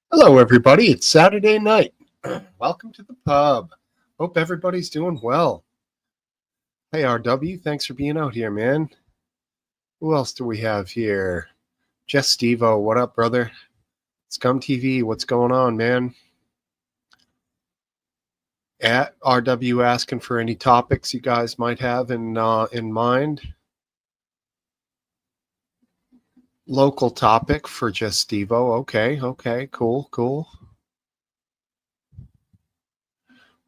Hello, everybody. It's Saturday night. Welcome to the pub. Hope everybody's doing well. Hey, RW, thanks for being out here, man. Who else do we have here? Jess Stevo, what up, brother? Scum TV, what's going on, man? At RW asking for any topics you guys might have in mind. Local topic for Jess Stevo. Okay, cool.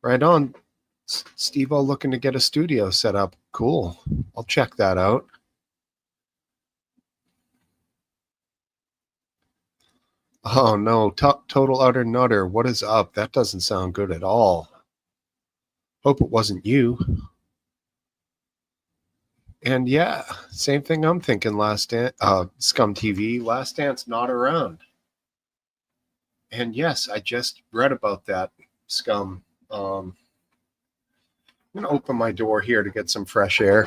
Right on. Steve-O looking to get a studio set up. Cool. I'll check that out. Oh no, total utter nutter. What is up? That doesn't sound good at all. Hope it wasn't you. And yeah, same thing I'm thinking. Scum TV. Last Dance not around. And yes, I just read about that, Scum. I'm gonna open my door here to get some fresh air.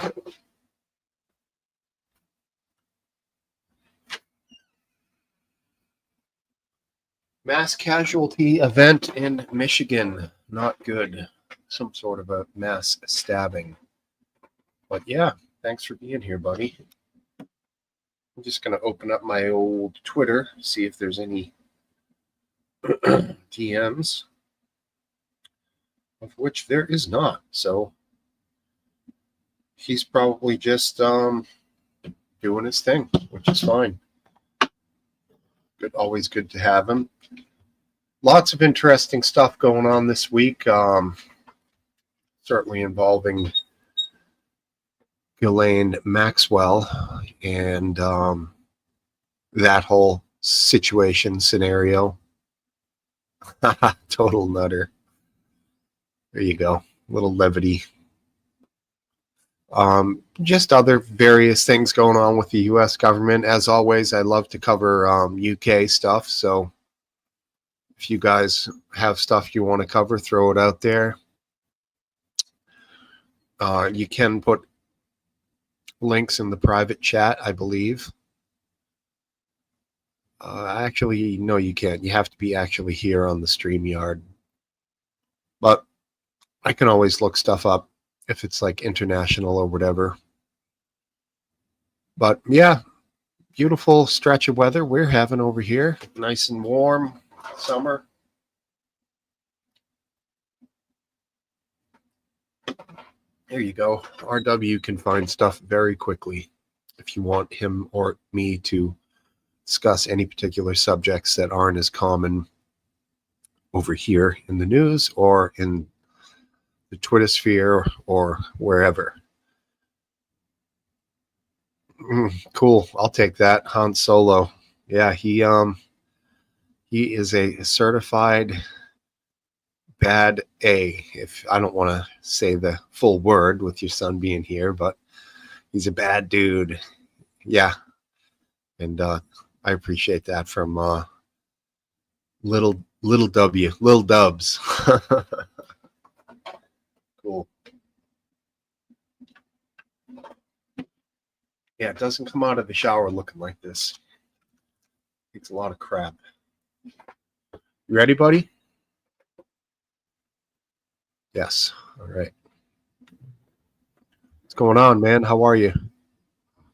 Mass casualty event in Michigan. Not good. Some sort of a mass stabbing. But yeah, thanks for being here, buddy. I'm just going to open up my old Twitter, see if there's any DMs, of which there is not. So he's probably just doing his thing, which is fine. Good, always good to have him. Lots of interesting stuff going on this week, certainly involving Ghislaine Maxwell and that whole scenario. Total nutter. There you go. Little levity. Just other various things going on with the U.S. government. As always, I love to cover UK stuff. So if you guys have stuff you want to cover, throw it out there. You can put links in the private chat, I believe. Actually, no, you can't. You have to be actually here on the StreamYard. But I can always look stuff up if it's like international or whatever. But yeah, beautiful stretch of weather we're having over here. Nice and warm summer. There you go. RW can find stuff very quickly if you want him or me to discuss any particular subjects that aren't as common over here in the news or in the Twitter sphere or wherever. Cool. I'll take that. Han Solo. Yeah, he is a certified bad A. If I don't want to say the full word with your son being here, but he's a bad dude. Yeah. And I appreciate that from little Dubs. Cool. Yeah, it doesn't come out of the shower looking like this. Takes a lot of crap. You ready, buddy? Yes. All right. What's going on, man? How are you?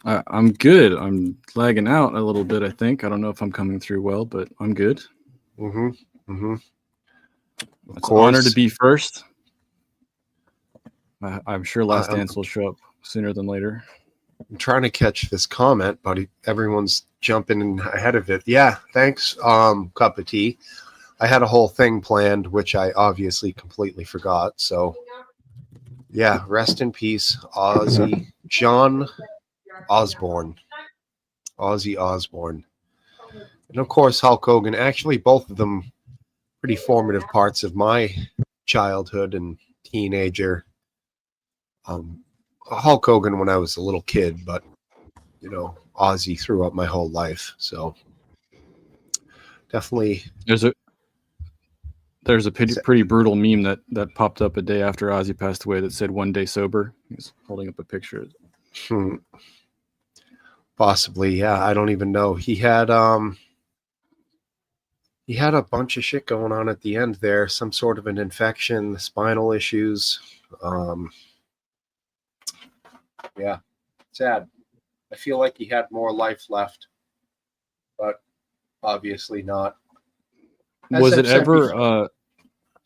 I'm good. I'm lagging out a little bit, I think. I don't know if I'm coming through well, but I'm good. It's an honor to be first. I'm sure Last Dance will show up sooner than later. I'm trying to catch this comment, but everyone's jumping ahead of it. Yeah, thanks, Cup of Tea. I had a whole thing planned, which I obviously completely forgot. So, yeah, rest in peace, Ozzy John Osborne. Ozzy Osbourne. And of course, Hulk Hogan. Actually, both of them pretty formative parts of my childhood and teenager. Hulk Hogan when I was a little kid, but, you know, Ozzy throughout my whole life. So definitely. There's a pretty brutal meme that popped up a day after Ozzy passed away that said "1 day sober." He's holding up a picture. Possibly, yeah. I don't even know. He had He had a bunch of shit going on at the end there, some sort of an infection, spinal issues. Um, yeah, sad. I feel like he had more life left, but obviously not. As Was it I've said ever before,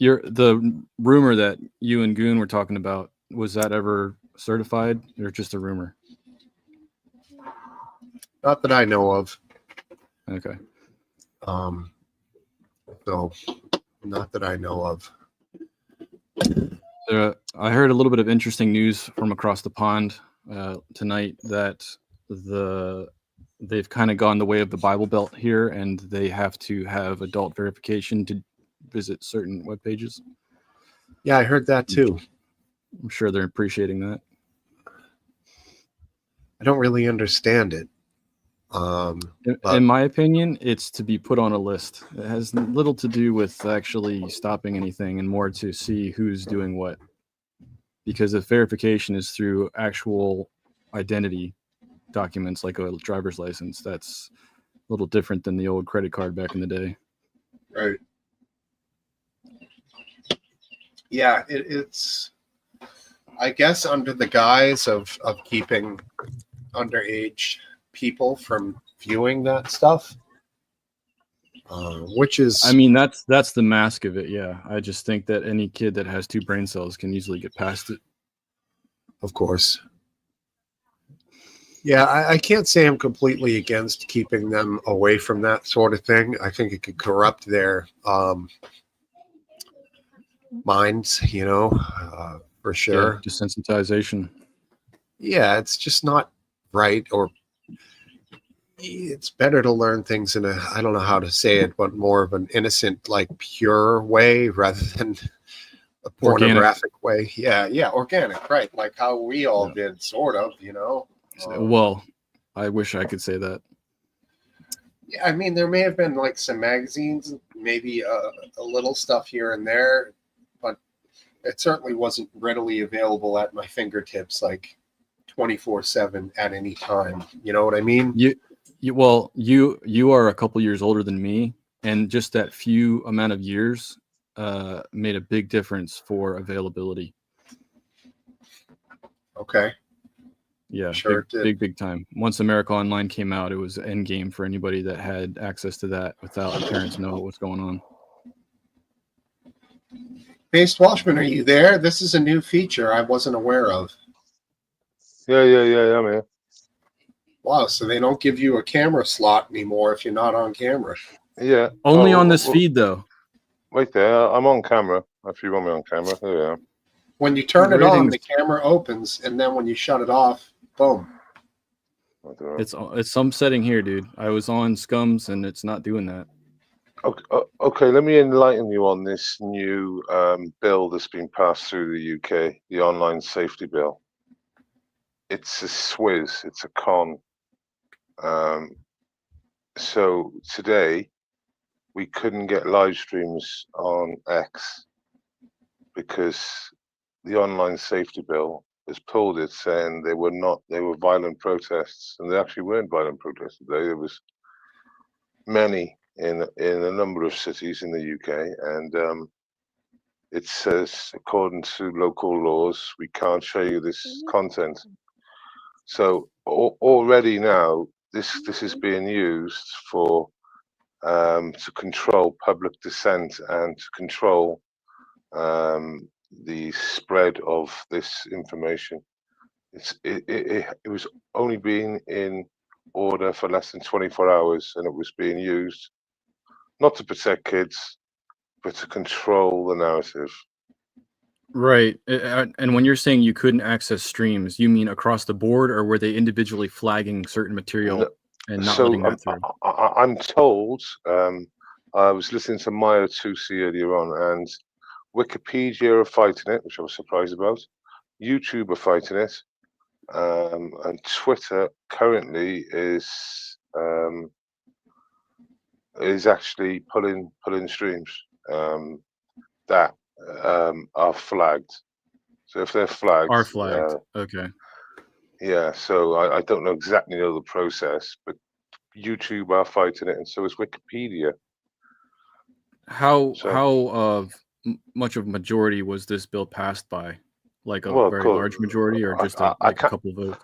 the rumor that you and Goon were talking about? Was that ever certified or just a rumor? not that I know of. Okay. Um, so, not that I know of. I heard a little bit of interesting news from across the pond tonight that they've kind of gone the way of the Bible Belt here, and they have to have adult verification to visit certain web pages. Yeah, I heard that too. I'm sure they're appreciating that. I don't really understand it. In my opinion, it's to be put on a list. It has little to do with actually stopping anything and more to see who's doing what. Because if verification is through actual identity documents like a driver's license, that's a little different than the old credit card back in the day. Right. Yeah, it's, I guess, under the guise of keeping underage people from viewing that stuff, which is, I mean, that's the mask of it. Yeah, I just think that any kid that has 2 brain cells can easily get past it. of course. Yeah, I can't say I'm completely against keeping them away from that sort of thing. I think it could corrupt their minds, for sure. Yeah, desensitization. Yeah, it's just not right, or it's better to learn things in a, I don't know how to say it, but more of an innocent, like pure way rather than a pornographic way. Yeah, organic, right? Like how we all did, sort of, Well, I wish I could say that. Yeah, I mean, there may have been like some magazines, maybe a little stuff here and there, but it certainly wasn't readily available at my fingertips, like 24/7 at any time. You know what I mean? You are a couple years older than me, and just that few amount of years made a big difference for availability. Okay. Yeah, Sure it did. big time. Once America Online came out, it was end game for anybody that had access to that without parents know what's going on. Based Washman, are you there? This is a new feature I wasn't aware of. Yeah, I'm here. Wow, so they don't give you a camera slot anymore if you're not on camera. Yeah. Only on this feed, though. Wait there, I'm on camera. If you want me on camera, there you are. When you turn it on, the camera opens, and then when you shut it off, boom. It's some setting here, dude. I was on Scums, and it's not doing that. Okay, let me enlighten you on this new bill that's been passed through the UK, the Online Safety Bill. It's a swizz, it's a con. So today, we couldn't get live streams on X because the Online Safety Bill has pulled it, saying they were violent protests, and they actually weren't violent protests today. There was many in a number of cities in the UK, and it says, according to local laws, we can't show you this content. So already now, this is being used for to control public dissent and to control the spread of this information. It was only being in order for less than 24 hours, and it was being used not to protect kids, but to control the narrative. Right. And when you're saying you couldn't access streams, you mean across the board, or were they individually flagging certain material and not letting that through? I'm told, I was listening to Maya 2C earlier on, and Wikipedia are fighting it, which I was surprised about. YouTube are fighting it. And Twitter currently is actually pulling streams that are flagged. So if they're flagged, okay. Yeah, so I don't know exactly the process, but YouTube are fighting it, and so is Wikipedia. How So, much of a majority was this bill passed by? Like a well, of very course, large majority, or just I, I like a can't couple votes?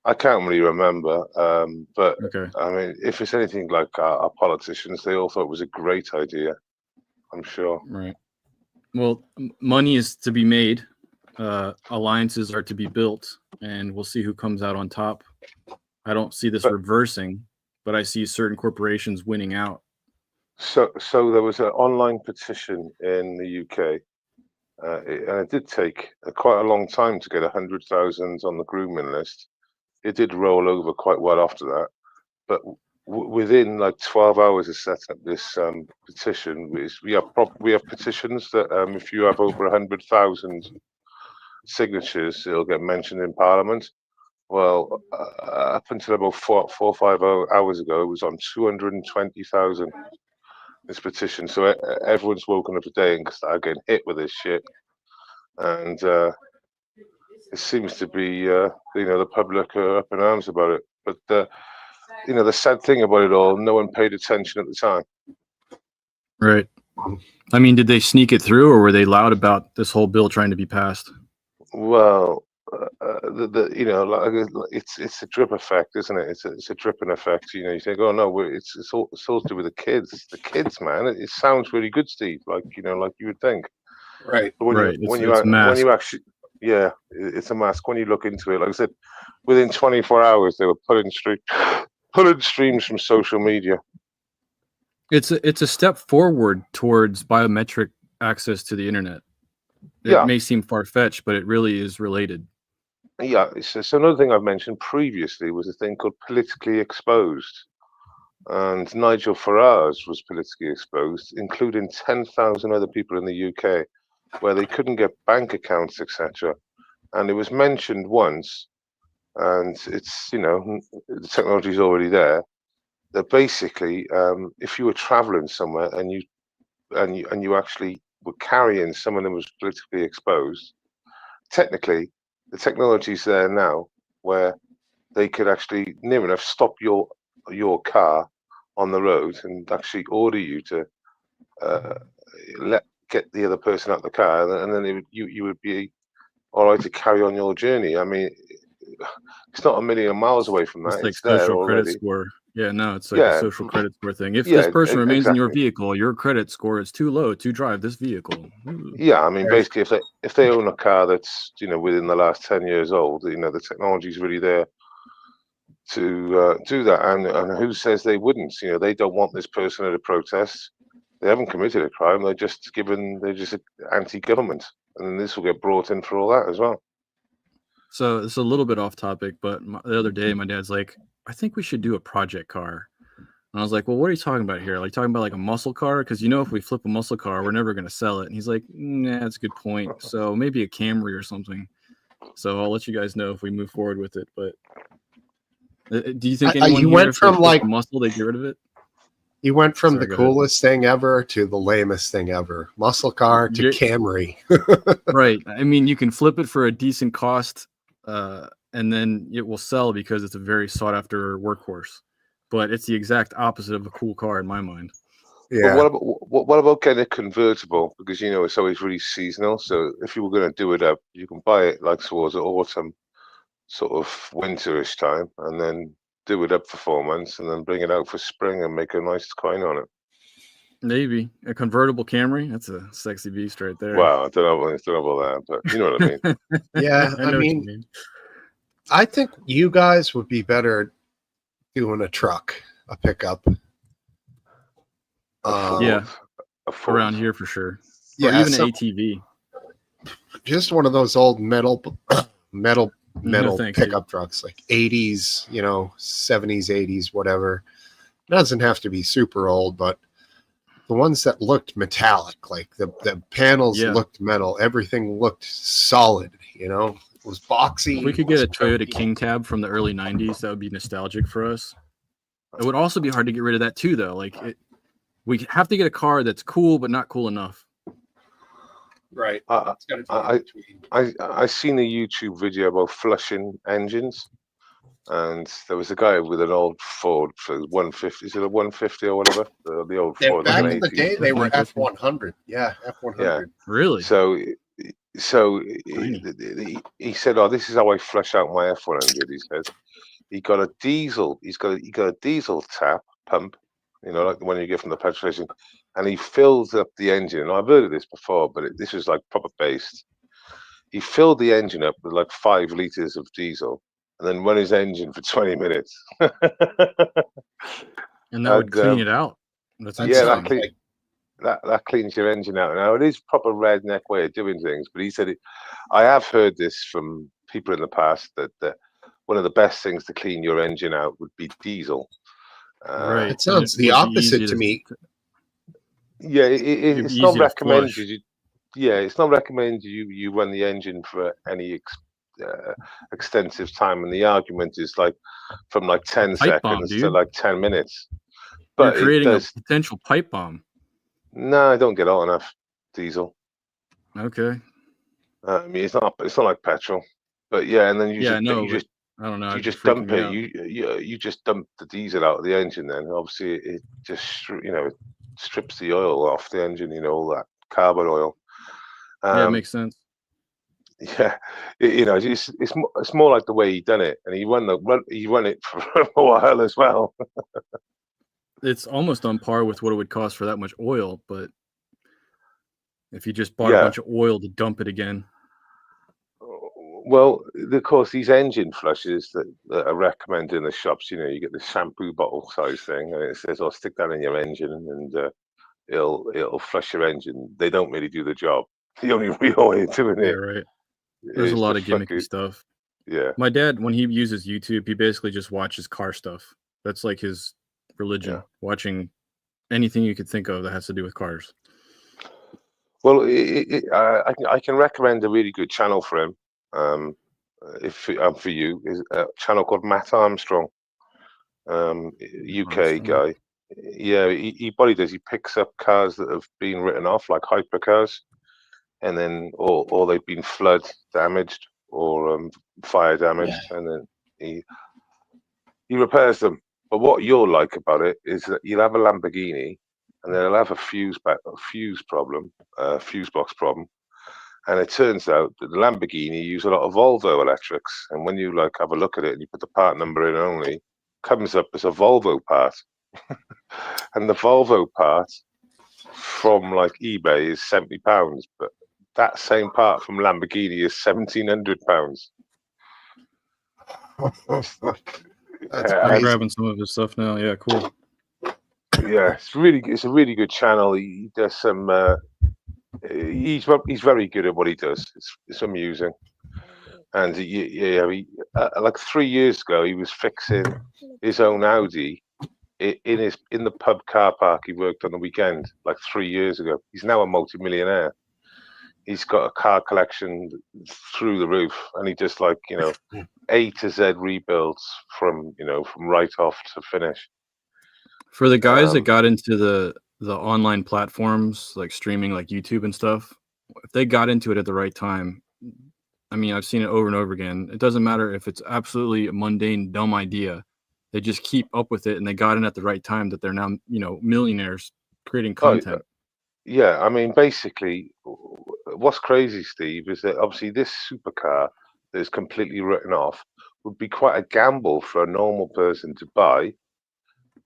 I can't really remember. But Okay, I mean, if it's anything like our politicians, they all thought it was a great idea. I'm sure. right. Well, money is to be made. Alliances are to be built, and we'll see who comes out on top. I don't see this But reversing, but I see certain corporations winning out. so there was an online petition in the UK, and it did take quite a long time to get 100,000 on the grooming list. It did roll over quite well after that, but within like 12 hours of setting up this petition, we have petitions that if you have over 100,000 signatures, it'll get mentioned in Parliament. Well, up until about four or 5 hours ago, it was on 220,000. This petition, so everyone's woken up today and started getting hit with this shit, and it seems to be, the public are up in arms about it. But the sad thing about it all, no one paid attention at the time. Right. I mean, did they sneak it through, or were they loud about this whole bill trying to be passed? Well, it's a drip effect, isn't it? It's a dripping effect. You think, oh no, it's all to do with the kids. The kids, man. It sounds really good, Steve. Like you would think. Right. But when Right. when It's you actually, yeah, it's a mask. When you look into it, like I said, within 24 hours, they were pulling streams from social media. it's a step forward towards biometric access to the internet. It Yeah, may seem far-fetched, but it really is related. yeah. So another thing I've mentioned previously was a thing called politically exposed, and Nigel Farage was politically exposed, including 10,000 other people in the UK, where they couldn't get bank accounts, etc. And it was mentioned once, and it's the technology's already there. That basically, if you were traveling somewhere and you actually were carrying someone that was politically exposed, technically the technology's there now where they could actually near enough stop your car on the road and actually order you to uh, get the other person out the car, and then you would be all right to carry on your journey. I mean, it's not a million miles away from It's that. like It's there social credit already. score. Yeah, no, it's like a Yeah, social credit score thing. If this yeah, person remains in your exactly. vehicle, your credit score is too low to drive this vehicle. Ooh. Yeah, I mean, Right. basically, if they own a car that's within the last 10 years old, the technology's really there to do that. And who says they wouldn't? They don't want this person at a protest. They haven't committed a crime. They're just anti-government, and this will get brought in for all that as well. So it's a little bit off topic, but the other day my dad's like, I think we should do a project car. And I was like, well, what are you talking about here? Like talking about like a muscle car? Because if we flip a muscle car, we're never going to sell it. And he's like, nah, that's a good point. So maybe a Camry or something. So I'll let you guys know if we move forward with it. But do you think anyone you here, went if they from flip like a muscle, they get rid of it? you went from Sorry, the go ahead. coolest thing ever to the lamest thing ever. Muscle car to Camry. Right. I mean, you can flip it for a decent cost, and then it will sell because it's a very sought after workhorse. But it's the exact opposite of a cool car in my mind. Yeah. But what about getting a convertible? Because it's always really seasonal. So if you were going to do it up, you can buy it like towards the autumn, sort of winterish time, and then do it up for 4 months, and then bring it out for spring and make a nice coin on it. Maybe a convertible Camry. That's a sexy beast right there. Wow, I don't know about that, but you know what I mean. Yeah, I know what you mean. I think you guys would be better doing a truck, a pickup. Yeah, around here for sure. Yeah, or even an ATV. Just one of those old metal pickup trucks, like 80s, 70s, 80s, whatever. It doesn't have to be super old, but the ones that looked metallic, like the panels looked metal, everything looked solid, it was boxy. If we could get a Toyota King Cab from the early 90s, that would be nostalgic for us. It would also be hard to get rid of that too, though. We have to get a car that's cool, but not cool enough. Right. I seen a YouTube video about flushing engines, And there was a guy with an old Ford for 150. Is it a 150 or whatever? The old Yeah, Ford. back an in the 80s. day, they were 150. F100. Yeah, F100. Yeah. Really? So Tiny. he said, "Oh, this is how I flush out my F100." He says he got a diesel. He got a diesel tap pump, you know, like the one you get from the petrol station, and he fills up the engine. And I've heard of this before, but this was like proper based. He filled the engine up with like 5 liters of diesel, and then run his engine for 20 minutes. And that would clean it out. That's interesting. That cleans your engine out. Now it is proper redneck way of doing things, but he said it. I have heard this from people in the past that one of the best things to clean your engine out would be diesel. Right. It sounds the opposite to me. Yeah, It'd it's be not easy to flush. recommended. Yeah, it's not recommended you run the engine for any extensive time, and the argument is like from like 10 pipe bomb, seconds to dude. like 10 minutes. You're But creating a potential pipe bomb. No, I don't get hot enough diesel. Okay. I mean, it's not like petrol, but yeah, and then you I don't know. you just dump it. You just dump the diesel out of the engine. Then obviously it just it strips the oil off the engine. You know, all that carbon oil. Yeah, it makes sense. Yeah, it's more like the way he done it, and he run it for a while as well. It's almost on par with what it would cost for that much oil, but if you just bought a bunch of oil to dump it again. Well, of course, these engine flushes that are recommended in the shops, you get the shampoo bottle size thing, and it says, "Oh, stick that in your engine, and it'll flush your engine." They don't really do the job. The only real way of doing it. Yeah, right. There's a lot of gimmicky stuff. Yeah. My dad, when he uses YouTube, he basically just watches car stuff. That's like his religion, watching anything you could think of that has to do with cars. Well, I can recommend a really good channel for him. If for you, is a channel called Matt Armstrong, UK guy. Yeah, what he does, he picks up cars that have been written off, like hypercars, and then or they've been flood damaged or fire damaged, and then he repairs them. But what you'll like about it is that you'll have a Lamborghini, and then it'll have a fuse box problem. And it turns out that the Lamborghini use a lot of Volvo electrics. And when you have a look at it and you put the part number in only, comes up as a Volvo part. And the Volvo part from eBay is £70, but that same part from Lamborghini is £1,700. I'm grabbing some of his stuff now. Yeah, cool. Yeah, it's a really good channel. He does some. He's very good at what he does. It's amusing. And like 3 years ago, he was fixing his own Audi in the pub car park he worked on the weekend. Like 3 years ago, he's now a multi-millionaire. He's got a car collection through the roof, and he just A to Z rebuilds from right off to finish. For the guys that got into the online platforms like streaming, like YouTube and stuff, if they got into it at the right time, I mean, I've seen it over and over again. It doesn't matter if it's absolutely a mundane, dumb idea. They just keep up with it, and they got in at the right time that they're now, millionaires creating content. Yeah, I mean, basically, what's crazy, Steve, is that obviously this supercar that is completely written off would be quite a gamble for a normal person to buy,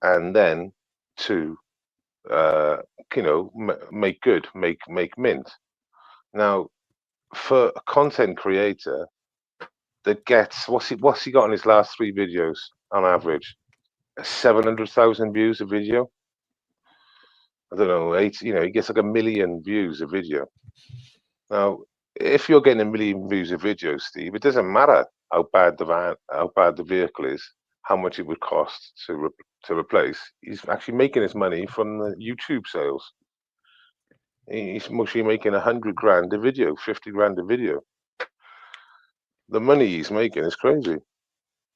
and then to make mint. Now, for a content creator that gets what's he got on his last 3 videos on average? 700,000 views a video. I don't know, he gets like 1 million views a video. Now, if you're getting 1 million views a video, Steve, it doesn't matter how bad the vehicle is, how much it would cost to replace. He's actually making his money from the YouTube sales. He's mostly making 100 grand a video, 50 grand a video. The money he's making is crazy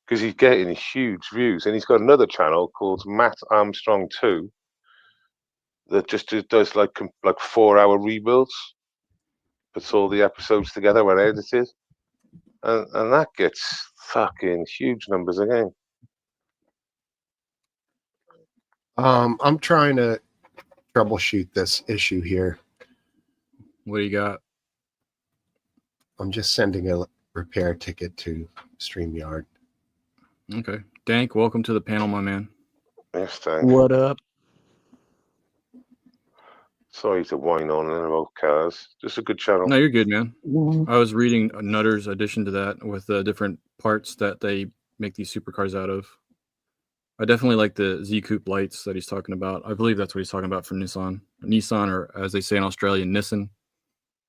because he's getting huge views, and he's got another channel called Matt Armstrong 2 that just does like 4-hour rebuilds, puts all the episodes together when edited, and that gets fucking huge numbers again. I'm trying to troubleshoot this issue here. What do you got? I'm just sending a repair ticket to StreamYard. Okay. Dank, welcome to the panel, my man. Yes, thanks. What up? Sorry to whine on and about cars. Just a good channel. No, you're good, man. I was reading Nutter's addition to that with the different parts that they make these supercars out of. I definitely like the Z-Coupe lights that he's talking about. I believe that's what he's talking about from Nissan. Nissan, or as they say in Australia, Nissan.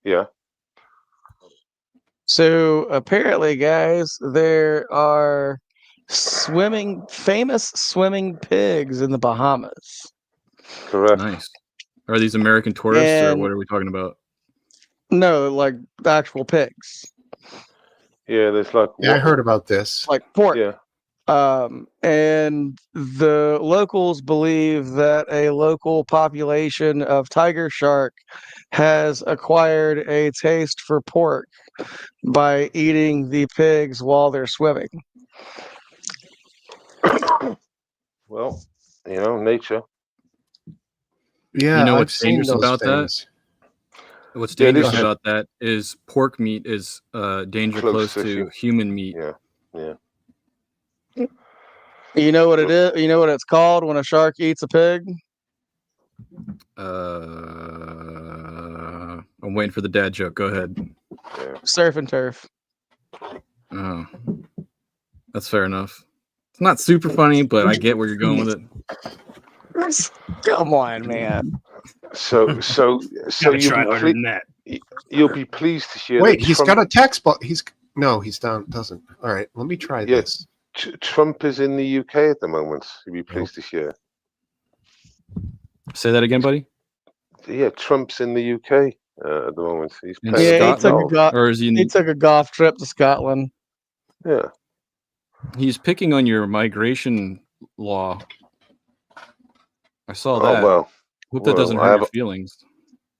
Yeah. So apparently, guys, there are famous swimming pigs in the Bahamas. Correct. Nice. Are these American tourists, or And- what are we talking about? No, like actual pigs, Yeah, there's like. Yeah, I heard about this. like pork. Yeah. And the locals believe that a local population of tiger shark has acquired a taste for pork by eating the pigs while they're swimming. Well, nature. Yeah, You know I've what's seen dangerous those about that? things. What's Yeah, dangerous this- about that is pork meat is danger Close close to to- human meat. Yeah. You know what it is? You know what it's called when a shark eats a pig? I'm waiting for the dad joke. Go ahead. Yeah. Surf and turf. Oh, that's fair enough. It's not super funny, but I get where you're going with it. Come on, man. So you'll than that. you'll be pleased to hear. Wait, that he's Trump, got a text, but he's doesn't. All right, let me try Yeah. this. Trump is in the UK at the moment. You'll be pleased to hear. Say that again, buddy. Yeah, Trump's in the UK at the moment. He's In playing Yeah, he Scotland? took a Or is he? he took a golf trip to Scotland. Yeah. He's picking on your migration law. I saw Oh that. well. Hope that doesn't well, I hurt have your feelings.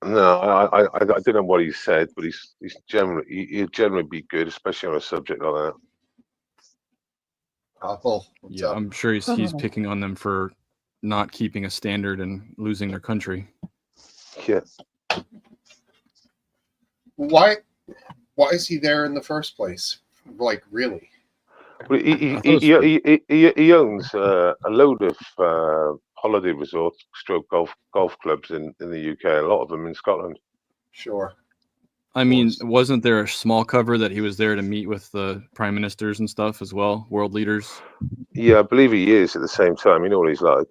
No, I don't know what he said, but he's generally he'd generally be good, especially on a subject like that. Apple. What's Yeah, up? I'm sure he's picking on them for not keeping a standard and losing their country. Yeah. Why is he there in the first place? Like, really? But I thought he owns a load of holiday resorts, stroke golf clubs in the UK. A lot of them in Scotland. Sure. I mean, wasn't there a small cover that he was there to meet with the prime ministers and stuff as well, world leaders? Yeah, I believe he is at the same time. You know what he's like.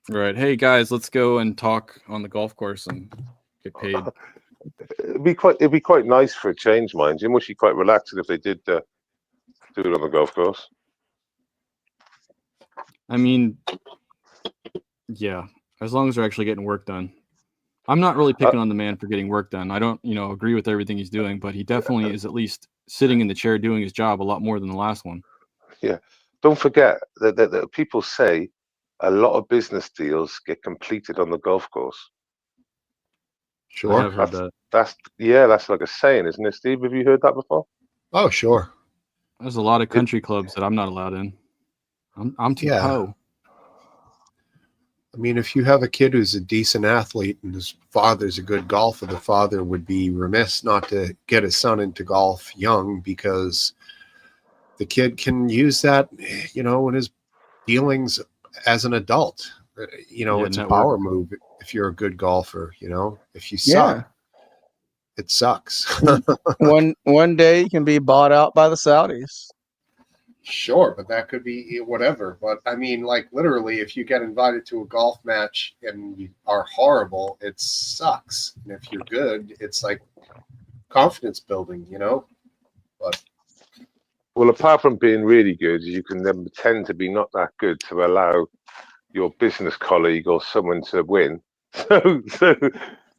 Right. Hey guys, let's go and talk on the golf course and get paid. It'd be quite nice for a change, mind you. It must be quite relaxing if they did do it on the golf course. I mean, yeah, as long as they're actually getting work done. I'm not really picking on the man for getting work done. I don't, agree with everything he's doing, but he definitely is at least sitting in the chair doing his job a lot more than the last one. Yeah. Don't forget that people say a lot of business deals get completed on the golf course. I Sure. have heard that. That's like a saying, isn't it, Steve? Have you heard that before? Oh, sure. There's a lot of country clubs that I'm not allowed in. I'm too Yeah. po. I mean, if you have a kid who's a decent athlete and his father's a good golfer, the father would be remiss not to get his son into golf young, because the kid can use that, in his dealings as an adult. It's a network. power move if you're a good golfer. If you suck, it sucks. One day you can be bought out by the Saudis. Sure, but that could be whatever. But I mean, like, literally, if you get invited to a golf match and you are horrible, it sucks. And if you're good, it's like confidence building, But Well, apart from being really good, you can then pretend to be not that good to allow your business colleague or someone to win,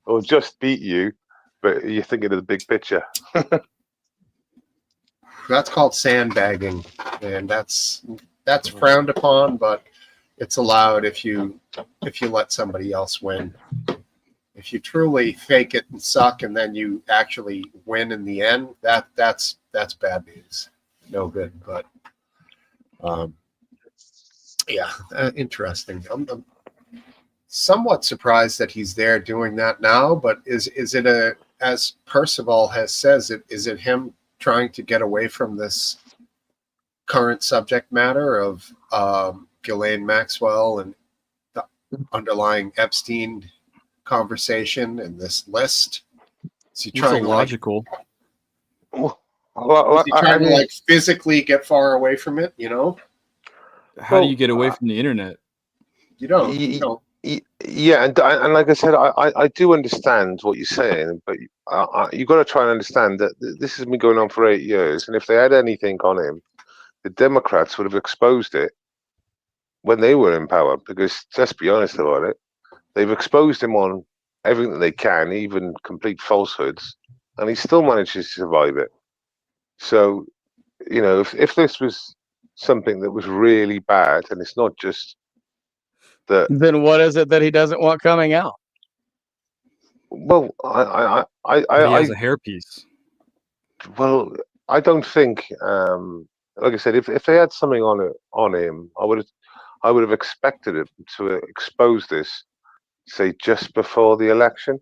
or just beat you, but you're thinking of the big picture. that's called sandbagging, and that's frowned upon, but it's allowed if you let somebody else win. If you truly fake it and suck and then you actually win in the end, that's bad news. no good. But yeah, interesting. I'm somewhat surprised that he's there doing that now. But is it as Percival has says it? Is it him trying to get away from this current subject matter of Ghislaine Maxwell and the underlying Epstein conversation and this list? Is he trying logical? Is he trying to like physically get far away from it? You know? How do you get away from the internet? You don't. Yeah, and like I said, I do understand what you're saying, but you've got to try and understand that this has been going on for 8 years, and if they had anything on him, the Democrats would have exposed it when they were in power. Because let's be honest about it, they've exposed him on everything that they can, even complete falsehoods, and he still manages to survive it. So, you know, if this was something that was really bad, and it's not just that, then what is it that he doesn't want coming out? Well, he has a hairpiece. Well, I don't think. Like I said, if they had something on him, I would have expected it to expose this, say, just before the election.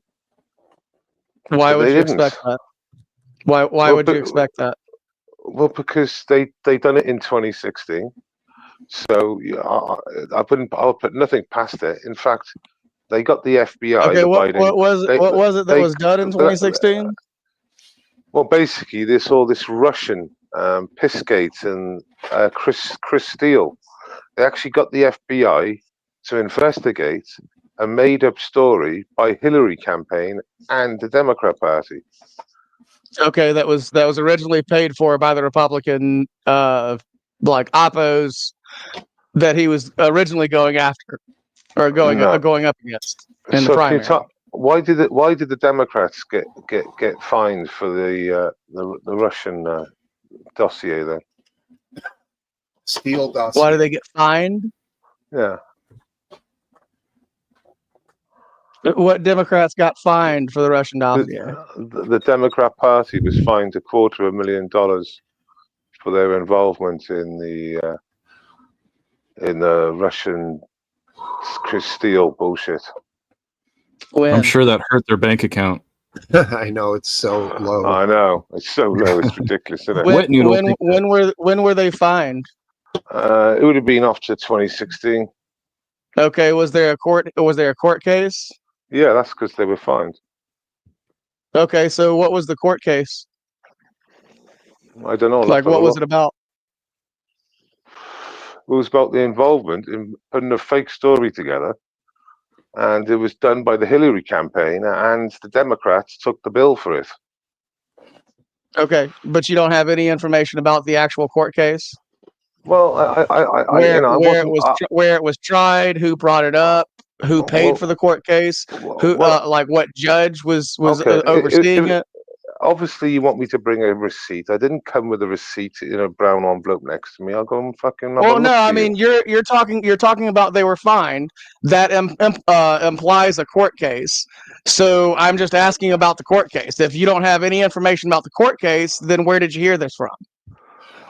Why would you expect that? Why would you expect that? Well, because they done it in 2016. So I'll put nothing past it. In fact, they got the FBI. Okay, what was it that was done in 2016? Well, basically, all this Russian Pissgate and Chris Steele. They actually got the FBI to investigate a made-up story by Hillary campaign and the Democrat Party. Okay, that was originally paid for by the Republican like oppos that he was originally going after or going up against in the primary. Why did the Democrats get fined for the Russian dossier then? Steele dossier. Why do they get fined? Yeah. What Democrats got fined for the Russian dossier? The Democrat Party was fined $250,000 for their involvement in the Russian Chris Steele bullshit. I'm sure that hurt their bank account. I know, it's so low. I know, it's so low, it's ridiculous, isn't it? When were they fined? It would have been after 2016. Okay, was there a court case? Yeah, that's because they were fined. Okay, so what was the court case? I don't know. Like, what was it about? It was about the involvement in putting a fake story together, and it was done by the Hillary campaign, and the Democrats took the bill for it. Okay, but you don't have any information about the actual court case? Well, where it was tried, who brought it up, who paid for the court case, like what judge was overseeing it. Obviously, you want me to bring a receipt. I didn't come with a receipt in a brown envelope next to me. I'll go and fucking. Well, no, I mean you're talking about they were fined. That implies a court case. So I'm just asking about the court case. If you don't have any information about the court case, then where did you hear this from?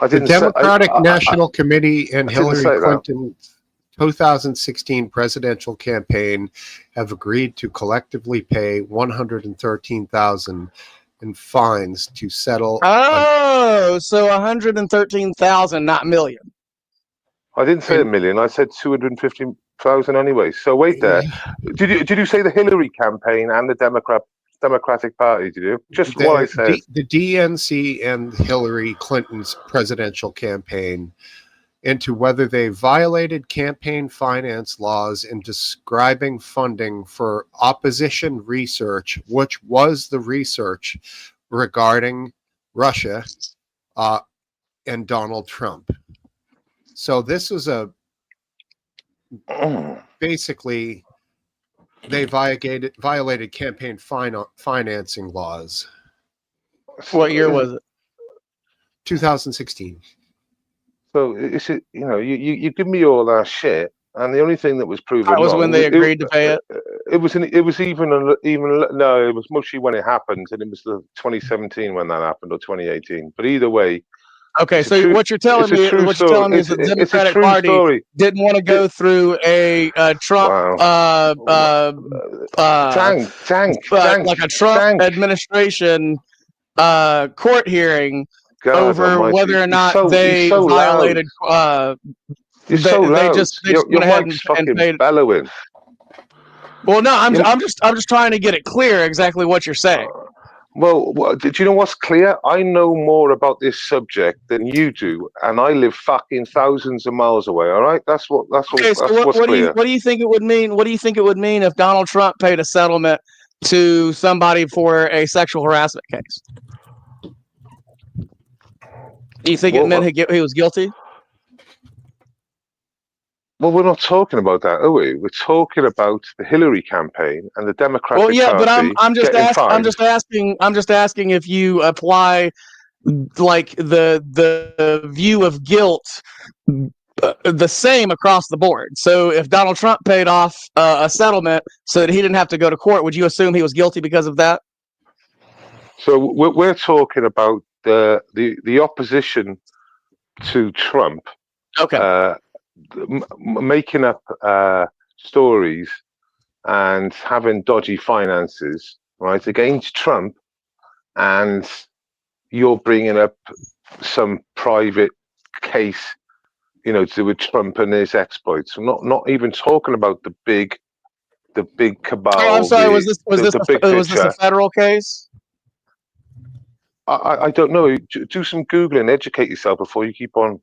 The Democratic National Committee and Hillary Clinton's 2016 presidential campaign have agreed to collectively pay $113,000 in fines to settle. Oh, so 113,000, not million. I didn't say a million. I said 250,000 anyway. So wait there. Did you say the Hillary campaign and the Democratic Party? Did you? Just what I said. The DNC and Hillary Clinton's presidential campaign into whether they violated campaign finance laws in describing funding for opposition research, which was the research regarding Russia and Donald Trump. So this was basically they violated campaign financing laws. What year was it? 2016. So you give me all that shit, and the only thing that was proven that was when they agreed to pay it. It was mushy when it happened, and it was 2017 when that happened, or 2018. But either way, Okay, It's a so true- what you're telling it's a me, true what you're telling me is story. the It's a Democratic true Party story. didn't want to go through a Trump, like a Trump Tank. administration court hearing God over almighty. whether or not He's they so violated. loud. You're They so loud. just Your went ahead mic's and fucking paid. bellowing. Well, no, I'm just trying to get it clear exactly what you're saying. Well, do you know what's clear? I know more about this subject than you do, and I live fucking thousands of miles away. All right, that's what's clear. What do you think it would mean? What do you think it would mean if Donald Trump paid a settlement to somebody for a sexual harassment case? Do you think it meant he was guilty? Well, we're not talking about that, are we? We're talking about the Hillary campaign and the Democratic Party. Well, yeah, but I'm just asking if you apply like the view of guilt the same across the board. So if Donald Trump paid off a settlement so that he didn't have to go to court, would you assume he was guilty because of that? So we're talking about the opposition to Trump. Okay. Making up stories and having dodgy finances, right, against Trump, and you're bringing up some private case, to do with Trump and his exploits. I'm not even talking about the big cabal. Oh, I'm sorry. Was this a federal case? I don't know. Do some Googling, educate yourself before you keep on.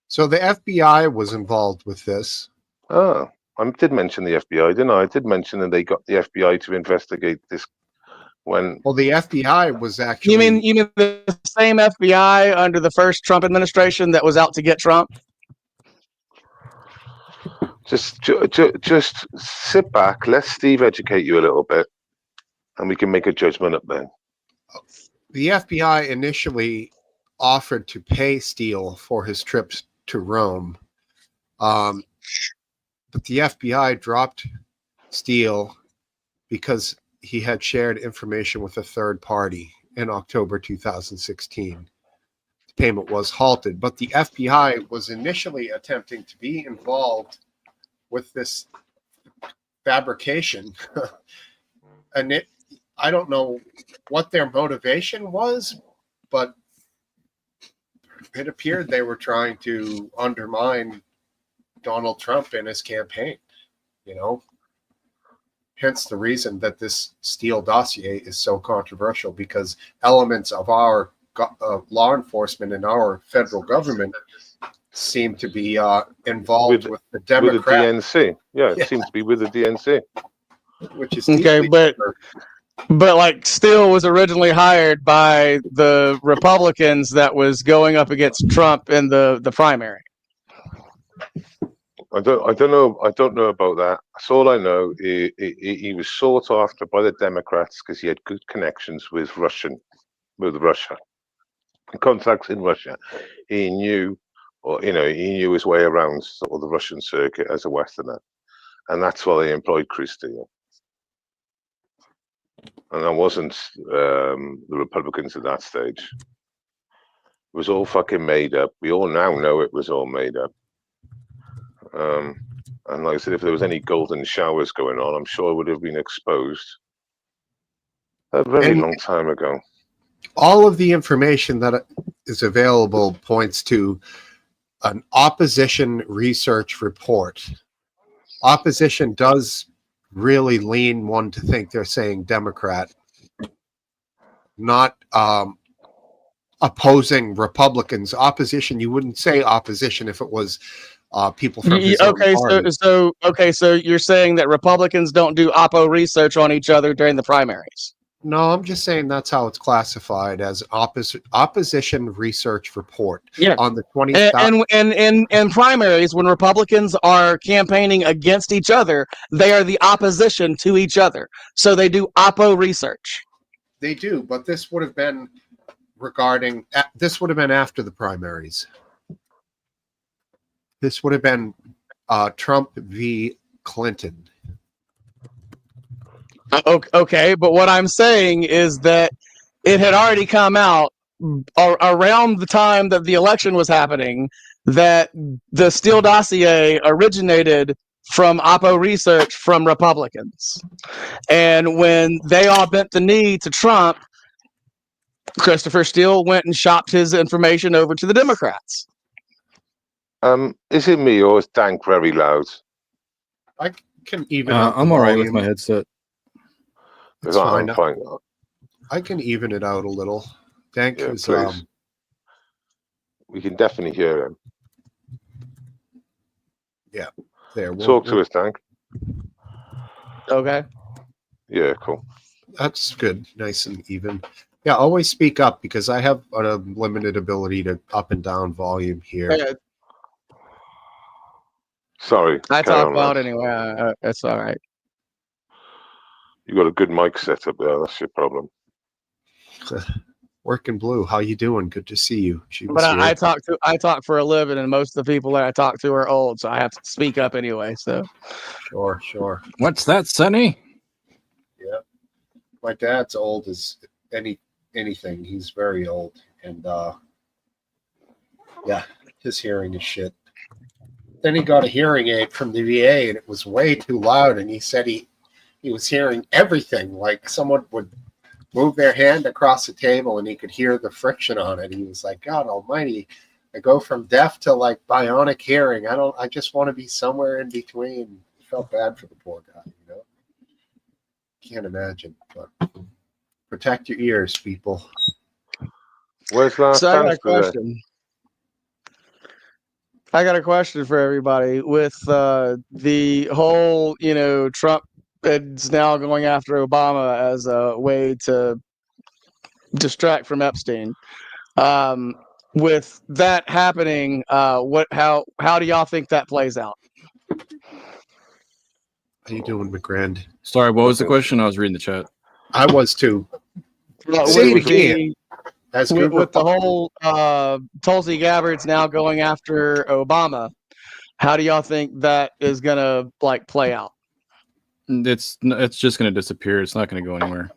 So the FBI was involved with this. Oh, I did mention the FBI, didn't I? I did mention that they got the FBI to investigate this. Well, the FBI was actually. You mean the same FBI under the first Trump administration that was out to get Trump? Just sit back. Let Steve educate you a little bit, and we can make a judgment up then. The FBI initially offered to pay Steele for his trips to Rome, but the FBI dropped Steele because he had shared information with a third party in October 2016. The payment was halted, but the FBI was initially attempting to be involved with this fabrication. And I don't know what their motivation was, but it appeared they were trying to undermine Donald Trump and his campaign, Hence the reason that this Steele dossier is so controversial, because elements of our law enforcement and our federal government seem to be involved with the Democrat. With the DNC. Yeah, it seems to be with the DNC. Which is okay, but like Steele was originally hired by the Republicans that was going up against Trump in the primary. I don't know about that. That's all I know. He was sought after by the Democrats because he had good connections with Russia, contacts in Russia. He knew his way around sort of the Russian circuit as a Westerner, and that's why they employed Chris Steele. And that wasn't the Republicans at that stage. It was all fucking made up. We all now know it was all made up. And like I said, if there was any golden showers going on, I'm sure it would have been exposed a very long time ago. All of the information that is available points to an opposition research report. Opposition does really lean one to think they're saying Democrat, not opposing Republicans. Opposition, you wouldn't say opposition if it was people from his own party. So you're saying that Republicans don't do oppo research on each other during the primaries? No, I'm just saying that's how it's classified, as opposition research report. Yeah. On the 20th. And in primaries, when Republicans are campaigning against each other, they are the opposition to each other. So they do oppo research. They do, but this would have been after the primaries. This would have been Trump v. Clinton. Okay, but what I'm saying is that it had already come out around the time that the election was happening that the Steele dossier originated from Oppo Research from Republicans. And when they all bent the knee to Trump, Christopher Steele went and shopped his information over to the Democrats. Is it me or is Dank very loud? I can even. Out I'm the all right with volume. my headset. It's I'm fine. fine. I can even it out a little. Thank Yeah, you. please. We can definitely hear him. There. Talk to us, Dank. Okay. Yeah, cool. That's good. Nice and even. Yeah, always speak up because I have a limited ability to up and down volume here. Sorry. I carry talk on, loud lad. anyway. That's all right. You got a good mic set up there. That's your problem. Working Blue, how you doing? Good to see you. She was But here. I talk for a living, and most of the people that I talk to are old, so I have to speak up anyway. So Sure. What's that, Sonny? Yeah. My dad's old as anything. He's very old. And yeah, his hearing is shit. Then he got a hearing aid from the VA and it was way too loud, and he said he was hearing everything. Like someone would move their hand across the table and he could hear the friction on it. He was like, God almighty, I go from deaf to like bionic hearing. I just want to be somewhere in between. Felt bad for the poor guy, you know. Can't imagine, but protect your ears, people. Where's last I got a chance today? question. I got a question for everybody. With the whole, Trump is now going after Obama as a way to distract from Epstein. With that happening, how do y'all think that plays out? How you doing, McGrand? Sorry, what was the question? I was reading the chat. I was too. Say it again. With the whole Tulsi Gabbard's now going after Obama, how do y'all think that is gonna play out? It's just going to disappear. It's not going to go anywhere.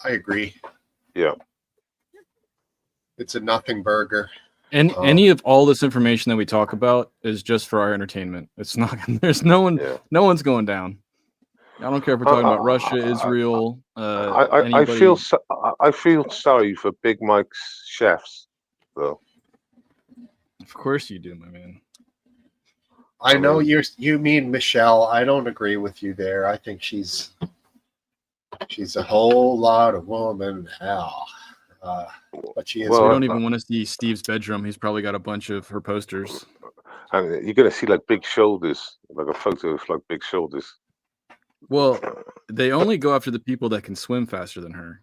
I agree. Yeah. It's a nothing burger. And any of all this information that we talk about is just for our entertainment. It's not. There's no one. Yeah. No one's going down. I don't care if we're talking about Russia, Israel. I feel sorry for Big Mike's chefs, though. Of course you do, my man. I know you mean Michelle. I don't agree with you there. I think she's a whole lot of woman hell. But she is. Well, we don't even want to see Steve's bedroom. He's probably got a bunch of her posters. And you're gonna see like big shoulders, like a photo of like big shoulders. Well, they only go after the people that can swim faster than her.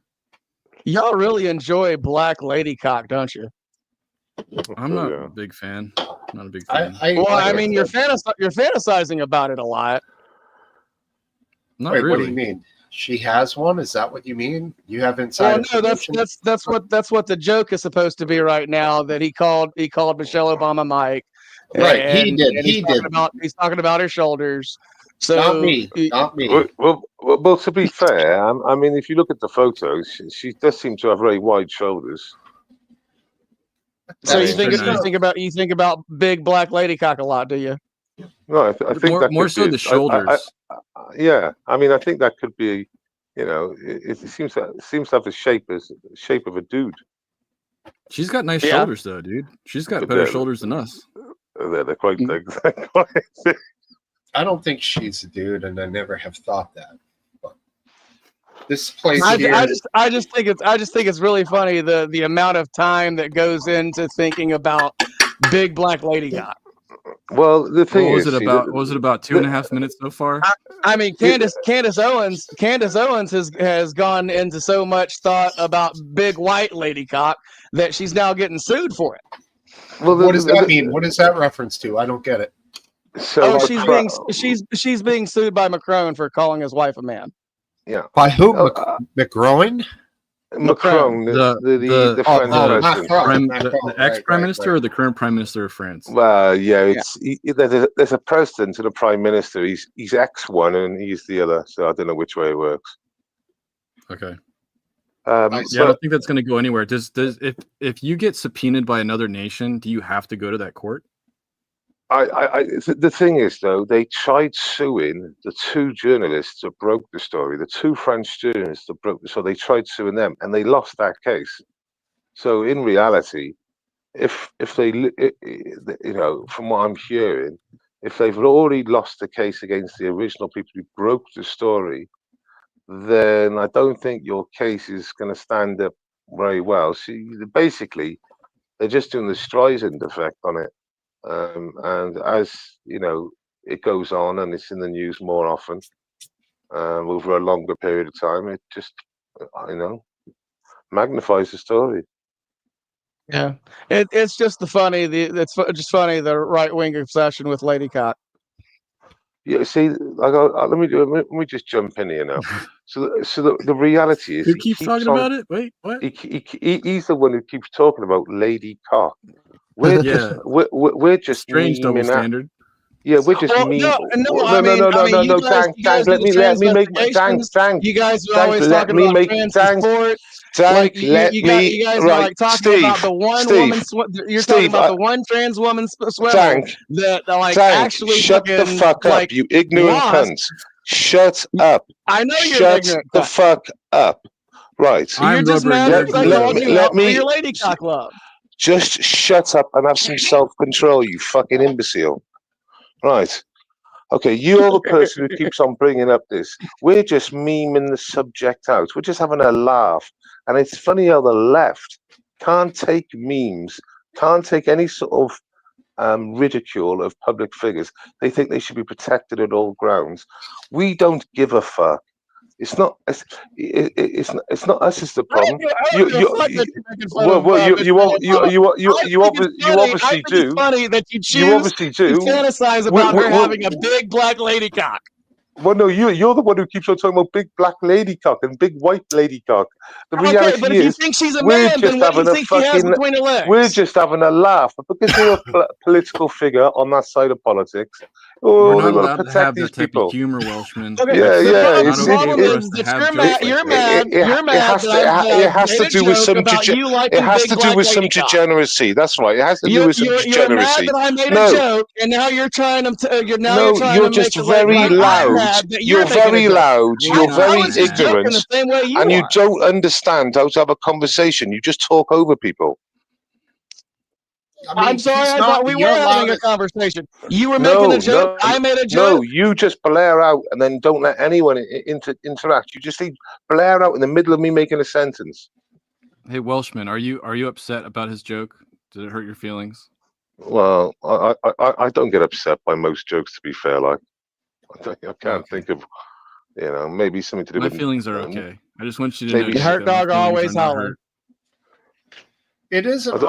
Y'all really enjoy Black Lady Cock, don't you? I'm not a big fan. Not a big fan. I mean, you're fantasizing about it a lot. Not Wait, really. what do you mean? She has one? Is that what you mean? You have inside? Well, no, that's what the joke is supposed to be right now. That he called Michelle Obama Mike. Right, he did. He's talking about her shoulders. So not me. Well, to be fair, I mean, if you look at the photos, she does seem to have very wide shoulders. So you think about big Black Lady Cock a lot, do you? No, I think that more so the shoulders. Yeah, I mean, I think that could be, it seems to have the shape of a dude. She's got nice shoulders, though, dude. She's got better shoulders than us. They're quite. I don't think she's a dude, and I never have thought that. But this place I just think it's really funny the amount of time that goes into thinking about big Black Lady Cock. Well, the thing is, was it about 2.5 minutes so far? I mean, Candace Owens has gone into so much thought about big white lady cock that she's now getting sued for it. Well, what does that mean? What is that reference to? I don't get it. So she's being sued by Macron for calling his wife a man. Yeah. By who? McGroin? Macron, the French president. The ex-prime minister or the current prime minister of France? Well, yeah, there's a president and a prime minister. He's ex one and he's the other, so I don't know which way it works. Okay. Yeah, I don't think that's going to go anywhere. Does if you get subpoenaed by another nation, do you have to go to that court? The thing is, though, they tried suing the two journalists that broke the story, the two French journalists that broke the story. They tried suing them, and they lost that case. So in reality, if they, you know, from what I'm hearing, if they've already lost the case against the original people who broke the story, then I don't think your case is going to stand up very well. So basically, they're just doing the Streisand effect on it. And as you know, it goes on and it's in the news more often over a longer period of time. It just, you know, magnifies the story. Yeah, it's just just funny the right wing obsession with Lady Cock. Yeah, see, let me just jump in here now. So the reality is, who keeps talking about it? Wait, what? He's the one who keeps talking about Lady Cock. We're just strange double standard. Yeah, we're just no. Dang, let me make my dang. You guys are always talking about trans sport. Like you guys are like talking about the one woman. You're talking about the one trans woman swimmer that like actually shut the fuck up, you ignorant cunts. Shut up. I know you're shut ignorant. The fuck up. Right. You're just mad because I called you out for your Lady Cock love. Just shut up and have some self-control, you fucking imbecile. Right. Okay, you're the person who keeps on bringing up this. We're just memeing the subject out. We're just having a laugh. And it's funny how the left can't take memes, can't take any sort of ridicule of public figures. They think they should be protected at all grounds. We don't give a fuck. It's not us is the problem. You obviously do. It's funny that you choose to fantasize about her having a big black lady cock. Well, no, you're the one who keeps on talking about big black lady cock and big white lady cock. The reality but is, if you think she's a man, then what do you think she has between her legs? We're just having a laugh. But because you're a political figure on that side of politics, we're not allowed to have that type of humor, Welshman. Okay. Yeah. You're mad. It has to do with some degeneracy. That's right. It has to do with some degeneracy. You're mad that I made a joke, and now you're trying to. You're just very loud. You're very loud. You're very ignorant, and you don't understand how to have a conversation. You just talk over people. I'm sorry, I thought we were having a conversation. You were making a joke. I made a joke. No, you just blare out and then don't let anyone interact. You just blare out in the middle of me making a sentence. Hey, Welshman, are you upset about his joke? Did it hurt your feelings? Well, I don't get upset by most jokes, to be fair. Like, I can't think of, maybe something to do with... My feelings are okay. I just want you to know... Hurt dog always holler. It is an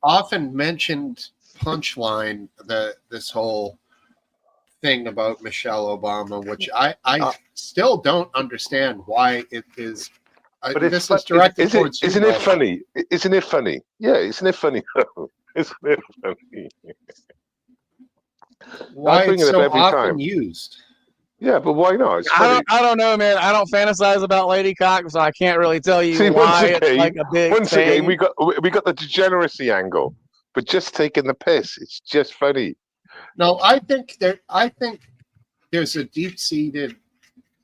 often mentioned punchline, this whole thing about Michelle Obama, which I still don't understand why it is. But this is directed towards you. Isn't it funny? Isn't it funny? Yeah, isn't it funny? Isn't it funny? Why it's so often used? Yeah, but why not? I don't know, man. I don't fantasize about Lady Cock, so I can't really tell you why it's like a big thing. Again, we got the degeneracy angle, but just taking the piss. It's just funny. No, I think there's a deep-seated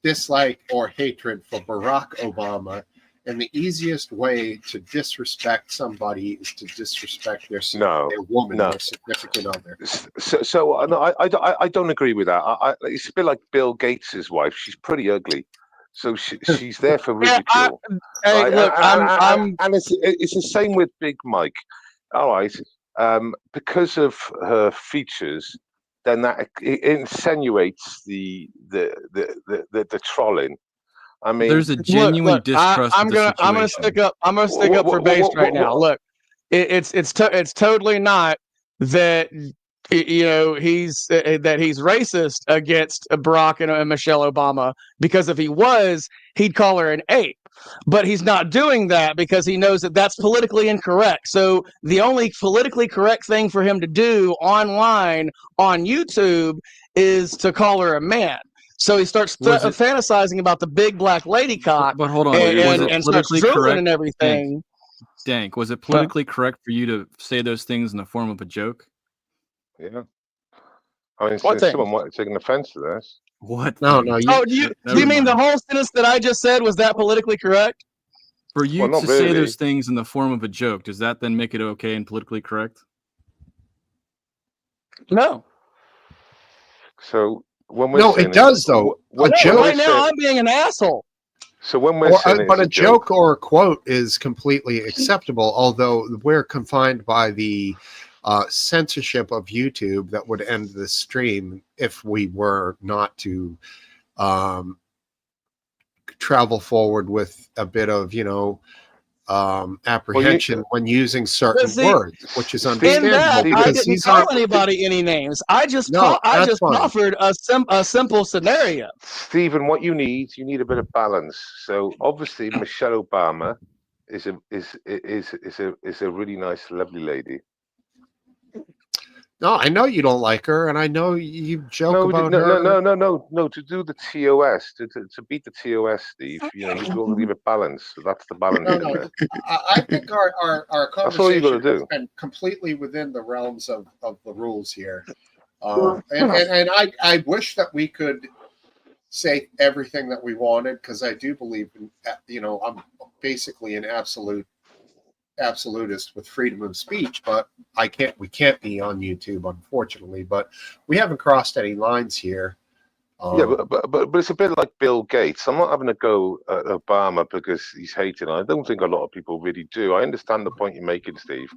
dislike or hatred for Barack Obama, and the easiest way to disrespect somebody is to disrespect their woman, their significant other. So no, I don't agree with that. It's a bit like Bill Gates's wife. She's pretty ugly, so she's there for ridicule. And it's the same with Big Mike. All right, because of her features, then that insinuates the trolling. I mean, there's a genuine distrust. I'm gonna stick up. I'm gonna stick up for base right now. Look, it's totally not that he's racist against Barack and Michelle Obama, because if he was, he'd call her an ape. But he's not doing that because he knows that that's politically incorrect. So the only politically correct thing for him to do online on YouTube is to call her a man. So he starts fantasizing about the big black lady cock, but hold on, and starts drooling and everything. Dank, was it politically correct for you to say those things in the form of a joke? Yeah. I mean, someone might have taken offense to this. What? No. Do you mean the whole sentence that I just said? Was that politically correct? For you to say those things in the form of a joke, does that then make it okay and politically correct? No. So when we're it does though. Right now, I'm being an asshole. So when we're saying but a joke or a quote is completely acceptable, although we're confined by the censorship of YouTube that would end the stream if we were not to travel forward with a bit of, apprehension when using certain words, which is understandable. I didn't call anybody any names. I just offered a simple scenario. Stephen, what you need a bit of balance. So obviously Michelle Obama is a really nice, lovely lady. No, I know you don't like her, and I know you joke about her. No. To do the TOS, to beat the TOS, Steve, you got to give it balance. So that's the balance. No. I think our conversation has been completely within the realms of the rules here, and I wish that we could say everything that we wanted, because I do believe in, I'm basically an absolutist with freedom of speech, but we can't be on YouTube, unfortunately. But we haven't crossed any lines here. But it's a bit like Bill Gates. I'm not having a go at Obama because he's hating. I don't think a lot of people really do. I understand the point you're making, Steve.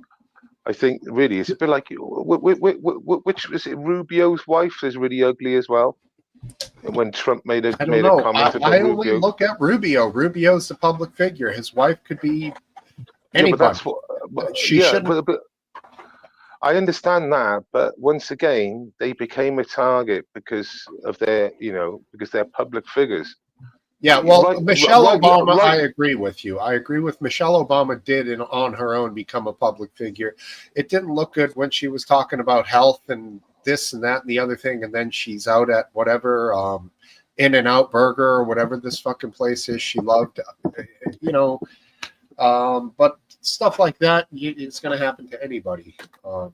I think really it's a bit like which is it? Rubio's wife is really ugly as well. When Trump made a comment about I only look at Rubio. Rubio's the public figure. His wife could be anybody. She shouldn't. But I understand that, but once again, they became a target because of their, because they're public figures. Yeah, well, Michelle Obama, I agree with you. I agree with Michelle Obama did on her own become a public figure. It didn't look good when she was talking about health and this and that and the other thing, and then she's out at whatever In-N-Out Burger or whatever this fucking place is she loved, but stuff like that, it's going to happen to anybody. But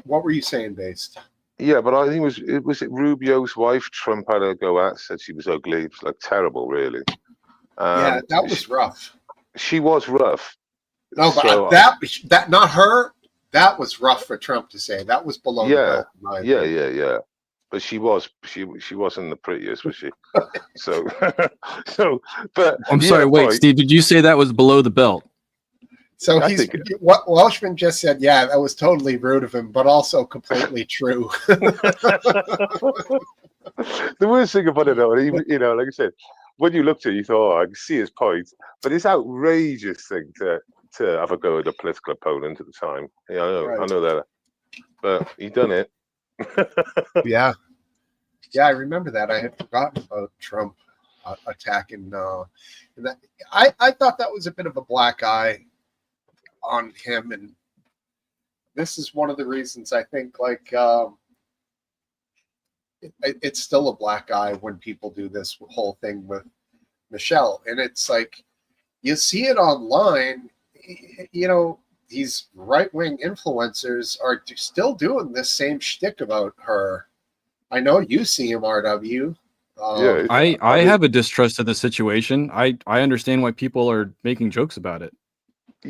what were you saying, Based? Yeah, but I think it was Rubio's wife Trump had a go at, said she was ugly. It was like terrible, really. Yeah, that was rough. She was rough. No, but that not her. That was rough for Trump to say. That was below. Yeah. But she wasn't the prettiest, was she? But I'm sorry. Wait, Steve, did you say that was below the belt? So what Welshman just said. Yeah, that was totally rude of him, but also completely true. The worst thing about it, though, like I said, when you looked at it, you thought, I can see his point, but it's outrageous thing to have a go at a political opponent at the time. Yeah, I know that, but he done it. Yeah, I remember that. I had forgotten about Trump attacking. That I thought that was a bit of a black eye on him, and this is one of the reasons I think it's still a black eye when people do this whole thing with Michelle, and it's like you see it online. These right-wing influencers are still doing this same shtick about her. I know you see him, RW. I have a distrust of the situation. I understand why people are making jokes about it.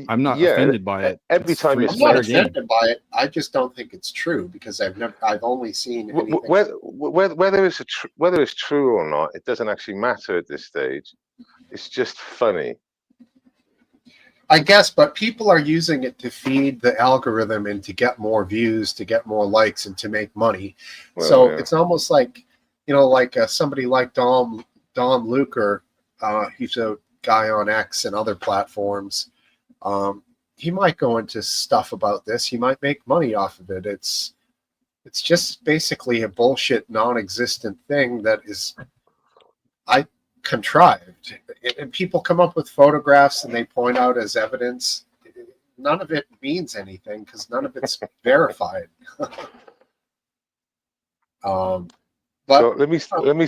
I'm not offended by it. Every time I'm not offended by it. I just don't think it's true because I've only seen anything. Whether it's true or not, it doesn't actually matter at this stage. It's just funny. I guess, but people are using it to feed the algorithm and to get more views, to get more likes, and to make money. It's almost like, somebody like Don Luker, he's a guy on X and other platforms. He might go into stuff about this. He might make money off of it. It's just basically a bullshit, non-existent thing that is contrived, and people come up with photographs and they point out as evidence. None of it means anything because none of it's verified. But So let me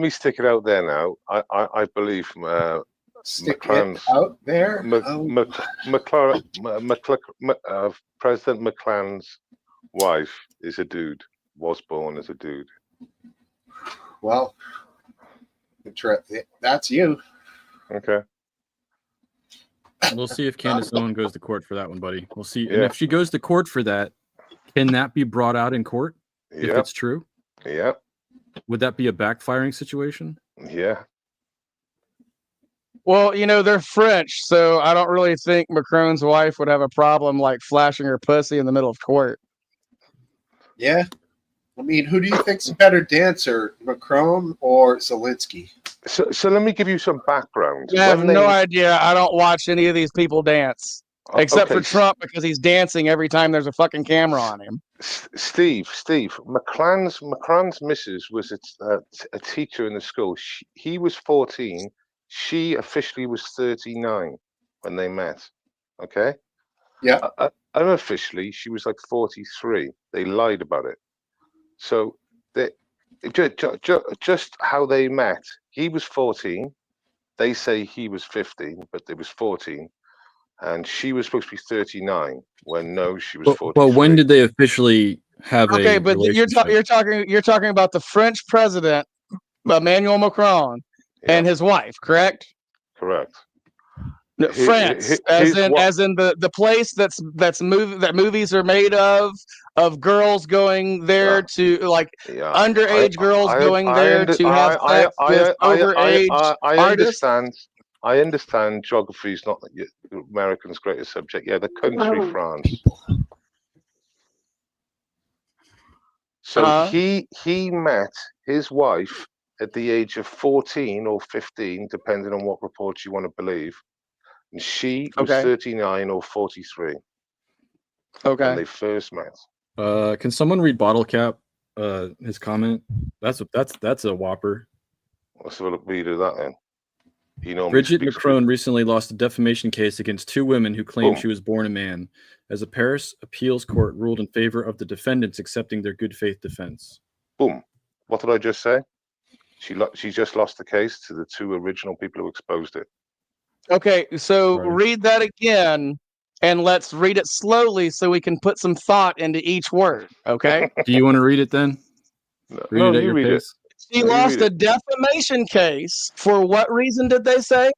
stick it out there now. I believe stick McLaren's it out there. President McLaren's wife is a dude. Was born as a dude. Well, that's you. Okay. We'll see if Candace Owen goes to court for that one, buddy. We'll see. And Yeah. if she goes to court for that, can that be brought out in court if Yep. it's true? Yep. Would that be a backfiring situation? Yeah. Well, they're French, so I don't really think Macron's wife would have a problem like flashing her pussy in the middle of court. Yeah. I mean, who do you think's a better dancer, Macron or Zelensky? So let me give you some background. I have no idea. I don't watch any of these people dance. Except for Trump, because he's dancing every time there's a fucking camera on him. Steve, Macron's missus was a teacher in the school. He was 14. She officially was 39 when they met. Okay? Yeah. Unofficially, she was like 43. They lied about it. So just how they met, he was 14. They say he was 15, but it was 14. And she was supposed to be 39 when she was 43. Well, when did they officially have Okay, but you're talking about the French president, Emmanuel Macron, and his wife, correct? Correct. France, as in the place that movies are made of girls going there to underage girls going there to have sex with overage artists. I understand geography is not Americans' greatest subject. Yeah, the country France. So he met his wife at the age of 14 or 15, depending on what reports you want to believe. And she was 39 or 43. Okay. When they first met. Can someone read Bottle Cap? His comment. That's a whopper. Let's have a read of that then. Bridget Macron recently lost a defamation case against two women who claimed she was born a man, as a Paris appeals court ruled in favor of the defendants accepting their good faith defense. Boom. What did I just say? She just lost the case to the two original people who exposed it. Okay, so read that again, and let's read it slowly so we can put some thought into each word, okay? Do you want to read it then? No, you read it. She lost a defamation case. For what reason did they say?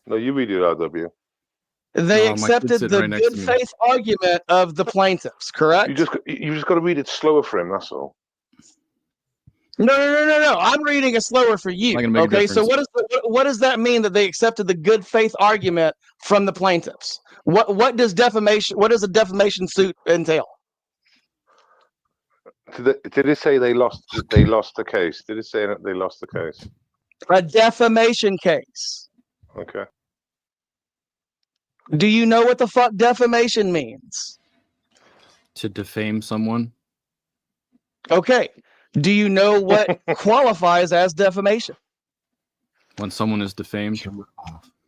No, you read it, RW. They accepted the good faith argument of the plaintiffs, correct? You just got to read it slower for him, that's all. No. I'm reading it slower for you. Okay, so what does that mean that they accepted the good faith argument from the plaintiffs? What does a defamation suit entail? Did it say they lost the case? Did it say that they lost the case? A defamation case. Okay. Do you know what the fuck defamation means? To defame someone. Okay. Do you know what qualifies as defamation? When someone is defamed.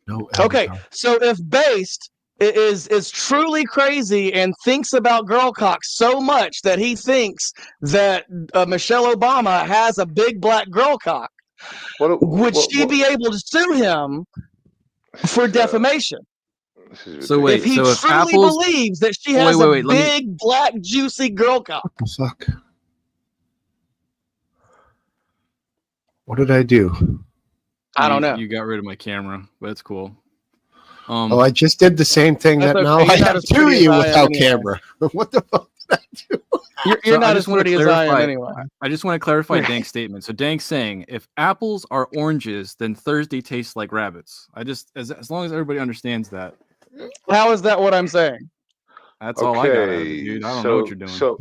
No. Okay. So if Based is truly crazy and thinks about girl cock so much that he thinks that Michelle Obama has a big black girl cock, would she be able to sue him for defamation? So wait, if he truly believes that she has a big black juicy girl cock. Suck. What did I do? I don't know. You got rid of my camera, but it's cool. I just did the same thing that now I have to you without camera. What the fuck did I do? You're not as pretty as I am anyway. I just want to clarify Dank's statement. So Dank's saying, if apples are oranges, then Thursday tastes like rabbits. As long as everybody understands that. How is that what I'm saying? That's all I got out of it, dude. I don't know what you're doing. So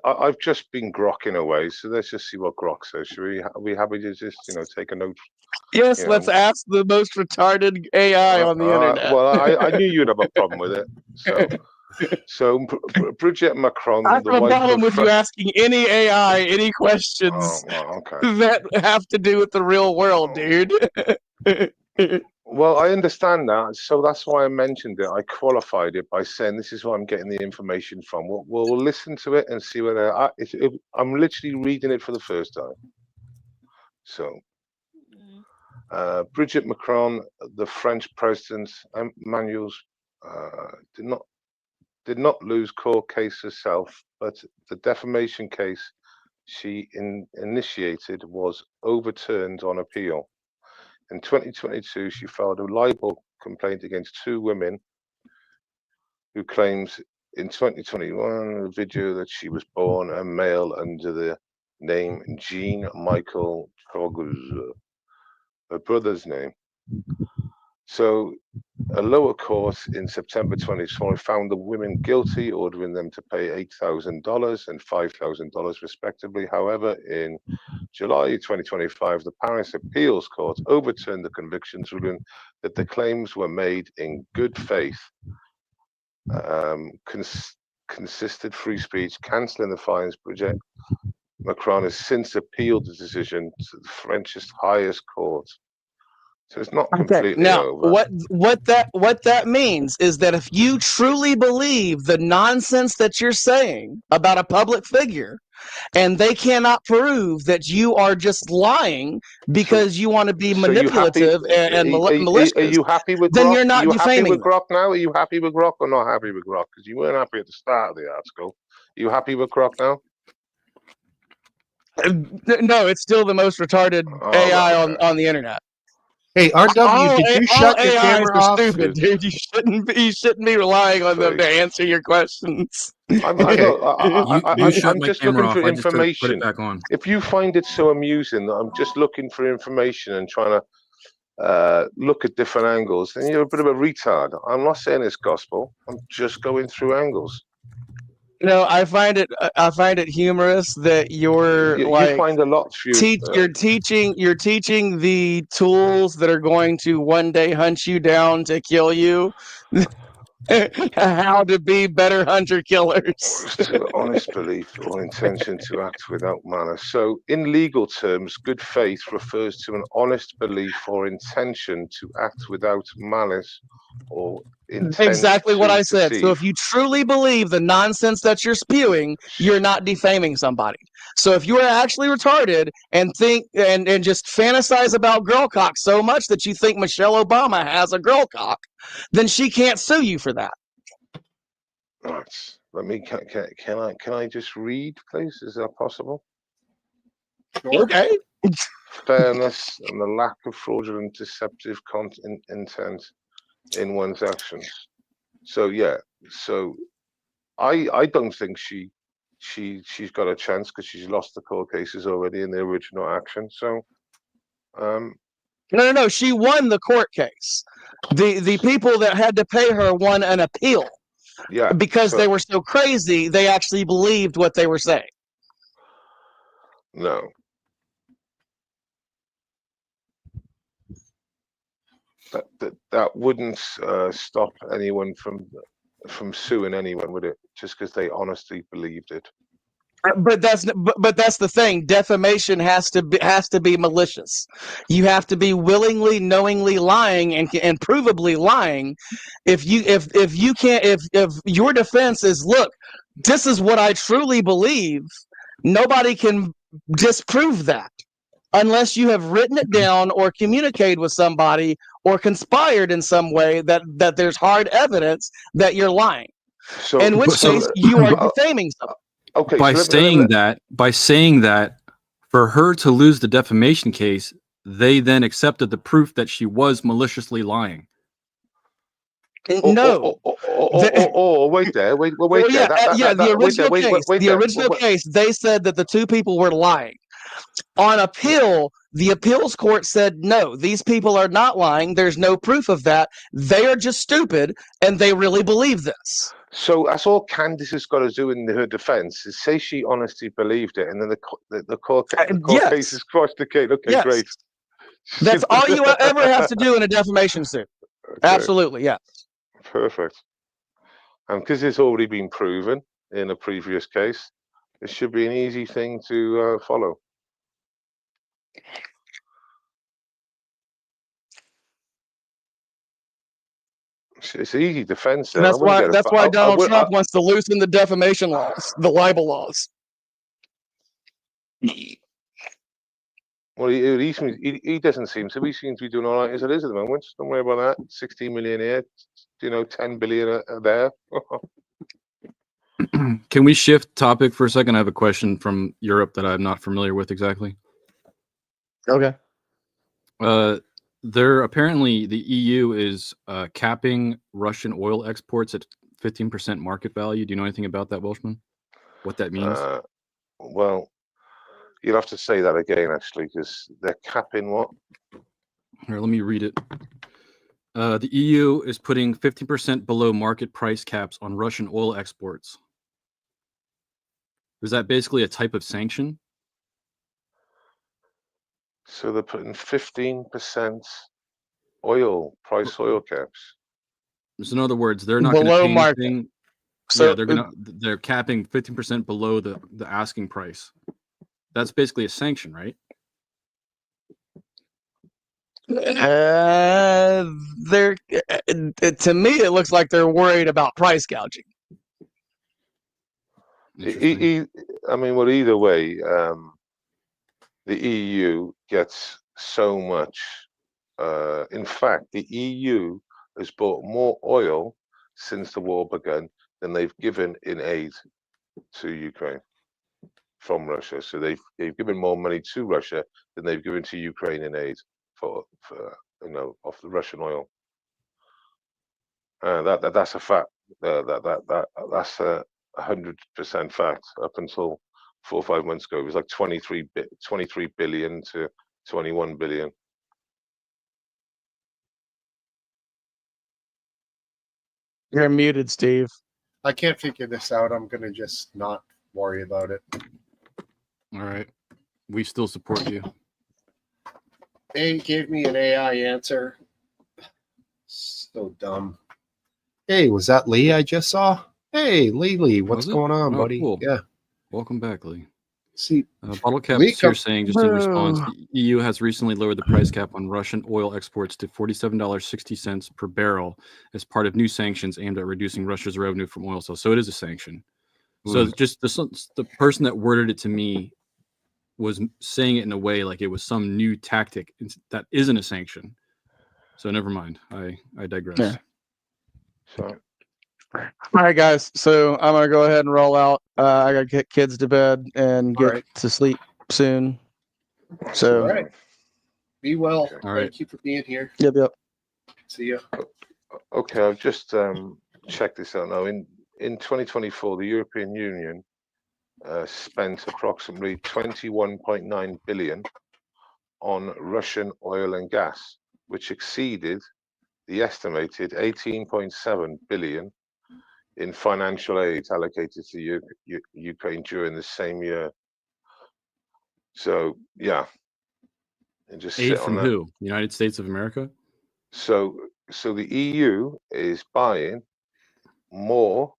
I've just been grokking away. So let's just see what Grok says. Should we happy to just take a note? Yes, let's ask the most retarded AI on the internet. Well, I knew you'd have a problem with it. So Bridget Macron. I have a problem with you asking any AI any questions that have to do with the real world, dude. Well, I understand that, so that's why I mentioned it. I qualified it by saying this is where I'm getting the information from. We'll listen to it and see whether I'm literally reading it for the first time. So, Brigitte Macron, the French president, Emmanuel's did not lose court case herself, but the defamation case she initiated was overturned on appeal. In 2022, she filed a libel complaint against 2 women who claims in 2021 a video that she was born a male under the name Jean Michael Trogus, her brother's name. So a lower court in September 2020 found the women guilty, ordering them to pay $8,000 and $5,000 respectively. However, in July 2025, the Paris Appeals Court overturned the convictions, ruling that the claims were made in good faith, consisted free speech, cancelling the fines. Brigitte Macron has since appealed the decision to the French's highest court. So it's not completely over. What that means is that if you truly believe the nonsense that you're saying about a public figure, and they cannot prove that you are just lying because you want to be manipulative and malicious, are you happy with then Grok? you're not defaming them. Grok now? Are you happy with Grok or not happy with Grok? Because you weren't happy at the start of the article. Are you happy with Grok now? No, it's still the most retarded AI on the internet. Hey, RW, did you shut your camera off? Stupid, dude. You shouldn't be relying on them to answer your questions. I'm just looking for information. Put it back on. If you find it so amusing that I'm just looking for information and trying to look at different angles, then you're a bit of a retard. I'm not saying it's gospel. I'm just going through angles. No, I find it humorous that you find a lot. You're teaching the tools that are going to one day hunt you down to kill you. How to be better hunter killers. Honest belief or intention to act without malice. So, in legal terms, good faith refers to an honest belief or intention to act without malice or intent. Exactly what I said. deceive. So, if you truly believe the nonsense that you're spewing, you're not defaming somebody. So, if you are actually retarded and think and just fantasize about girl cock so much that you think Michelle Obama has a girl cock, then she can't sue you for that. Right. Let me. Can I just read, please? Is that possible? Okay. Fairness and the lack of fraudulent, deceptive intent in one's actions. So yeah. So I don't think she's got a chance because she's lost the court cases already in the original action. So. No. She won the court case. The people that had to pay her won an appeal. Yeah. Because they were so crazy, they actually believed what they were saying. No. That wouldn't stop anyone from suing anyone, would it? Just because they honestly believed it. But that's the thing. Defamation has to be malicious. You have to be willingly, knowingly lying and provably lying. If your defense is, look, this is what I truly believe, nobody can disprove that unless you have written it down or communicated with somebody or conspired in some way that there's hard evidence that you're lying. So, in which case you are defaming someone. Okay, by saying that, for her to lose the defamation case, they then accepted the proof that she was maliciously lying. No. Wait there. Wait there. The original case, they said that the 2 people were lying. On appeal, the appeals court said, no, these people are not lying. There's no proof of that. They are just stupid, and they really believe this. So that's all Candice has got to do in her defense is say she honestly believed it, and then the court case is crossed the case. Okay, yes. Great. That's all you ever have to do in a defamation suit. Okay. Absolutely, yes. Perfect. And because it's already been proven in a previous case, it should be an easy thing to follow. It's an easy defense. That's why Donald Trump wants to loosen the defamation laws, the libel laws. Well, he doesn't seem to. He seems to be doing all right as it is at the moment. Don't worry about that. 16 million here, 10 billion there. Can we shift topic for a second? I have a question from Europe that I'm not familiar with exactly. Okay. There apparently the EU is capping Russian oil exports at 15% market value. Do you know anything about that, Welshman? What that means? Well, you'll have to say that again, actually, because they're capping what? Here, let me read it. The EU is putting 15% below market price caps on Russian oil exports. Is that basically a type of sanction? So they're putting 15% oil caps. So in other words, they're not going to pay market. anything. So yeah, they're capping 15% below the asking price. That's basically a sanction, right? They're to me, it looks like they're worried about price gouging. I mean, well, either way, the EU gets so much. In fact, the EU has bought more oil since the war began than they've given in aid to Ukraine from Russia. So they've given more money to Russia than they've given to Ukraine in aid for of the Russian oil. That's a fact. That's 100% fact. Up until 4 or 5 months ago, it was like 23 billion to 21 billion. You're muted, Steve. I can't figure this out. I'm gonna just not worry about it. All right. We still support you. They gave me an AI answer. So dumb. Hey, was that Lee I just saw? Hey, Lee, what's going on, buddy? Cool. Yeah. Welcome back, Lee. See, Bottle Cap is here saying, just in response, the EU has recently lowered the price cap on Russian oil exports to $47.60 per barrel as part of new sanctions aimed at reducing Russia's revenue from oil sales. So it is a sanction. So just the person that worded it to me was saying it in a way like it was some new tactic that isn't a sanction. So never mind. I digress. Yeah. So. All right, guys. So I'm gonna go ahead and roll out. I gotta get kids to bed and get to sleep soon. So, all right. Be well. All right. Thank you for being here. Yep. See ya. Okay, I've just checked this out now. In 2024, the European Union spent approximately 21.9 billion on Russian oil and gas, which exceeded the estimated 18.7 billion in financial aid allocated to Ukraine during the same year. So yeah, and just aid from who? United States of America. So the EU is buying more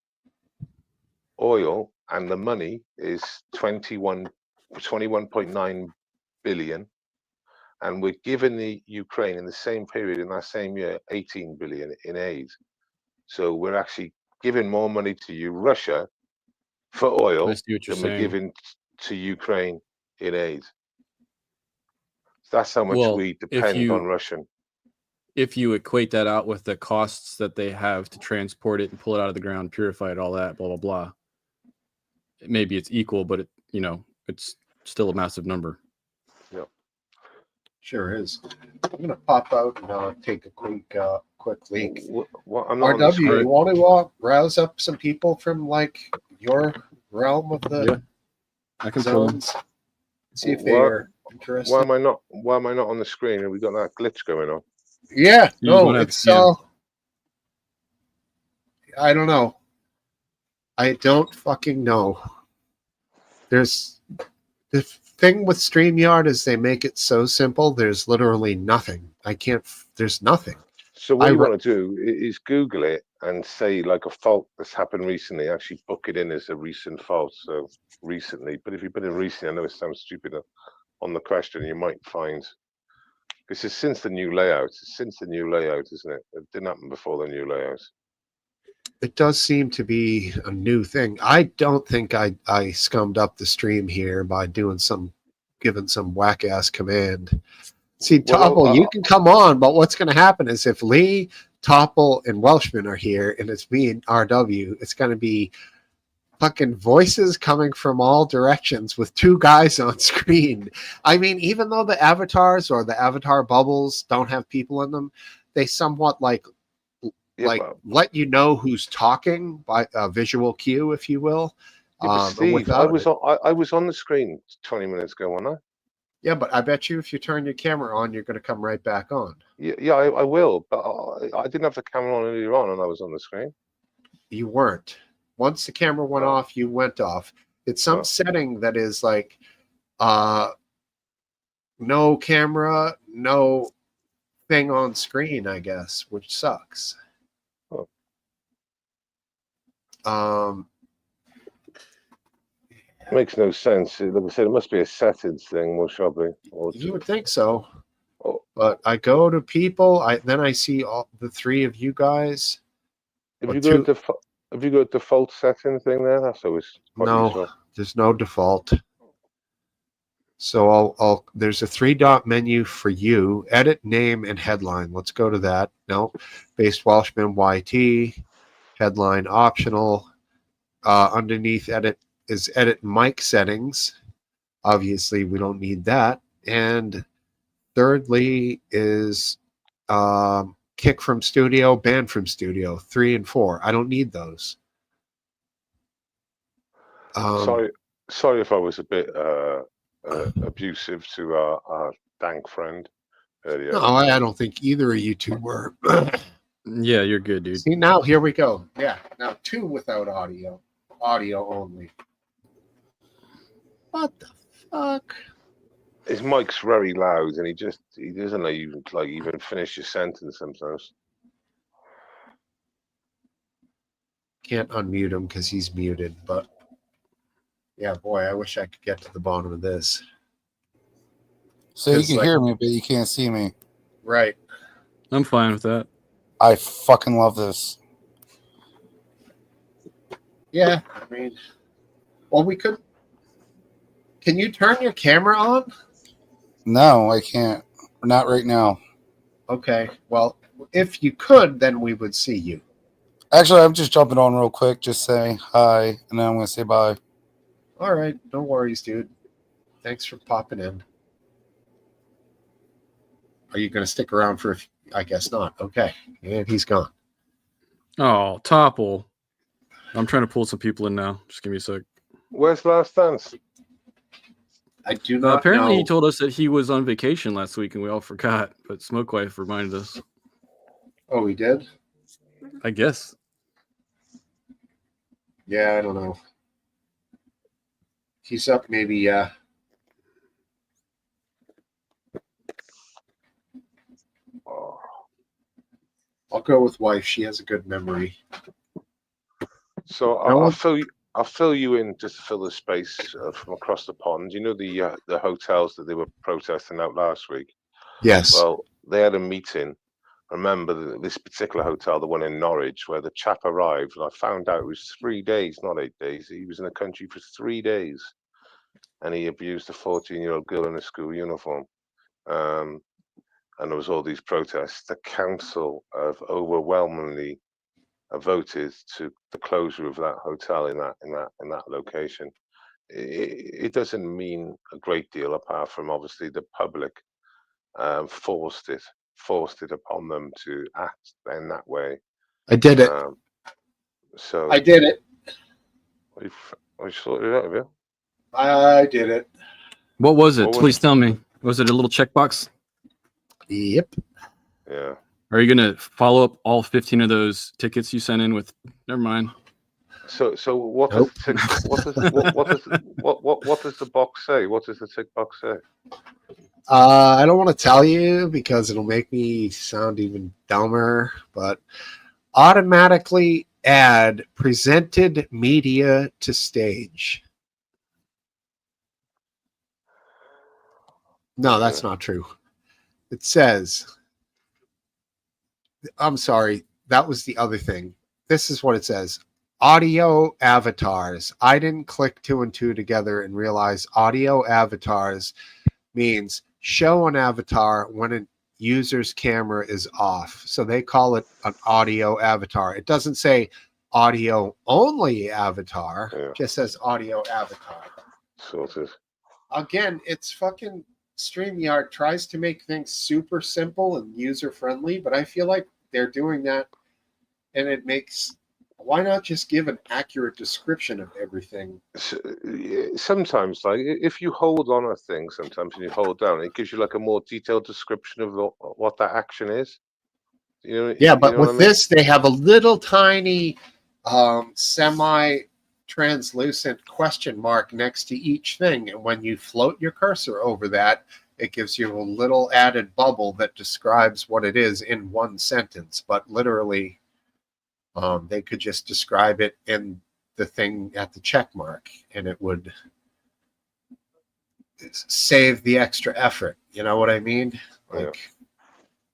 oil, and the money is 21.9 billion, and we're giving the Ukraine in the same period in that same year 18 billion in aid. So we're actually giving more money to Russia for oil than we're giving to Ukraine in aid. That's how much we depend on Russian. If you equate that out with the costs that they have to transport it and pull it out of the ground, purify it, all that, blah, blah, blah, maybe it's equal, but it's still a massive number. Yeah, sure is. I'm gonna pop out and take a quick leak. RW, you want to rouse up some people from like your realm of the I can zones? See if they are interested. Why am I not on the screen? Have we got that glitch going on? Yeah, no, it's I don't know. I don't fucking know. There's the thing with StreamYard is they make it so simple. There's literally nothing. There's nothing. So what you want to do is Google it and say like a fault that's happened recently. Actually book it in as a recent fault. So recently, but if you put in recently, I know it sounds stupid on the question, you might find. This is since the new layout. It's since the new layout, isn't it? It didn't happen before the new layout. It does seem to be a new thing. I don't think I scummed up the stream here by doing some given some whack ass command. See, Well, Topple, you can come on, but what's going to happen is if Lee, Topple, and Welshman are here, and it's me and RW, it's going to be fucking voices coming from all directions with two guys on screen. I mean, even though the avatars or the avatar bubbles don't have people in them, they somewhat like let you know who's talking by a visual cue, if you will. Yeah, but Steve, I was on the screen 20 minutes ago, wasn't I? Yeah, but I bet you if you turn your camera on, you're going to come right back on. Yeah, I will, but I didn't have the camera on earlier on, and I was on the screen. You weren't. Once the camera went off, you went off. It's some setting that is like no camera, no thing on screen, I guess, which sucks. Makes no sense. Like I said, it must be a settings thing, most probably. You would think so. But I go to people, then I see all the three of you guys. If you go to default setting thing there, that's always no. There's no default. So I'll there's a 3-dot menu for you. Edit name and headline. Let's go to that. No, based Welshman YT. Headline optional. Underneath edit is edit mic settings. Obviously, we don't need that. And thirdly is kick from studio, ban from studio, 3 and 4. I don't need those. Sorry if I was a bit abusive to our dank friend earlier. No, I don't think either of you two were. Yeah, you're good, dude. See, now here we go. Yeah, now 2 without audio only. What the fuck? His mic's very loud, and he doesn't even finish your sentence sometimes. Can't unmute him because he's muted, but yeah, boy, I wish I could get to the bottom of this. So you can hear me, but you can't see me. Right. I'm fine with that. I fucking love this. Yeah, I mean, well, we could. Can you turn your camera on? No, I can't. Not right now. Okay. Well, if you could, then we would see you. Actually, I'm just jumping on real quick, just say hi, and then I'm going to say bye. All right. No worries, dude. Thanks for popping in. Are you going to stick around for I guess not. Okay. And he's gone. Oh, Topple. I'm trying to pull some people in now. Just give me a sec. Where's Last Dance? I do not apparently know. He told us that he was on vacation last week and we all forgot, but Smoke Wife reminded us. Oh, he did? I guess. Yeah, I don't know. He's up maybe I'll go with wife. She has a good memory. So I'll fill you in just to fill the space from across the pond. You know the hotels that they were protesting out last week? Yes. Well, they had a meeting. Remember this particular hotel, the one in Norwich, where the chap arrived, and I found out it was 3 days, not 8 days. He was in the country for 3 days, and he abused a 14-year-old girl in a school uniform. And there was all these protests. The council have overwhelmingly voted to the closure of that hotel in that location. It doesn't mean a great deal, apart from obviously the public forced it upon them to act in that way. I did it. So I did it. I sorted it out of you. I did it. What was it? Please tell me. Was it a little checkbox? Yep. Yeah. Are you gonna follow up all 15 of those tickets you sent in with? Never mind. So what does the box say? What does the tick box say? I don't want to tell you because it'll make me sound even dumber, but automatically add presented media to stage. No, that's not true. It says, I'm sorry, that was the other thing. This is what it says. audio avatars. I didn't click 2 and 2 together and realize audio avatars means show an avatar when a user's camera is off. So they call it an audio avatar. It doesn't say audio only avatar, Yeah. just says audio avatar. Sorted. Again, it's fucking StreamYard tries to make things super simple and user friendly, but I feel like they're doing that, and it makes. Why not just give an accurate description of everything? Sometimes, like if you hold on a thing, sometimes and you hold down, it gives you like a more detailed description of what that action is. You know, Yeah, but you know with what I mean? this, they have a little tiny semi-translucent question mark next to each thing, and when you float your cursor over that, it gives you a little added bubble that describes what it is in one sentence. But literally, they could just describe it in the thing at the check mark, and it would save the extra effort. You know what I mean? Like,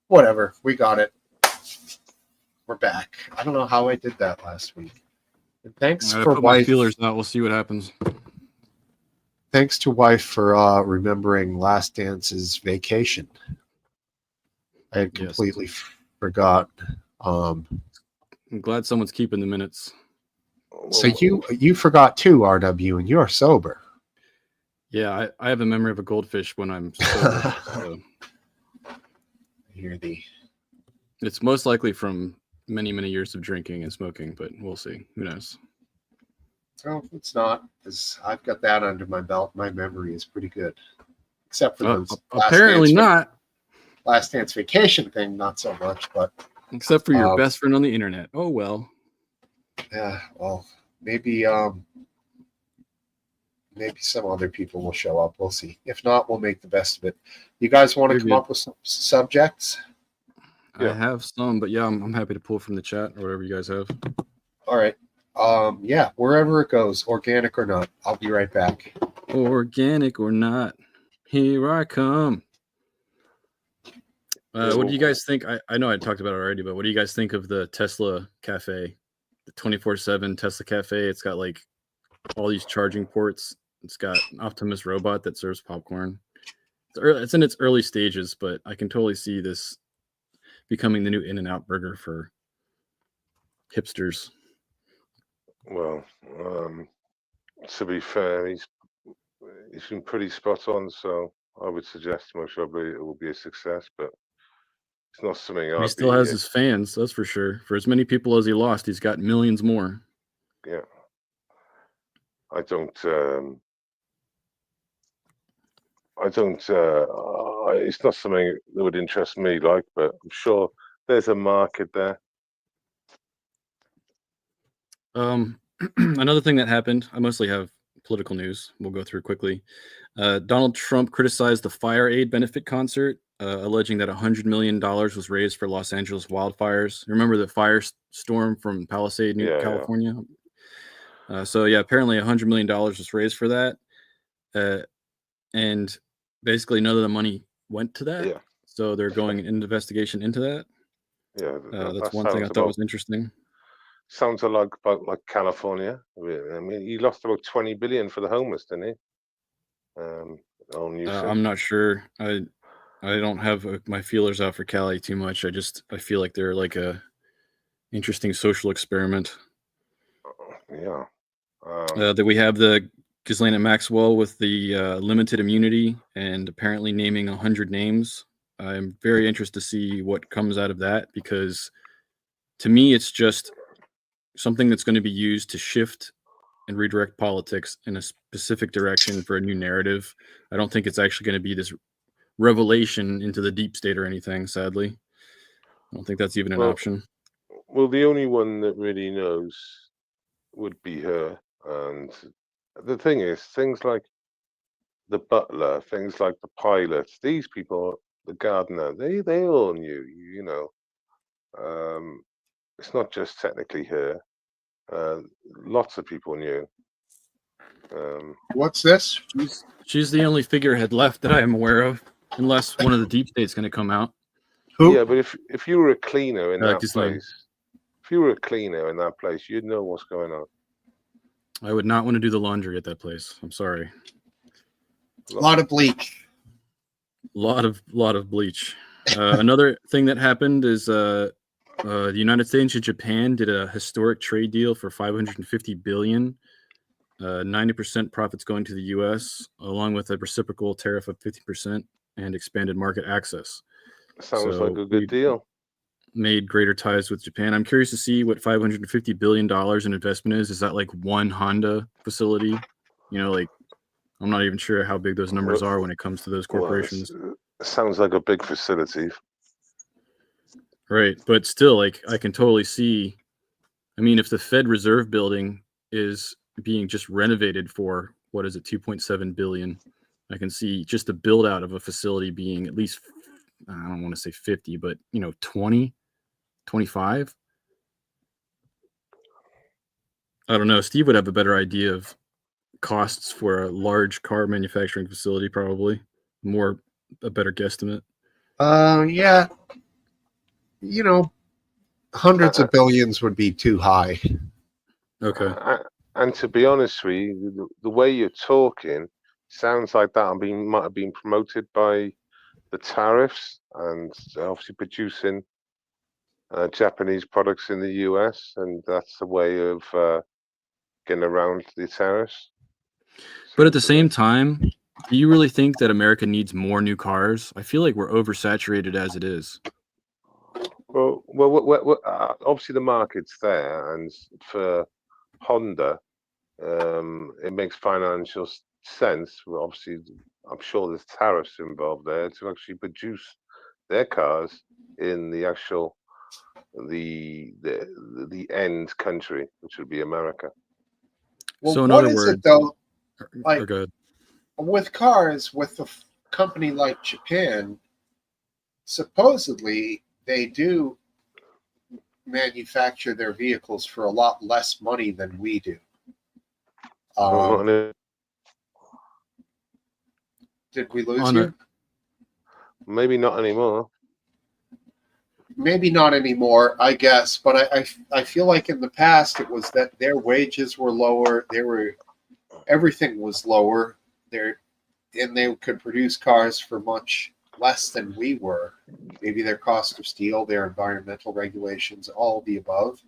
whatever, we got it. We're back. I don't know how I did that last week. And thanks I for put my wife. feelers out. We'll see what happens. Thanks to wife for remembering Last Dance's vacation. I had completely forgot. I'm glad someone's keeping the minutes. So you forgot too, RW, and you're sober. Yeah, I have a memory of a goldfish when I'm sober. So it's most likely from many, many years of drinking and smoking, but we'll see. Who knows? Oh, it's not, because I've got that under my belt. My memory is pretty good, except for those. Apparently not. Last Dance vacation thing, not so much, but except for your best friend on the internet. Oh well. Yeah, well, maybe some other people will show up. We'll see. If not, we'll make the best of it. You guys want to come up with some subjects? I have some, but yeah, I'm happy to pull from the chat or whatever you guys have. All right. Yeah, wherever it goes, organic or not. I'll be right back. Organic or not, here I come. What do you guys think? I know I talked about it already, but what do you guys think of the Tesla Cafe, the 24/7 Tesla Cafe? It's got like all these charging ports. It's got an Optimus robot that serves popcorn. It's in its early stages, but I can totally see this becoming the new In-N-Out burger for hipsters. Well, to be fair, he's been pretty spot on, so I would suggest most probably it will be a success, but it's not something he still has his fans, that's for sure. For as many people as he lost, he's got millions more. Yeah. I don't it's not something that would interest me, like, but I'm sure there's a market there. Another thing that happened, I mostly have political news. We'll go through quickly. Donald Trump criticized the Fire Aid benefit concert, alleging that $100 million was raised for Los Angeles wildfires. Remember the firestorm from Palisade, California? Yeah. So yeah, apparently $100 million was raised for that. And basically none of the money went to that. Yeah. So they're going an investigation into that. Yeah. That's one thing I thought was interesting. Sounds a lot like California. I mean, he lost about 20 billion for the homeless, didn't he? I'm not sure. I don't have my feelers out for Cali too much. I feel like they're like a interesting social experiment. Yeah. That we have the Ghislaine Maxwell with the limited immunity and apparently naming 100 names. I'm very interested to see what comes out of that, because to me, it's just something that's going to be used to shift and redirect politics in a specific direction for a new narrative. I don't think it's actually going to be this revelation into the deep state or anything, sadly. I don't think that's even an option. Well, the only one that really knows would be her. And the thing is, things like the butler, things like the pilot, these people, the gardener, they all knew, you know. It's not just technically her. Lots of people knew. What's this? She's the only figurehead left that I am aware of, unless one of the deep state's going to come out. Who? Yeah, but if you were a cleaner in that place, If you were a cleaner in that place, you'd know what's going on. I would not want to do the laundry at that place. I'm sorry. A lot of bleach. Lot of bleach. Another thing that happened is the United States and Japan did a historic trade deal for $550 billion. 90% profits going to the U.S., along with a reciprocal tariff of 50% and expanded market access. Sounds like a good deal. Made greater ties with Japan. I'm curious to see what $550 billion in investment is. Is that like one Honda facility? You know, like, I'm not even sure how big those numbers are when it comes to those corporations. Well, sounds like a big facility. Right. But still, like, I can totally see. I mean, if the Fed Reserve building is being just renovated for, what is it, 2.7 billion, I can see just the build out of a facility being at least, I don't want to say 50, but, 20, 25. I don't know. Steve would have a better idea of costs for a large car manufacturing facility, probably a better guesstimate. Yeah. Hundreds of billions would be too high. Okay. And to be honest with you, the way you're talking sounds like that might have been promoted by the tariffs and obviously producing Japanese products in the US, and that's the way of getting around the tariffs. But at the same time, do you really think that America needs more new cars? I feel like we're oversaturated as it is. Well, obviously the market's there, and for Honda, it makes financial sense. Well, obviously, I'm sure there's tariffs involved there to actually produce their cars in the actual the end country, which would be America. Well, so in what other is words, it though? Like, go ahead. With cars, with a company like Japan, supposedly they do manufacture their vehicles for a lot less money than we do. Did we lose you? Maybe not anymore. Maybe not anymore, I guess. But I feel like in the past it was that their wages were lower. Everything was lower. And they could produce cars for much less than we were. Maybe their cost of steel, their environmental regulations, all of the above.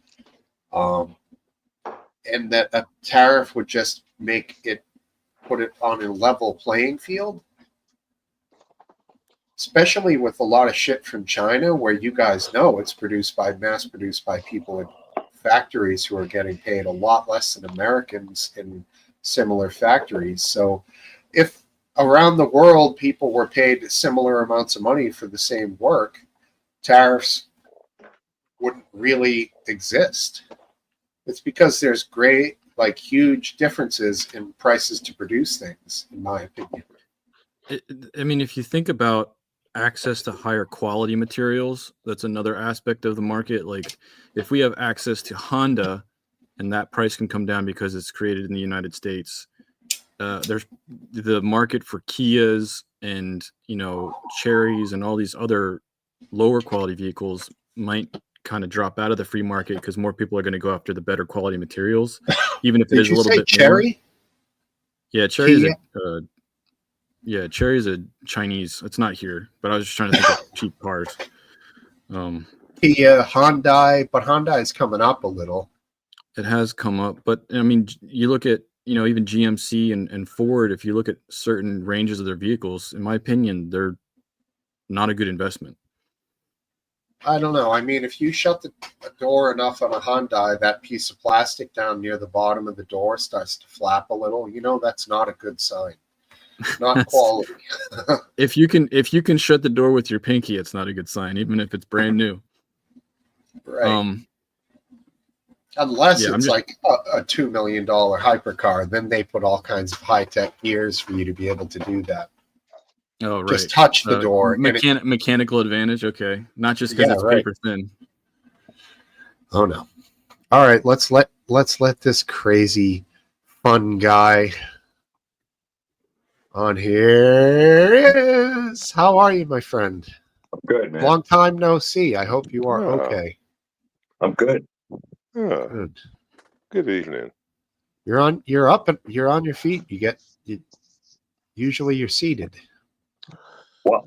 And that a tariff would just put it on a level playing field. Especially with a lot of shit from China, where you guys know it's mass produced by people in factories who are getting paid a lot less than Americans in similar factories. So if around the world people were paid similar amounts of money for the same work, tariffs wouldn't really exist. It's because there's huge differences in prices to produce things, in my opinion. I mean, if you think about access to higher quality materials, that's another aspect of the market. Like, if we have access to Honda and that price can come down because it's created in the United States, there's the market for Kias and Cherries and all these other lower quality vehicles might kind of drop out of the free market because more people are going to go after the better quality materials, even if it is a little bit Cherry more. Yeah, Cherry is a Chinese. It's not here, but I was just trying to think of cheap cars. Kia, Hyundai, but Hyundai is coming up a little. It has come up, but I mean, you look at even GMC and Ford. If you look at certain ranges of their vehicles, in my opinion, they're not a good investment. I don't know. I mean, if you shut the door enough on a Hyundai, that piece of plastic down near the bottom of the door starts to flap a little. That's not a good sign. Not quality. If you can shut the door with your pinky, it's not a good sign, even if it's brand new. Right. Unless it's like a $2 million hypercar, then they put all kinds of high-tech gears for you to be able to do that. Oh, right. Just touch the door. Mechanical advantage. Okay. Not just because it's paper thin. Oh no. All right. Let's let this crazy fun guy on here. It is. How are you, my friend? I'm good, man. Long time no see. I hope you are okay. I'm good. Yeah, Good. good evening. You're on your feet. Usually you're seated. Well,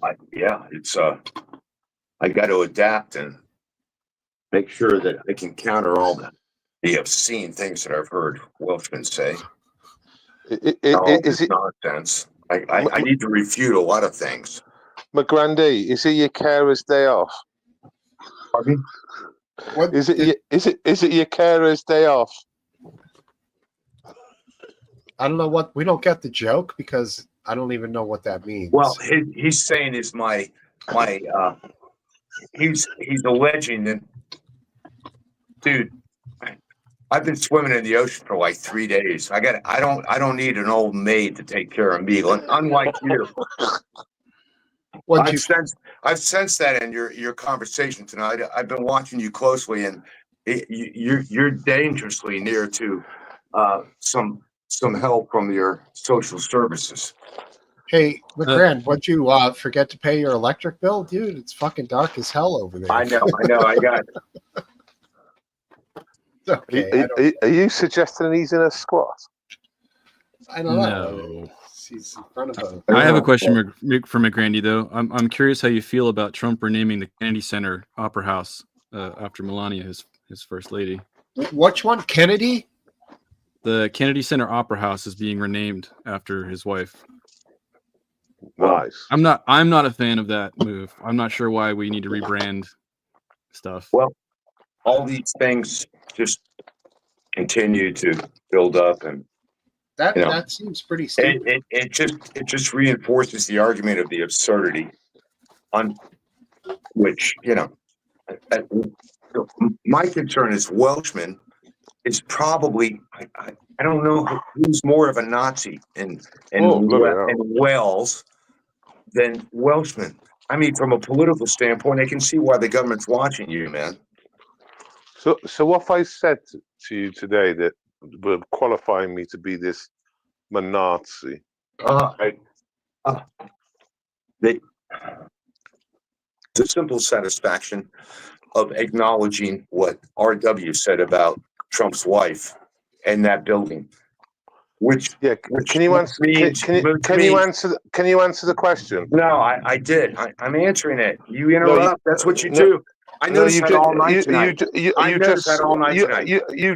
it's I got to adapt and make sure that I can counter all the obscene things that I've heard Welshmen say. All Is this it nonsense? I need to refute a lot of things. McGrandy? Is it your carer's day off? Pardon? What Is it your carer's day off? I don't know what we don't get the joke because I don't even know what that means. Well, he's saying is my he's alleging that, dude, I've been swimming in the ocean for like 3 days. I don't need an old maid to take care of me. Unlike you. I've sensed that in your conversation tonight. I've been watching you closely, and you're dangerously near to some help from your social services. Hey, McGran, would you forget to pay your electric bill, dude? It's fucking dark as hell over there. I know. I got it. Okay. Are you suggesting he's in a squat? I don't know. No. He's in front of I have a question for McGrandy, though. I'm curious how you feel about Trump renaming the Kennedy Center Opera House after Melania, his first lady. Which one? Kennedy? The Kennedy Center Opera House is being renamed after his wife. Nice. I'm not a fan of that move. I'm not sure why we need to rebrand stuff. Well, all these things just continue to build up, and that seems pretty stupid. it just reinforces the argument of the absurdity on which my concern is Welshman is probably I don't know who's more of a Nazi in Wales than Welshman. I mean, from a political standpoint, I can see why the government's watching you, man. So what have I said to you today that would qualify me to be this Nazi? The simple satisfaction of acknowledging what RW said about Trump's wife and that building. Can you answer? Can you answer the question? No, I did. I'm answering it. You interrupt. That's what you do. I noticed that all night tonight. You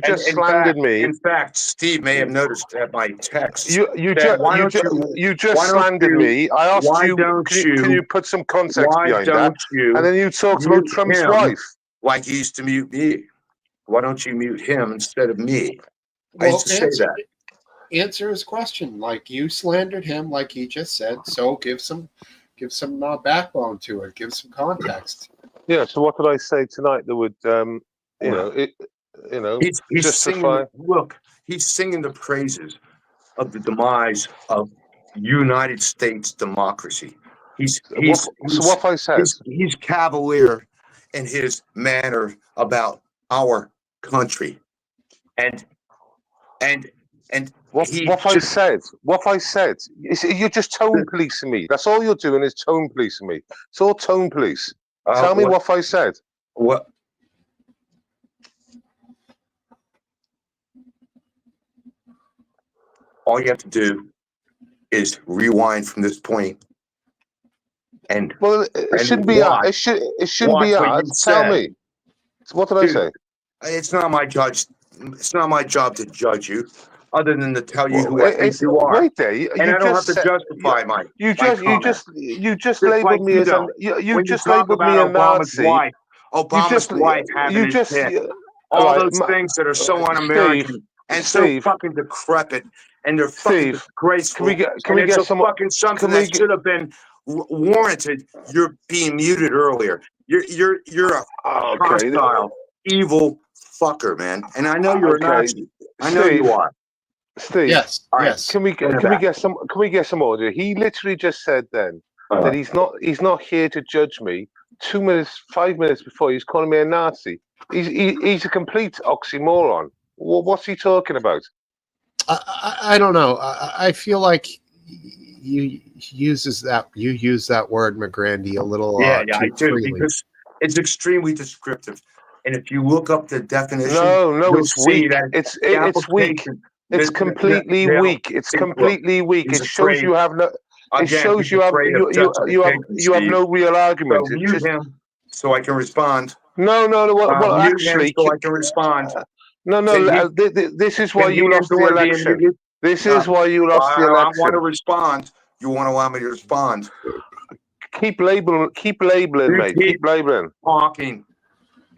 just slandered me. In fact, Steve may have noticed that my text. You just slandered me. I asked you, can you put some context behind that? And then you talked about Trump's wife. Like he used to mute me. Why don't you mute him instead of me? I used to say that. Answer his question. Like you slandered him, like he just said. So give some backbone to it. Give some context. Yeah. So what did I say tonight that would, he's justify? He's singing the praises of the demise of United States democracy. So what have I said? He's cavalier in his manner about our country, and what have I said? What have I said? You're just tone policing me. That's all you're doing is tone policing me. It's all tone police. Tell me what have I said. What? All you have to do is rewind from this point. And it shouldn't be hard. It shouldn't be hard. Tell me. What did I say? It's not my job to judge you, other than to tell you who I think you are. Right there. And I don't have to justify my. You just labeled me as a. You just labeled me a Nazi. Obama's wife having his pick. All those things that are so un-American and so fucking decrepit, and they're fucking disgraceful. Can we get some fucking something that should have been warranted? You're being muted earlier. You're a hostile, evil fucker, man. And I know you're a Nazi. I know you are. Steve. Yes. Right. Yes. Can we get some order? He literally just said then that he's not here to judge me. 5 minutes before he's calling me a Nazi. He's a complete oxymoron. What's he talking about? I don't know. I feel like you use that word, McGrandy, a little I do, freely. because it's extremely descriptive And if you look up the definition, no, you'll it's see weak. that It's the weak. application- It's completely weak. It's completely weak. He's It shows afraid. you have no. It Again, shows he's you have afraid of you have justification, Steve. No real argument. So mute him so I can respond. No. Well, Mute actually, him so I can respond. no. This is why you Can he lost the endure being election. muted? This is why you lost the I want to election. respond. You want to allow me to respond? Keep labeling, mate. Keep labeling. Talking,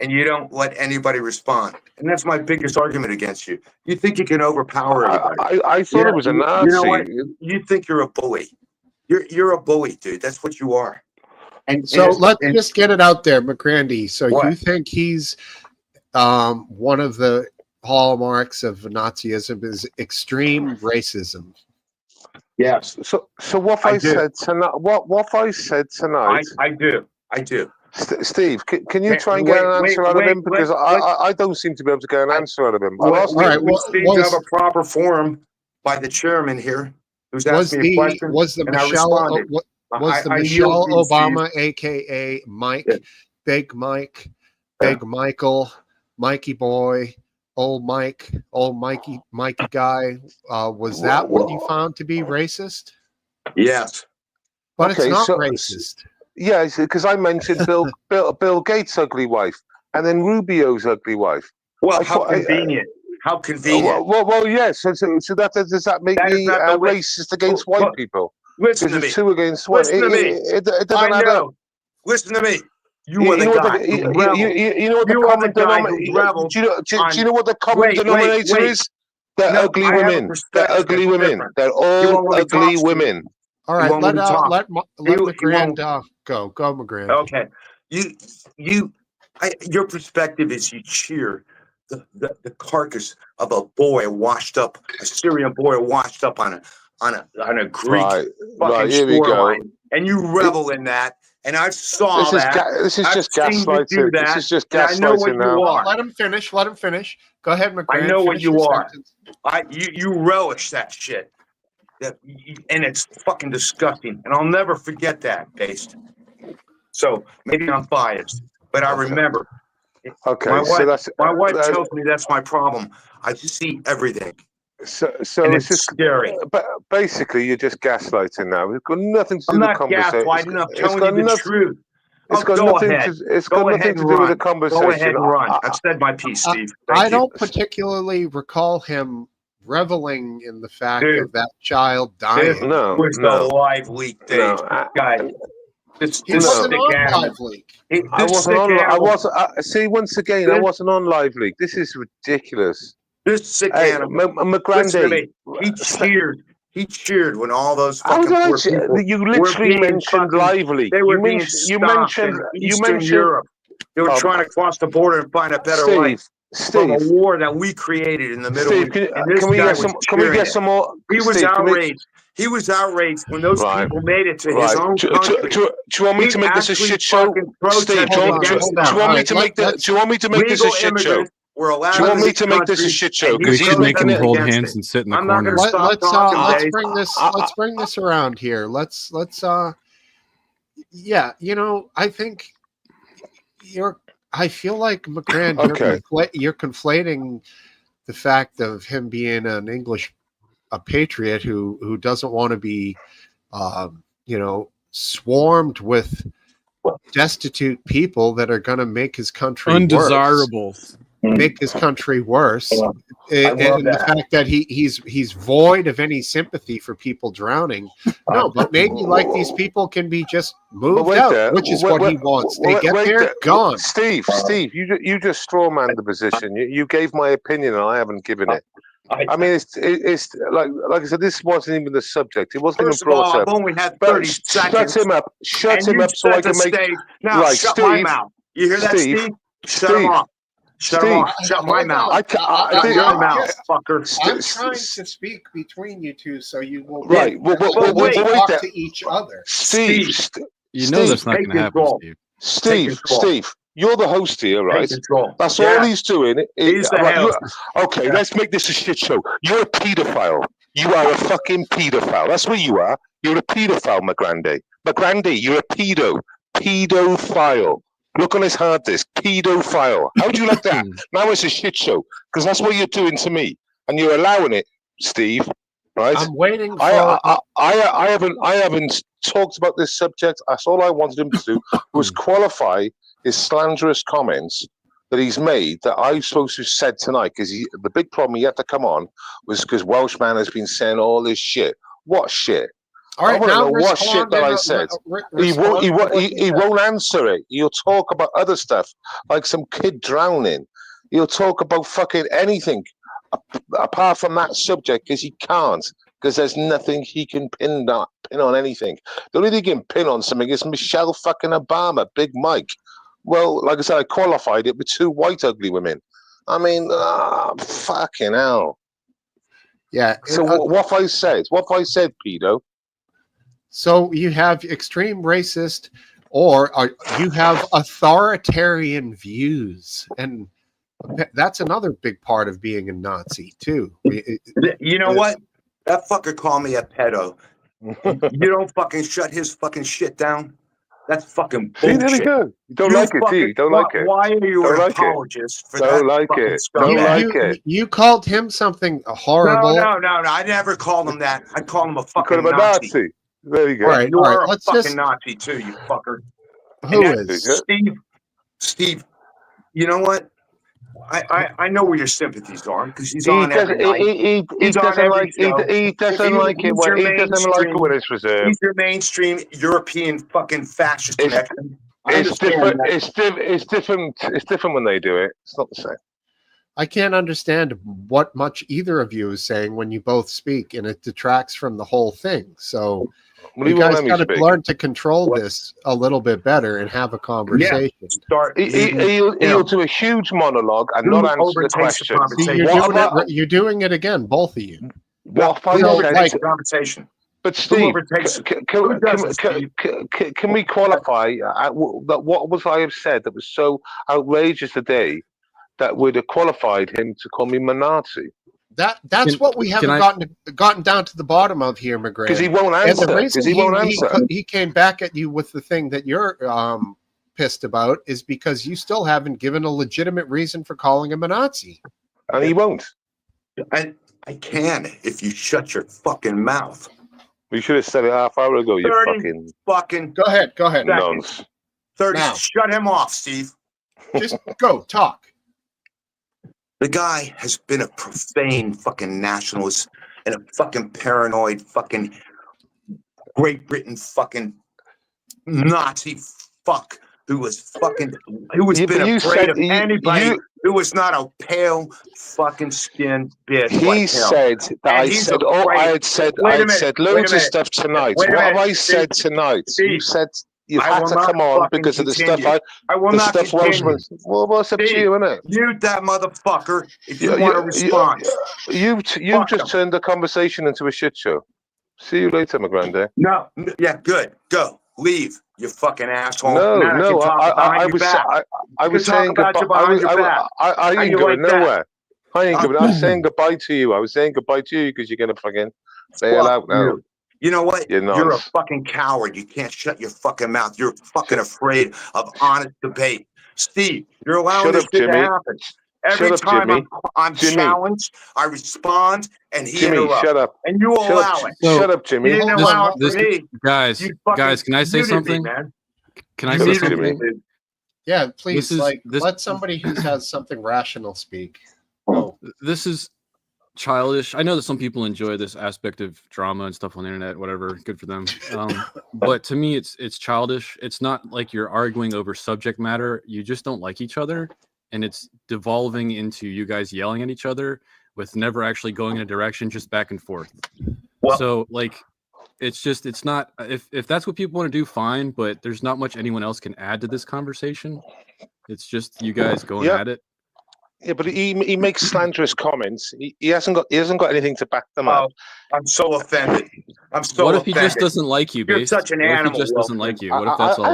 and you don't let anybody respond. And that's my biggest argument against you. You think you can overpower everybody. I thought it was a Nazi. You know what? You think you're a bully. You're a bully, dude. That's what you are. And so let's just get it out there, McGrandy. So what? you think he's one of the hallmarks of Nazism is extreme racism? Yes. So what I said tonight? What I said tonight? I do. Steve, can you try and get an answer out of him? Because I don't seem to be able to get an answer out of him. We seem to have a proper forum by the chairman here, who's asked me a question. Was the Michelle Obama, aka Mike, Big Mike, Big Michael, Mikey Boy, old Mikey guy? Was that what you found to be racist? Yes, but it's not racist. Yeah, because I mentioned Bill Gates' ugly wife, and then Rubio's ugly wife. Well, how convenient! How convenient! Well, yes. So that does that make me racist against white people? Listen to me. Two against one. Listen to me. It doesn't add up. Listen to me. You are the guy. You know what the common denominator? Do you know what the common denominator is? They're ugly women. They're ugly women. They're all ugly women. All right, let McGrand go. Go, McGrand. Okay, your perspective is you cheer the carcass of a boy washed up, a Syrian boy washed up on a Greek fucking shoreline, and you revel in that. And I saw this is just gaslighting. This is just gaslighting. I know what you are. Let him finish. Go ahead, McGrand. I know what you are. You relish that shit. And it's fucking disgusting, and I'll never forget that, Based. So maybe I'm biased, but I remember. Okay, my wife tells me that's my problem. I see everything. So it's just scary. But basically, you're just gaslighting now. It's got nothing to do with the conversation. I'm not gaslighting. I'm telling you the truth. It's got nothing to do with the conversation. Go ahead and run. I've said my piece, Steve. I don't particularly recall him reveling in the fact of that child dying. No, it was a live leak, Dave. This wasn't on live leak. I wasn't. See, once again, I wasn't on live leak. This is ridiculous. This sick animal. McGrandy, he cheered when all those fucking poor people. You literally mentioned live leak. They were being stopped in Eastern Europe. They were trying to cross the border and find a better life. From a war that we created in the Middle East. Can we get some more? He was outraged. He was outraged when those people made it to his own country. Do you want me to make this a shit show? Steve, do you want me to make this a shit show? Do you want me to make this a shit show? We should make him hold hands and sit in the corner. Let's bring this around here. Let's yeah, I think I feel like McGrand, you're conflating the fact of him being a patriot who doesn't want to be, swarmed with destitute people that are going to make his country undesirable. Make his country worse, and the fact that he's void of any sympathy for people drowning. No, but maybe these people can be just moved out, which is what he wants. They get there, gone. Steve, you just strawmanned the position. You gave my opinion, and I haven't given it. I mean, it's like I said, this wasn't even the subject. It wasn't even brought up. I've only had 30 seconds. Shut him up, so I can make. Now, shut my mouth. You hear that, Steve? Shut him up. Shut him off. Shut my mouth. Shut your mouth, fucker. I'm trying to speak between you two, so you will wait talk to each other. Steve, you know that's not going to happen, Steve. Steve, you're the host here, right? That's all he's doing. He's the host. Okay, let's make this a shit show. You're a pedophile. You are a fucking pedophile. That's what you are. You're a pedophile, McGrandy. McGrandy, you're a pedophile. Look on his hard disk, pedophile. How do you like that? Now it's a shit show because that's what you're doing to me, and you're allowing it, Steve. Right? I'm waiting for. I haven't talked about this subject. That's all I wanted him to do was qualify his slanderous comments that he's made that I'm supposed to have said tonight. Because the big problem he had to come on was because Welshman has been saying all this shit. What shit? All right, I want to now know what shit that I said. He won't answer it. He'll talk about other stuff, like some kid drowning. He'll talk about fucking anything apart from that subject, because he can't. Because there's nothing he can pin on anything. The only thing he can pin on something is Michelle fucking Obama, Big Mike. Well, like I said, I qualified it with 2 white ugly women. I mean, fucking hell. Yeah. So what have I said? What have I said, pedo? So you have extreme racist, or you have authoritarian views, and that's another big part of being a Nazi too. You know what? That fucker called me a pedo. You don't fucking shut his fucking shit down. That's fucking bullshit. There we go. You don't like it, do you? Don't like it. Why are you an apologist for that? Don't like it. Don't like it. You called him something horrible. No. I never called him that. I called him a fucking Nazi. There you go. All right, You're a fucking Nazi too, you fucker. Who is? Steve, you know what? I know where your sympathies are because he's on every night. He doesn't like it when it's reserved. He's your mainstream European fucking fascist. It's different. It's different when they do it. It's not the same. I can't understand what much either of you is saying when you both speak, and it detracts from the whole thing. So you guys got to learn to control this a little bit better and have a conversation. He'll do a huge monologue and not answer the question. See, you're doing it again, both of you. Conversation. But Steve, can we qualify that? What was I have said that was so outrageous today that would have qualified him to call me a Nazi? That's what we haven't gotten down to the bottom of here, McGregor. Because he won't answer. Because he won't answer. He came back at you with the thing that you're pissed about is because you still haven't given a legitimate reason for calling him a Nazi. And he won't. I can if you shut your fucking mouth. We should have said it half hour ago. You fucking. Go ahead. Nonsense. 30. Now. Shut him off, Steve. Just go talk. The guy has been a profane fucking nationalist and a fucking paranoid fucking Great Britain fucking Nazi fuck who was been afraid of anybody who was not a pale fucking skinned bitch. He said that I had said loads of stuff tonight. What have I said tonight? You said you had to come on because of the stuff I will not continue. Well, what's up to you, innit? Mute that motherfucker if you want to respond. You just turned the conversation into a shit show. See you later, my granddad. No, yeah, good. Go. Leave, you fucking asshole. No, I was saying goodbye. I ain't going nowhere. I'm saying goodbye to you. I was saying goodbye to you because you're going to fucking bail out now. You know what? You're a fucking coward. You can't shut your fucking mouth. You're fucking afraid of honest debate. Steve, you're allowing this to happen. Every time I'm challenged, I respond, and he interrupts. Shut up. And you allow it. Shut up, Jimmy. You didn't allow it for me. Guys, can I say something? Can I say something? Yeah, please. Let somebody who has something rational speak. Oh. This is childish. I know that some people enjoy this aspect of drama and stuff on the internet, whatever, good for them. But to me, it's childish. It's not like you're arguing over subject matter. You just don't like each other, and it's devolving into you guys yelling at each other with never actually going in a direction, just back and forth. Well, so like, it's not, if that's what people want to do, fine, but there's not much anyone else can add to this conversation. It's just you guys going at it. Yeah, but he makes slanderous comments. He hasn't got anything to back them up. I'm so offended. What if he just doesn't like you, You're such an animal. What if he just doesn't like you? What if that's all?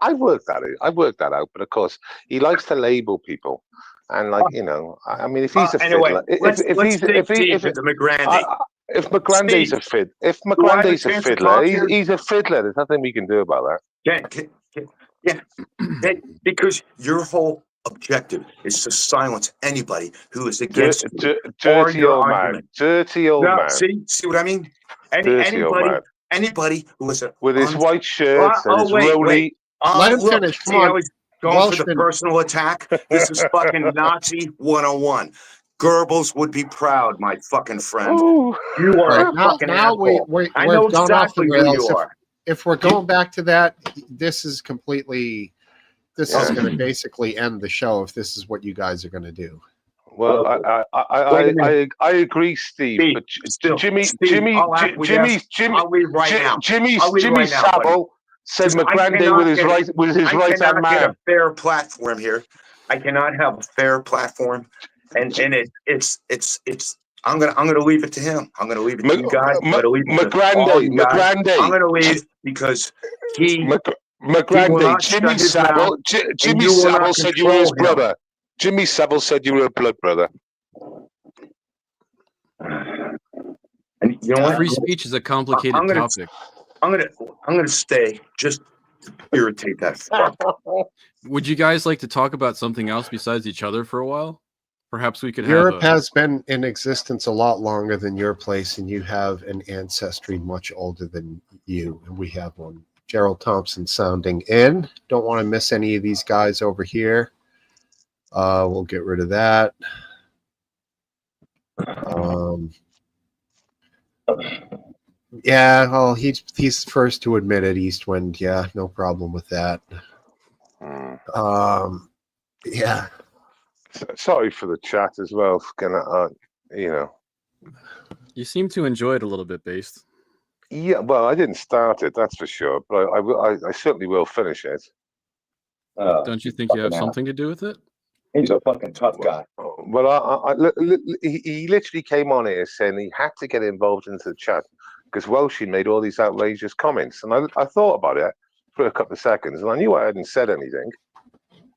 I've worked that out. I've worked that out. But of course, he likes to label people, and like I mean, if he's a fiddler, if McGrandy's a fiddler, he's a fiddler. There's nothing we can do about that. Yeah, because your whole objective is to silence anybody who is against you or dirty your old argument. man. Dirty old man. See what I mean? Dirty old man. Anybody who is with his white shirts and his rolly. Let him finish. Come on. I was going for the personal attack. This is fucking Nazi 101. Goebbels would be proud, my fucking friend. Ooh. You are a fucking asshole. I know exactly who you are. If we're going back to that, this is completely. This is going to basically end the show if this is what you guys are going to do. Well, I agree, Steve. But Jimmy Savile said McGrandy with his right hand man. Get a fair platform here. I cannot have a fair platform, and it's. I'm gonna leave it to him. I'm gonna leave it to you guys. McGrandy. I'm gonna leave because he. McGrandy. Jimmy Savile said you were his brother. Jimmy Savile said you were a blood brother. And you know what? Free speech is a complicated topic. I'm gonna stay just to irritate that fuck. Would you guys like to talk about something else besides each other for a while? Perhaps we could Europe has been in existence a lot longer than your place, and you have an ancestry much older than you, and we have one. Gerald Thompson sounding in. Don't want to miss any of these guys over here. We'll get rid of that. Yeah, well, he's first to admit it, Eastwind. Yeah, no problem with that. Yeah. Sorry for the chat as well. You seem to enjoy it a little bit, Based. Yeah, well, I didn't start it, that's for sure, but I certainly will finish it. Don't you think you have something to do with it? He's a fucking tough guy. Well, he literally came on here saying he had to get involved into the chat because Welshie made all these outrageous comments, and I thought about it for a couple of seconds, and I knew I hadn't said anything.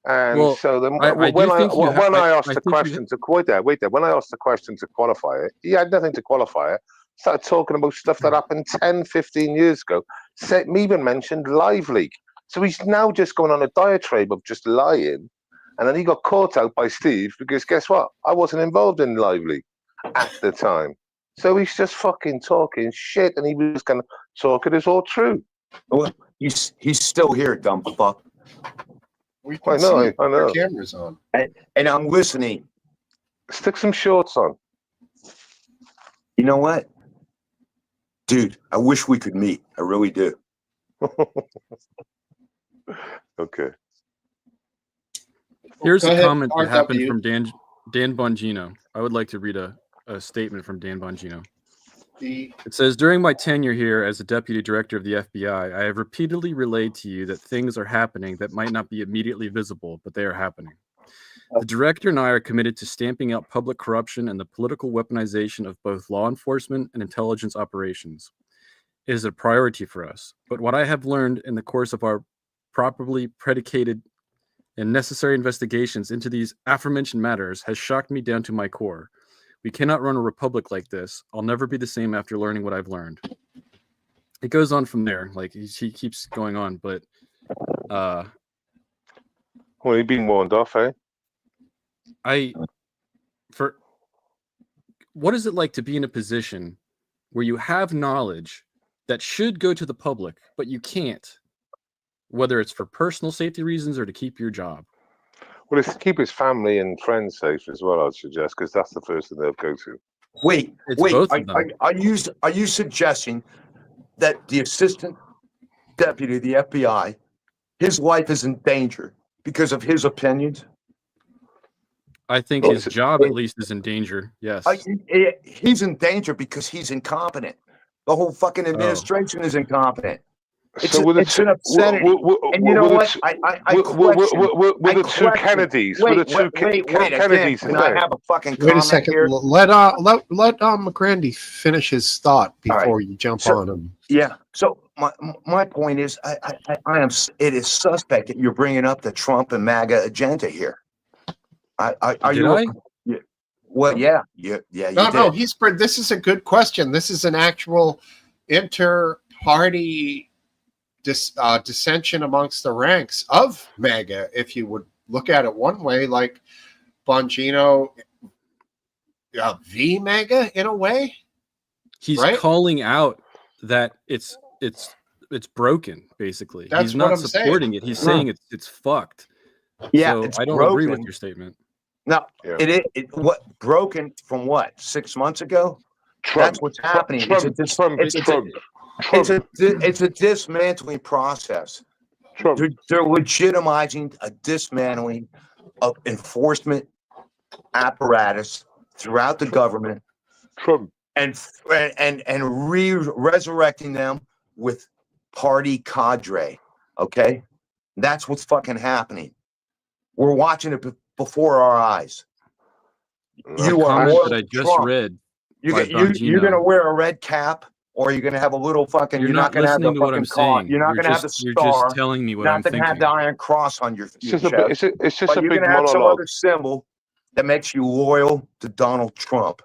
And so then when I asked the question to qualify it, he had nothing to qualify it. Started talking about stuff that happened 10, 15 years ago. Even mentioned Live Leak. So he's now just going on a diatribe of just lying. And then he got caught out by Steve because guess what? I wasn't involved in Live Leak at the time. So he's just fucking talking shit, and he was going to talk it as all true. Well, he's still here, dumb fuck. I know. The camera's on. And I'm listening. Stick some shorts on. You know what? Dude, I wish we could meet. I really do. Okay. Here's a comment that happened from Dan Bongino. I would like to read a statement from Dan Bongino. It says, during my tenure here as a deputy director of the FBI, I have repeatedly relayed to you that things are happening that might not be immediately visible, but they are happening. The director and I are committed to stamping out public corruption and the political weaponization of both law enforcement and intelligence operations. It is a priority for us, but what I have learned in the course of our properly predicated and necessary investigations into these aforementioned matters has shocked me down to my core. We cannot run a republic like this. I'll never be the same after learning what I've learned. It goes on from there. Like he keeps going on, but well, you've been warned off, eh? What is it like to be in a position where you have knowledge that should go to the public, but you can't, whether it's for personal safety reasons or to keep your job? Well, it's to keep his family and friends safe as well, I'd suggest, because that's the first thing they'll go to. Wait. Are you suggesting that the assistant deputy of the FBI, his life is in danger because of his opinions? I think his job at least is in danger. Yes. He's in danger because he's incompetent. The whole fucking administration is incompetent. It's an obscenity. And you know what? I with the two Kennedys. Kennedys. Can I have a fucking comment? Wait a second. Here? Let McGrandy finish his thought before you jump on him. Yeah. So my point is, I am. It is suspect that you're bringing up the Trump and MAGA agenda here. Well, yeah. No. This is a good question. This is an actual inter-party dissension amongst the ranks of MAGA. If you would look at it one way, like Bongino, v MAGA in a way. He's right? calling out that it's broken. Basically, That's he's not what I'm supporting saying. it. He's saying it's fucked. Yeah, so it's I don't broken. agree with your statement. No, Yeah. it what broken from what 6 months ago? That's what's happening. It's a dismantling process. They're legitimizing a dismantling of enforcement apparatus throughout the government, and resurrecting them with party cadre. Okay, that's what's fucking happening. We're watching it before our eyes. You are that I just Trump. read. You're gonna wear a red cap, or you're gonna have a little fucking. You're not gonna have the listening to what I'm saying. You're not gonna have the star. You're just telling me what I'm thinking. You're not gonna have the Iron Cross on your chest. It's just a big you're gonna have monologue. some other symbol that makes you loyal to Donald Trump,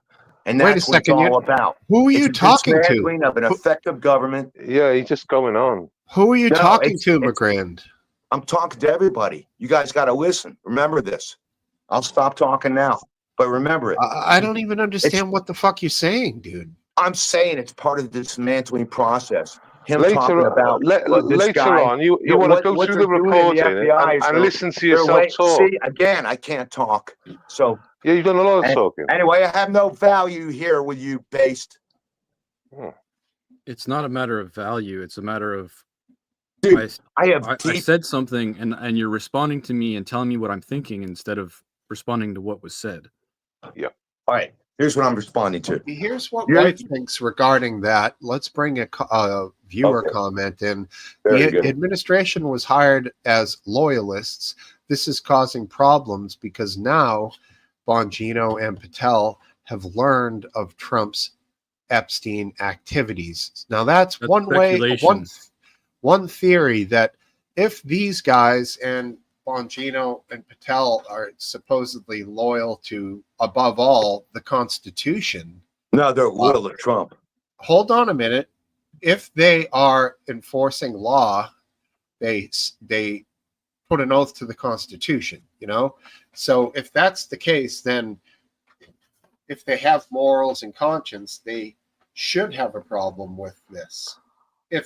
and Wait a that's what it's second, all about. Who are you It's a talking to? dismantling of an effective government. Yeah, he's just going on. Who are you No, talking to, it's- McGrand? I'm talking to everybody. You guys got to listen. Remember this. I'll stop talking now, but remember it. I don't even understand what the fuck you're saying, dude. I'm saying it's part of the dismantling process. Him Later, talking about later guy, on, you want to go what through they're the doing in the reporting FBI and is listen to they're yourself talk. See, again, I can't talk. So Yeah, you've done a lot of talking. anyway, I have no value here with you, based. It's not a matter of value. It's a matter of. Dude, I said something, and you're responding to me and telling me what I'm thinking instead of responding to what was said. Yeah. All right. Here's what I'm responding to. Here's what White thinks regarding that. Let's bring a viewer comment in. The administration was hired as loyalists. This is causing problems because now Bongino and Patel have learned of Trump's Epstein activities. Now that's one way, one theory that if these guys and Bongino and Patel are supposedly loyal to, above all, the Constitution. No, they're loyal to Trump. Hold on a minute. If they are enforcing law, they put an oath to the Constitution, you know? So if that's the case, then if they have morals and conscience, they should have a problem with this.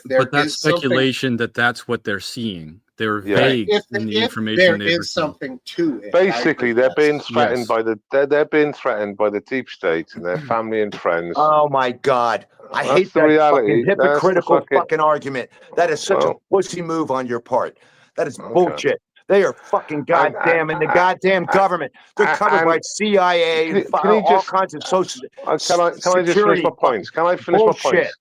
But that's speculation that's what they're seeing. They're vague in the information there is something to it. Basically, they're being threatened by they're being threatened by the deep state and their family and friends. Oh my God! I hate that fucking hypocritical fucking argument. That is such a pussy move on your part. That is bullshit. They are fucking goddamn in the goddamn government. They're covered by CIA, all kinds of social. Can I just finish my points? Can I finish my points?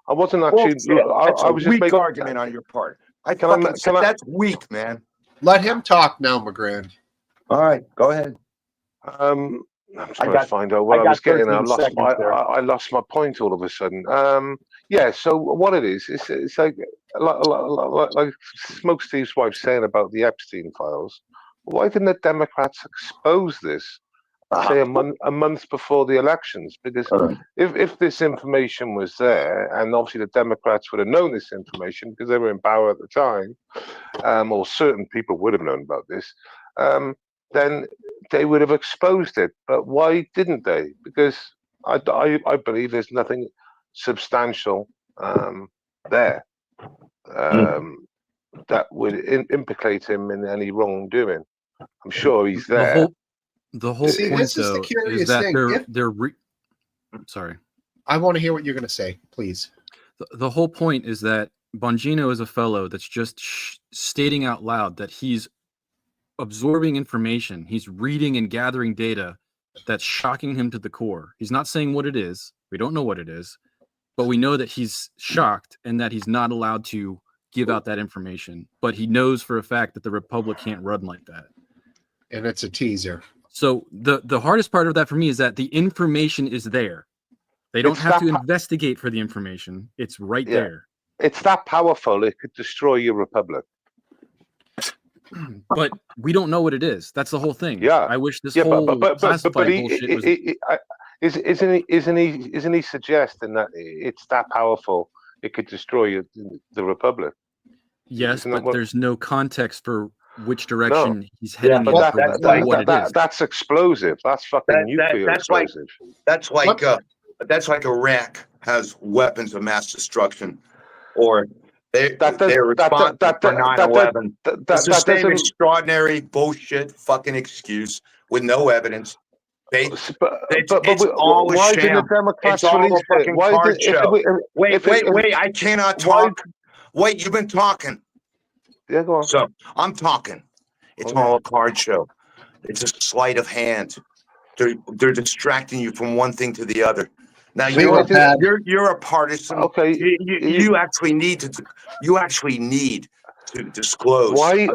I wasn't actually. I was just weak making argument on your part. That's weak, man. Let him talk now, McGrand. All right, go ahead. I'm trying to find out what I was getting. I lost my point all of a sudden. Yeah. So what it is, it's like Smoke Steve's wife saying about the Epstein files. Why didn't the Democrats expose this? Say a month before the elections, because if this information was there, and obviously the Democrats would have known this information because they were in power at the time, or certain people would have known about this, then they would have exposed it. But why didn't they? Because I believe there's nothing substantial there that would implicate him in any wrongdoing. I'm sure he's there. The whole point, though, is that they're sorry. I want to hear what you're going to say, please. The whole point is that Bongino is a fellow that's just stating out loud that he's absorbing information. He's reading and gathering data that's shocking him to the core. He's not saying what it is. We don't know what it is, but we know that he's shocked and that he's not allowed to give out that information. But he knows for a fact that the Republic can't run like that. And it's a teaser. So the hardest part of that for me is that the information is there. They don't have to investigate for the information. It's right there. It's that powerful. It could destroy your republic. But we don't know what it is. That's the whole thing. Yeah. I wish this whole classified bullshit was... Isn't he suggesting that it's that powerful? It could destroy the republic. Yes, Isn't that but what- there's no context for which direction he's heading but in But for what it is. that's explosive. That's fucking nuclear that's like explosive. that's like Iraq has weapons of mass destruction, or they're responsible for 9/11. It's the same extraordinary bullshit fucking excuse with no evidence. It's all a why sham. didn't the Democrats It's all release a fucking it? Why card did, show. if Wait! I cannot talk. Wait, you've been talking. Yeah, go on. So I'm talking. It's all a card show. It's a sleight of hand. They're distracting you from one thing to the other. Now you're a partisan. Okay, you actually need to disclose. Why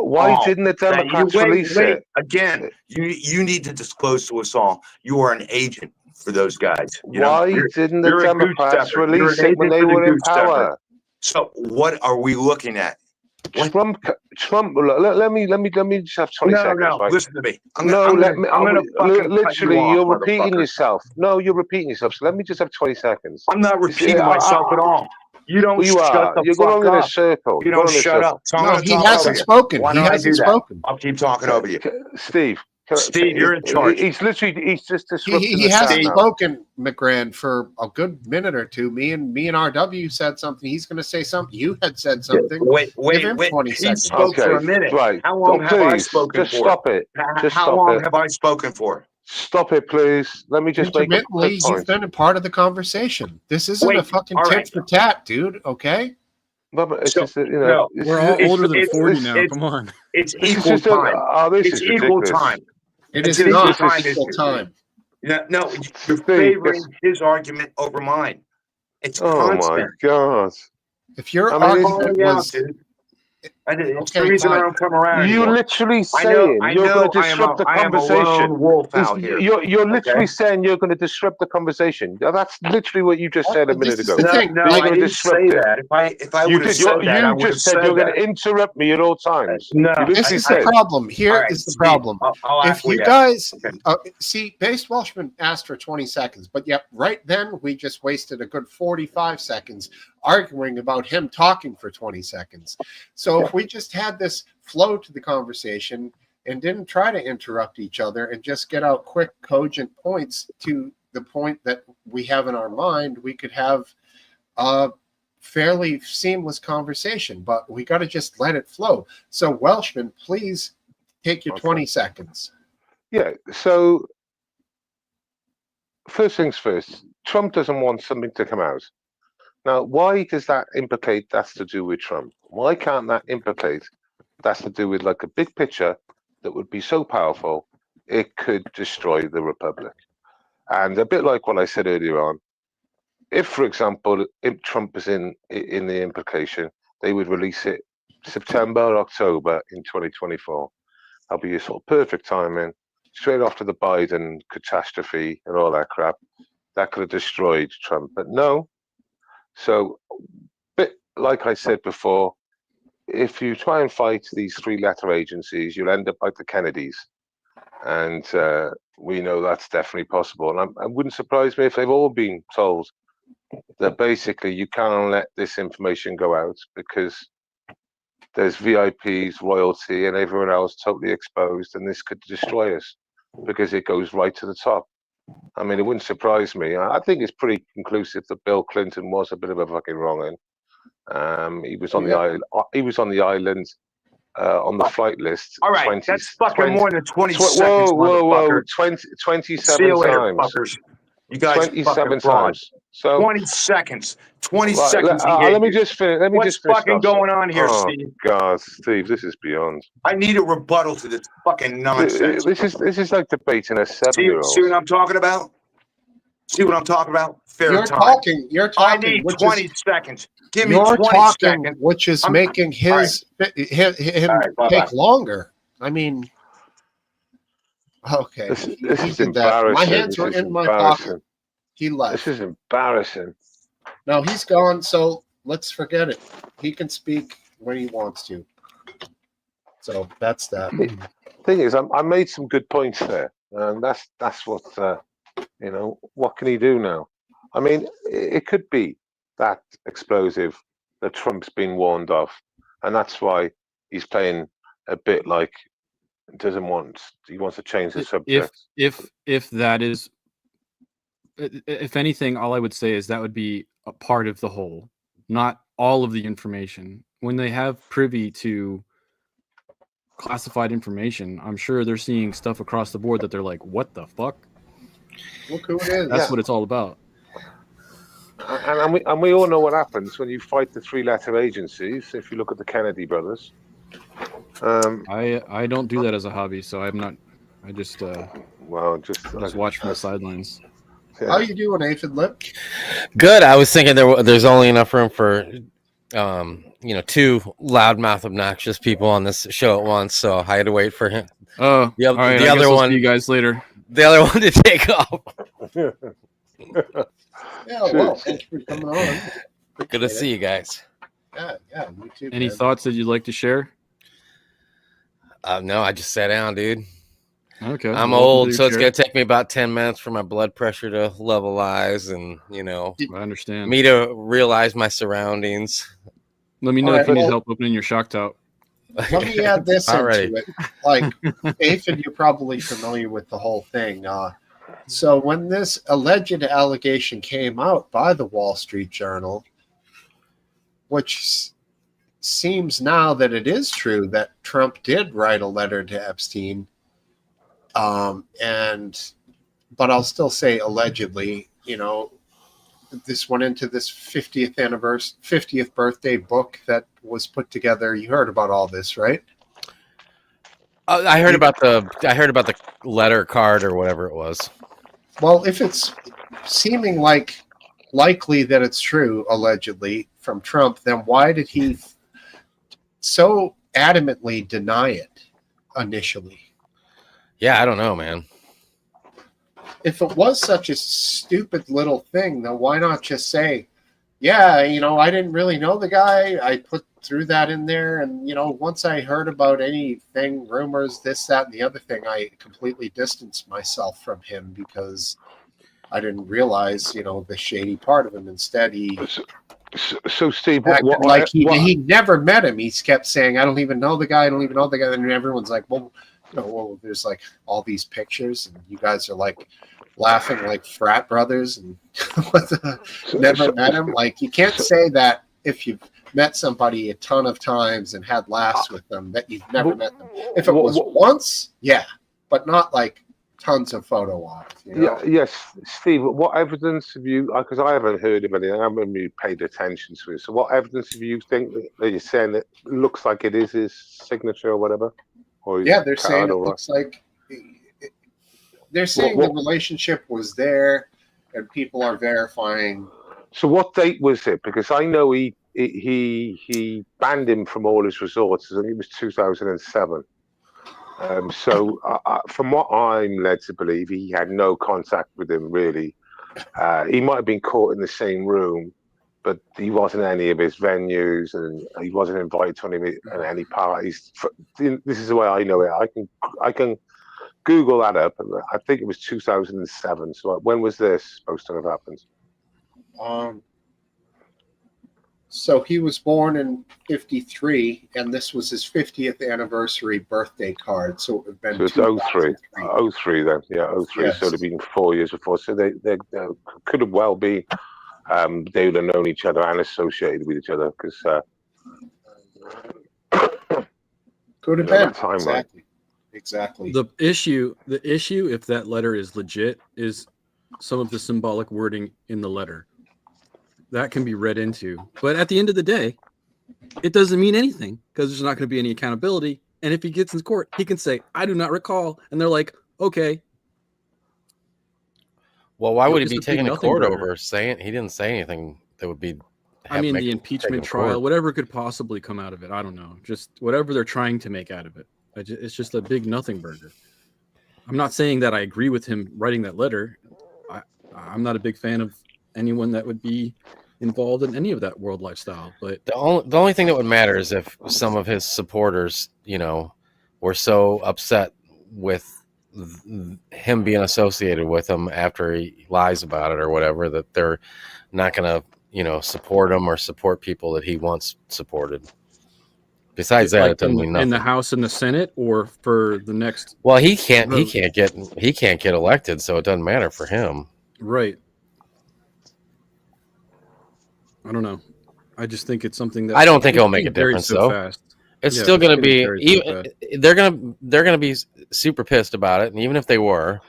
didn't the Democrats release it? Again, you need to disclose to us all. You are an agent for those guys. Why didn't the Democrats release it when they were in power? So what are we looking at? Trump. Let me just have 20 seconds. No, right? listen to me. Literally, you're repeating yourself. No, you're repeating yourself. So let me just have 20 seconds. I'm not repeating myself at all. You don't you shut are. the You're fuck going up. in a circle. You don't shut up. So no, he hasn't spoken. He hasn't spoken. I'll keep talking over you. Steve, you're in charge. He's just disrupting he hasn't spoken, McGran, for a good minute or two. Me and RW said something. He's going to say something. You had said something. Wait. 20 he seconds. spoke for a minute. Right. How long have I spoken just for? Stop it. How long have I spoken for? Stop it, please. Let me just make a quick point. You've been a part of the conversation. This isn't a fucking tit for tat, dude. Okay. No, but it's just we're all older than 40 now. Come on. It's equal time. It's equal time. It is not equal time. No, you're favoring his argument over mine. It's constant. Oh my God! If your argument was, it's the reason I don't come around. You're literally saying you're going to disrupt the conversation. I am a lone wolf out here. You're literally saying you're going to disrupt the conversation. That's literally what you just said a minute ago. No, I didn't say that. If I would have said that, you just said you're going to interrupt me at all times. No, this is the problem. Here is the problem. If you guys see, Based Welshman asked for 20 seconds, but yet right then we just wasted a good 45 seconds arguing about him talking for 20 seconds. So if we just had this flow to the conversation and didn't try to interrupt each other and just get out quick, cogent points to the point that we have in our mind, we could have a fairly seamless conversation, but we got to just let it flow. So Welshman, please take your 20 seconds. Yeah. So first things first, Trump doesn't want something to come out. Now, why does that implicate that's to do with Trump? Why can't that implicate that's to do with like a big picture that would be so powerful it could destroy the republic? And a bit like what I said earlier on, if, for example, if Trump is in the implication, they would release it September or October in 2024. That'll be a sort of perfect timing, straight after the Biden catastrophe and all that crap. That could have destroyed Trump, but no. So, bit like I said before, if you try and fight these three-letter agencies, you'll end up like the Kennedys. And we know that's definitely possible. And it wouldn't surprise me if they've all been told that basically you can't let this information go out because there's VIPs, royalty, and everyone else totally exposed, and this could destroy us because it goes right to the top. I mean, it wouldn't surprise me. I think it's pretty conclusive that Bill Clinton was a bit of a fucking wrong-un. He was on the island. He was on the island on the flight list. All right, that's fucking more than 20 seconds. Whoa! 27 times. Fuckers. You guys 27 times. So 20 seconds. 20 seconds. Let me just finish. What's fucking going on here, Steve? God, Steve, this is beyond. I need a rebuttal to this fucking nonsense. This is like debating a 7-year-old. See what I'm talking about? See what I'm talking about? Fair You're time. talking. I need 20 seconds. Give me you're 20 talking, seconds. which is making him take longer. I mean, okay. This is embarrassing. My hands were in my pocket. He left. This is embarrassing. No, he's gone. So let's forget it. He can speak when he wants to. So that's that. Thing is, I made some good points there, and that's what what can he do now? I mean, it could be that explosive that Trump's been warned of, and that's why he's playing a bit like he wants to change the subject. If that is, if anything, all I would say is that would be a part of the whole, not all of the information. When they have privy to classified information, I'm sure they're seeing stuff across the board that they're like, what the fuck? Look who it is. That's what it's all about. And we all know what happens when you fight the three-letter agencies. If you look at the Kennedy brothers, I don't do that as a hobby, so I'm not. I just just watch from the sidelines. Yeah. How you doing, Aphid Lip? Good. I was thinking there's only enough room for two loudmouth, obnoxious people on this show at once, so I had to wait for him. Oh, the all right, the other one. See you guys later. The other one to take off. Yeah, well, thanks for coming on. Good to see you guys. Yeah, me too. Any thoughts that you'd like to share? No, I just sat down, dude. Okay. I'm old, so it's gonna take me about 10 minutes for my blood pressure to levelize, and I understand. Me to realize my surroundings. Let me know if you need help opening your shock top. Let me add this into it. Like, Aphid, you're probably familiar with the whole thing. So when this alleged allegation came out by the Wall Street Journal, which seems now that it is true that Trump did write a letter to Epstein, but I'll still say allegedly, this went into this 50th birthday book that was put together. You heard about all this, right? I heard about the letter card or whatever it was. Well, if it's seeming likely that it's true, allegedly from Trump, then why did he so adamantly deny it initially? Yeah, I don't know, man. If it was such a stupid little thing, then why not just say, yeah, I didn't really know the guy. I threw that in there. And, once I heard about anything, rumors, this, that, and the other thing, I completely distanced myself from him because I didn't realize, the shady part of him. Instead, he... So Steve, he never met him. He kept saying, I don't even know the guy. And everyone's like, well, there's like all these pictures and you guys are like laughing like frat brothers and never met him. Like, you can't say that if you've met somebody a ton of times and had laughs with them that you've never met them. If it was once, yeah, but not like tons of photo ops. Yeah, yes, Steve. What evidence have you? Because I haven't heard of anything. I haven't really paid attention to it. So, what evidence have you think that you're saying that looks like it is his signature or whatever? Or they're saying it looks like. They're saying the relationship was there, and people are verifying. So, what date was it? Because I know he banned him from all his resorts. I think it was 2007. So from what I'm led to believe, he had no contact with him, really. He might have been caught in the same room, but he wasn't at any of his venues, and he wasn't invited to any parties. This is the way I know it. I can Google that up, and I think it was 2007. So when was this supposed to have happened? So he was born in 1953, and this was his 50th anniversary birthday card. So it would have been. So it's 03. 03 then, yeah, 03. Yes. So it'd have been 4 years before. So they could have well been. They would have known each other and associated with each other because. Could have been. Time, exactly. The issue, if that letter is legit, is some of the symbolic wording in the letter. That can be read into. But at the end of the day, it doesn't mean anything because there's not going to be any accountability. And if he gets in court, he can say, I do not recall. And they're like, okay. Well, why would he be taken to court over saying he didn't say anything that would be? The impeachment trial, whatever could possibly come out of it. I don't know. Just whatever they're trying to make out of it. It's just a big nothing burger. I'm not saying that I agree with him writing that letter. I'm not a big fan of anyone that would be involved in any of that world lifestyle, but the only thing that would matter is if some of his supporters, were so upset with him being associated with him after he lies about it or whatever, that they're not going to, support him or support people that he once supported. Besides that, it doesn't mean in nothing. the House and the Senate, or for the next. Well, he can't get elected, so it doesn't matter for him. Right. I don't know. I just think it's something that I don't think it'll make a difference though. Fast. It's still going to be they're going to be super pissed about it, and even if they were,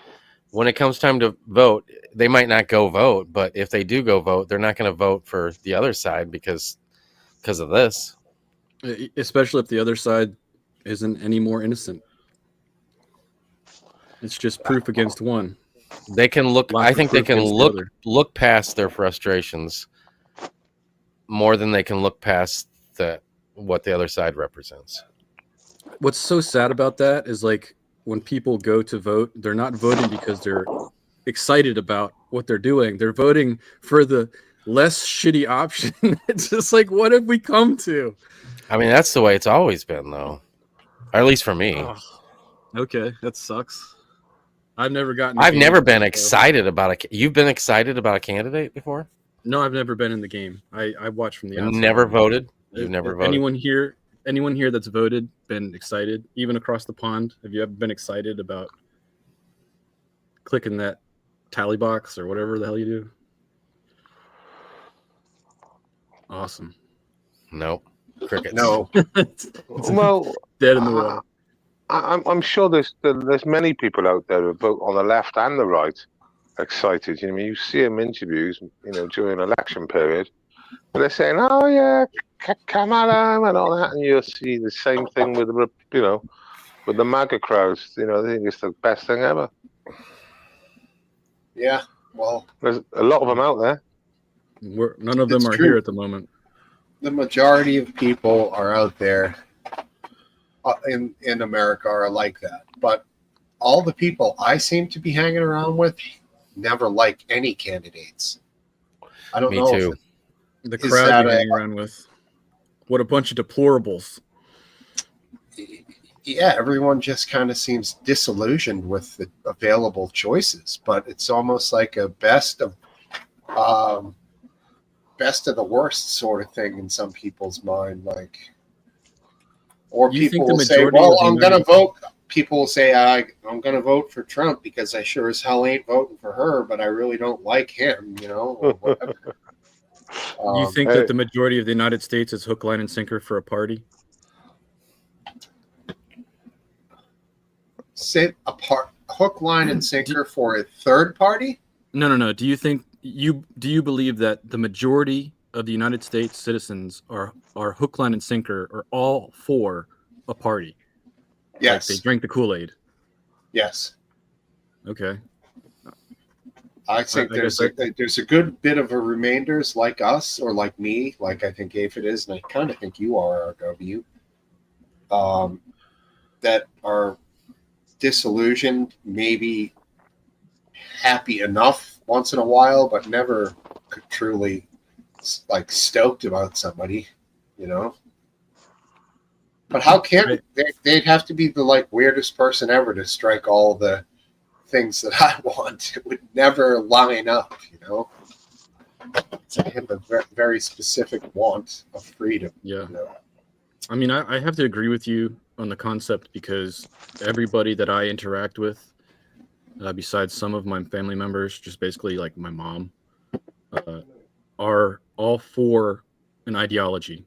when it comes time to vote, they might not go vote, but if they do go vote, they're not going to vote for the other side because of this. Especially if the other side isn't any more innocent. It's just proof against one. They can look. I think they can look past their frustrations more than they can look past what the other side represents. What's so sad about that is like when people go to vote, they're not voting because they're excited about what they're doing. They're voting for the less shitty option. It's just like, what have we come to? I mean, that's the way it's always been, though. Or at least for me. Oh, okay, that sucks. I've never been excited about You've been excited about a candidate before? No, I've never been in the game. I watch from the outside. Never voted? You've never voted? Anyone here that's voted, been excited, even across the pond? Have you ever been excited about clicking that tally box or whatever the hell you do? Awesome. Nope. Crickets. No. Well, dead in the water. I'm sure there's many people out there who vote on the left and the right excited. You know, you see them interviews, during election period, and they're saying, "Oh yeah, Kamala," and all that, and you'll see the same thing with with the MAGA crowds. They think it's the best thing ever. Yeah, well, there's a lot of them out there. None of them are here at the moment. The majority of people are out there in America are like that. But all the people I seem to be hanging around with never like any candidates. I don't know. Me too. The crowd you hang around with. What a bunch of deplorables. Yeah, everyone just kind of seems disillusioned with the available choices, but it's almost like a best of the worst sort of thing in some people's mind. Like, or people will say, "Well, I'm going to vote." People will say, "I'm going to vote for Trump because I sure as hell ain't voting for her, but I really don't like him." Or whatever. You think that the majority of the United States is hook, line, and sinker for a party? Say hook, line, and sinker for a third party? No. Do you believe that the majority of the United States citizens are hook, line, and sinker, are all for a party? Yes. Like they drank the Kool-Aid. Yes. Okay. I think there's a good bit of a remainders like us or like me, like I think Aphid is, and I kind of think you are, RW, that are disillusioned, maybe happy enough once in a while, but never truly like stoked about somebody, But how can they'd have to be the weirdest person ever to strike all the things that I want. It would never line up, It's I have a very, very specific want of freedom. Yeah. I mean, I have to agree with you on the concept because everybody that I interact with, besides some of my family members, just basically like my mom, are all for an ideology.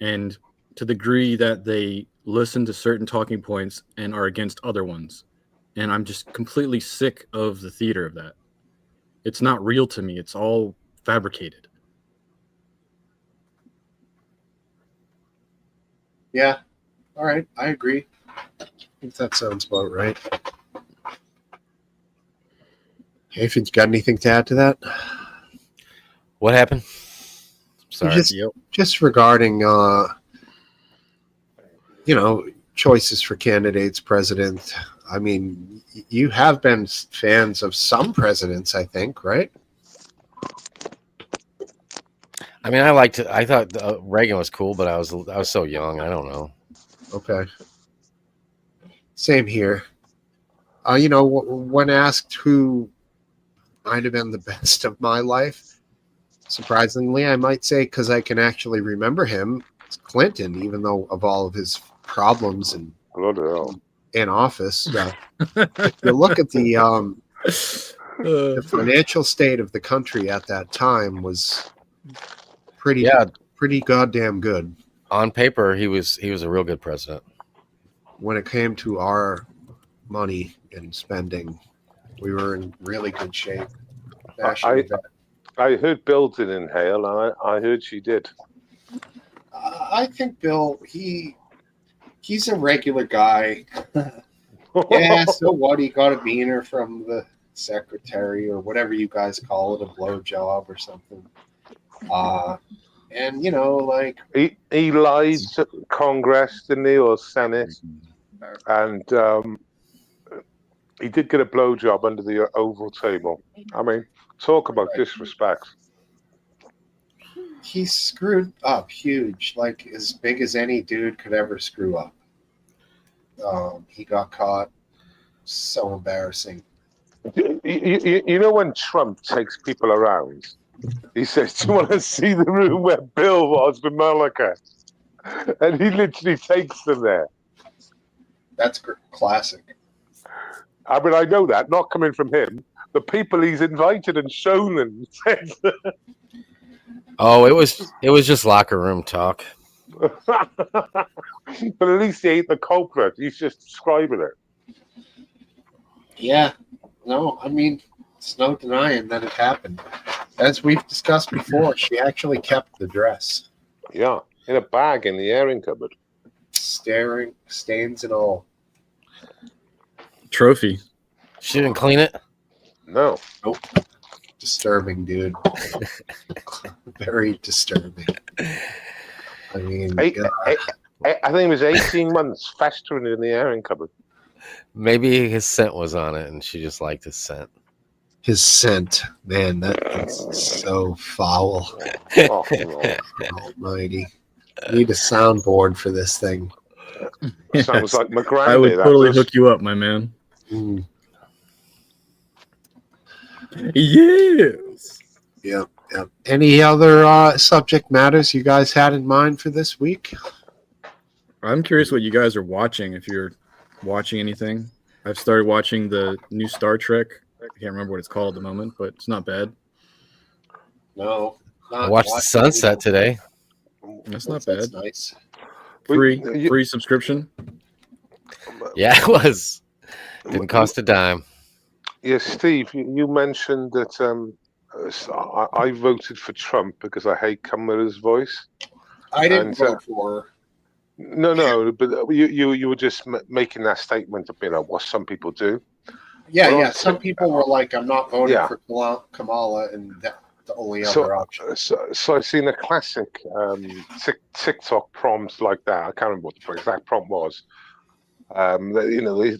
And to the degree that they listen to certain talking points and are against other ones. And I'm just completely sick of the theater of that. It's not real to me. It's all fabricated. Yeah. All right. I agree. I think that sounds about right. Hey, if you got anything to add to that? What happened? Sorry. Just regarding, choices for candidates, president. I mean, you have been fans of some presidents, I think, right? I mean, I thought Reagan was cool, but I was so young. I don't know. Okay. Same here. When asked who might have been the best of my life, surprisingly, I might say, because I can actually remember him, Clinton, even though of all of his problems and in office. If you look at the financial state of the country at that time was pretty goddamn good. On paper, he was a real good president. When it came to our money and spending, we were in really good shape. I heard Bill did inhale, and I heard she did. I think Bill, he's a regular guy. Yeah, so what? He got a beaner from the secretary or whatever you guys call it, a blowjob or something. And you know, like he lied to Congress, didn't he, or Senate? And he did get a blowjob under the Oval table. I mean, talk about disrespect. He screwed up huge, like as big as any dude could ever screw up. He got caught. So embarrassing. You know when Trump takes people around, he says, "Do you want to see the room where Bill was with Monica?" And he literally takes them there. That's classic. I mean, I know that, not coming from him. The people he's invited and shown them. Oh, it was just locker room talk. But at least he ain't the culprit. He's just describing it. Yeah. No, I mean, it's no denying that it happened. As we've discussed before, she actually kept the dress. Yeah, in a bag in the airing cupboard. Stains and all. Trophy. She didn't clean it? No. Nope. Disturbing, dude. Very disturbing. I mean, I think it was 18 months festering in the airing cupboard. Maybe his scent was on it, and she just liked his scent. His scent, man, that is so foul. Oh, almighty. Need a soundboard for this thing. Sounds like McGrandy. I would totally hook you up, my man. Mm. Yes. Yep. Any other subject matters you guys had in mind for this week? I'm curious what you guys are watching, if you're watching anything. I've started watching the new Star Trek. I can't remember what it's called at the moment, but it's not bad. No. I watched the sunset today. That's not bad. That's nice. Free subscription. Yeah, it was. Didn't cost a dime. Yes, Steve, you mentioned that I voted for Trump because I hate Kamala's voice. I didn't vote for her. No, but you were just making that statement of, what some people do. Yeah. Some people were like, I'm not voting for Kamala, and that's the only other option. So I've seen a classic TikTok prompt like that. I can't remember what the exact prompt was.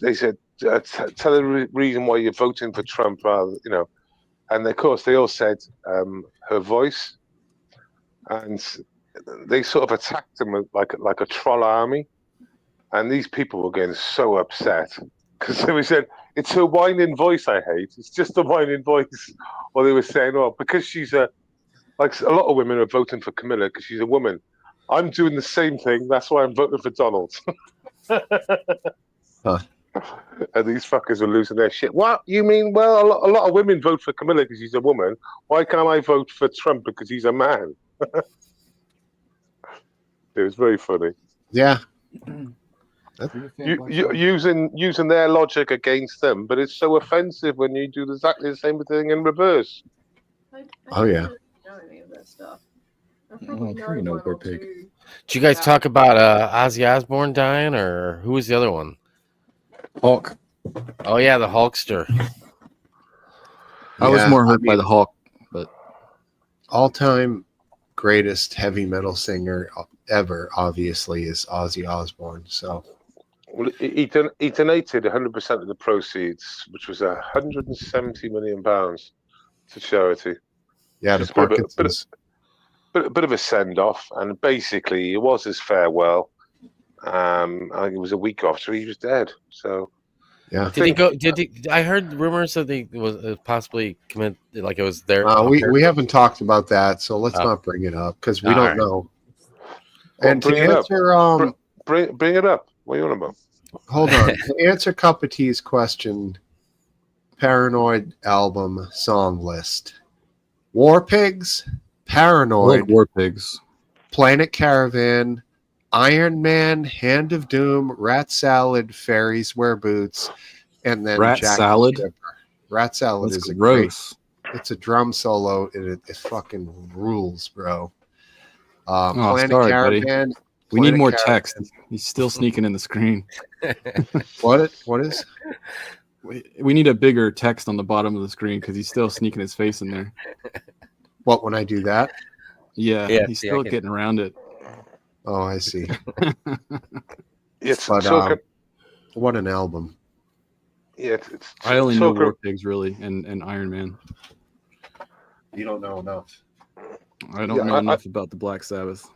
They said, tell the reason why you're voting for Trump, and of course they all said her voice, and they sort of attacked him like a troll army, and these people were getting so upset because they said it's her whining voice I hate. It's just the whining voice. Or they were saying, because she's like a lot of women are voting for Camilla because she's a woman. I'm doing the same thing. That's why I'm voting for Donald. Huh. And these fuckers are losing their shit. What you mean? Well, a lot of women vote for Camilla because she's a woman. Why can't I vote for Trump because he's a man? It was very funny. Yeah. Using their logic against them, but it's so offensive when you do exactly the same thing in reverse. Oh yeah. Did you guys talk about Ozzy Osbourne dying, or who was the other one? Hulk. Oh yeah, the Hulkster. I was more hurt by the Hulk, but all-time greatest heavy metal singer ever, obviously, is Ozzy Osbourne. So, well, he donated 100% of the proceeds, which was £170 million, to charity. Yeah, to Parkinson's. A bit of a send-off, and basically it was his farewell. I think it was a week after he was dead. So, yeah. Did he go? I heard rumors that he was possibly commit, like it was there. We haven't talked about that, so let's not bring it up because we don't know. And to answer, bring it up. What are you on about? Hold on. To answer Cup of Tea's question, Paranoid album song list: War Pigs, Paranoid, War Pigs, Planet Caravan, Iron Man, Hand of Doom, Rat Salad, Fairies Wear Boots, and then Rat Jack Salad. Rat Salad That's is gross. It's a drum solo. It fucking rules, bro. Planet Caravan. Buddy. We need more text. He's still sneaking in the screen. What is? We need a bigger text on the bottom of the screen because he's still sneaking his face in there. What, when I do that? Yeah, he's still getting around it. Oh, I see. But, what an album. Yeah, I only know War Pigs really and Iron Man. You don't know enough. I don't know enough about the Black Sabbath.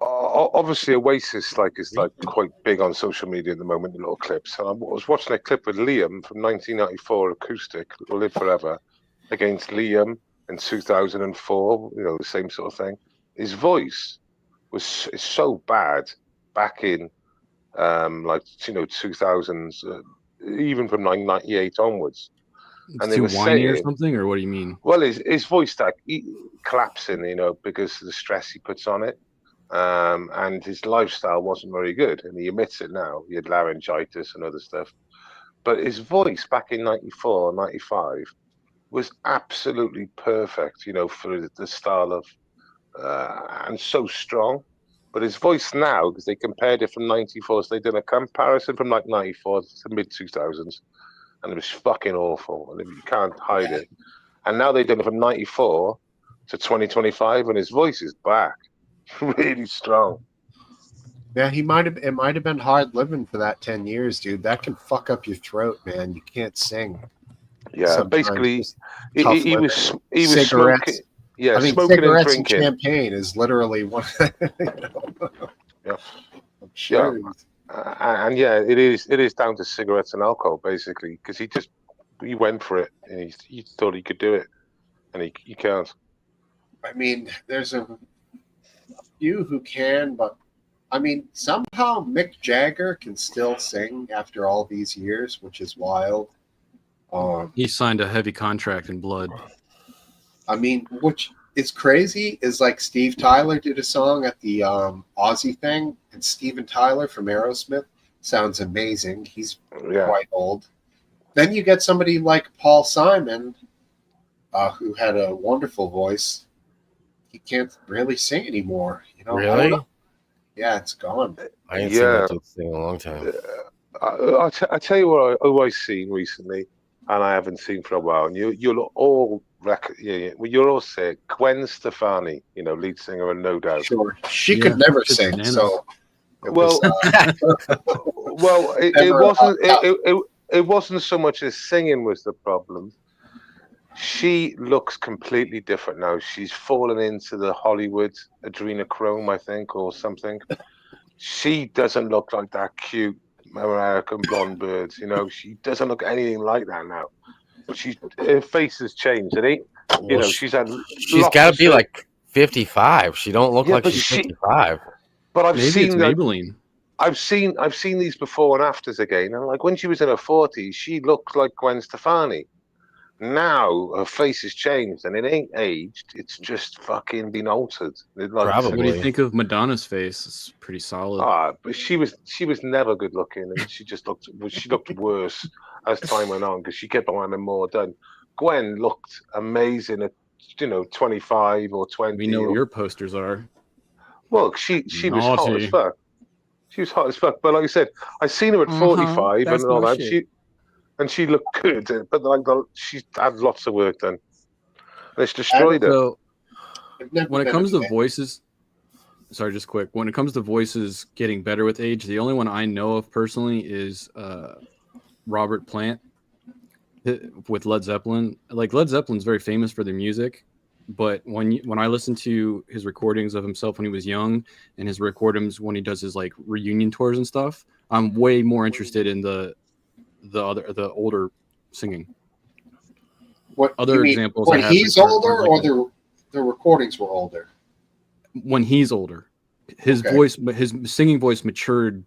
Obviously, Oasis is quite big on social media at the moment. The little clips. And I was watching a clip with Liam from 1994 acoustic, "Live Forever," against Liam in 2004. You know, the same sort of thing. His voice is so bad back in 2000s, even from 1998 onwards. And they were whiny or something, or what do you mean? Well, his voice collapsing, because of the stress he puts on it. And his lifestyle wasn't very good, and he admits it now. He had laryngitis and other stuff, but his voice back in 94, 95 was absolutely perfect, for the style of, and so strong. But his voice now, because they compared it from 94, so they did a comparison from 94 to mid 2000s, and it was fucking awful, and you can't hide it. And now they've done it from 94 to 2025, and his voice is back. Really strong. Yeah, it might have been hard living for that 10 years, dude. That can fuck up your throat, man. You can't sing. Yeah, sometimes. Basically he was cigarettes. Smoking. Yeah, I mean, smoking cigarettes and and drinking. champagne is literally one. Yeah, I'm sure. And it is down to cigarettes and alcohol basically, because he went for it and he thought he could do it, and he can't. I mean, there's a few who can, but I mean, somehow Mick Jagger can still sing after all these years, which is wild. He signed a heavy contract in blood. I mean, which is crazy is like Steve Tyler did a song at the Aussie thing, and Steven Tyler from Aerosmith sounds amazing. He's quite old. Then you get somebody like Paul Simon, who had a wonderful voice. He can't really sing anymore. Really? Yeah, it's gone. I ain't seen that dude sing in a long time. I tell you what I've seen recently, and I haven't seen for a while. And you'll all you'll all say Gwen Stefani, lead singer of No Doubt. Sure, she could never sing. Bananas. So, it wasn't so much as singing was the problem. She looks completely different now. She's fallen into the Hollywood adrenochrome, I think, or something. She doesn't look like that cute American blonde bird. She doesn't look anything like that now. Her face has changed. She's had. She's got to be like 55. She don't look like she's 55. But I've Maybe seen it's Maybelline. I've seen these before and afters again, and like when she was in her 40s, she looked like Gwen Stefani. Now her face has changed, and it ain't aged. It's just fucking been altered. Probably. What do you think of Madonna's face? It's pretty solid. But she was never good looking, and she looked worse as time went on because she kept on having more done. Gwen looked amazing at 25 or 20. We know what your posters are. Well, she was hot as fuck. She was hot as fuck. But like I said, I seen her at 45 and all that. She looked good, but she's had lots of work done. It's destroyed her. So, when it comes to voices, sorry, just quick. When it comes to voices getting better with age, the only one I know of personally is Robert Plant with Led Zeppelin. Like Led Zeppelin's very famous for their music, but when I listen to his recordings of himself when he was young and his recordings when he does his like reunion tours and stuff, I'm way more interested in the older singing. What other examples? When he's older, or the recordings were older? When he's older, his voice, his singing voice matured.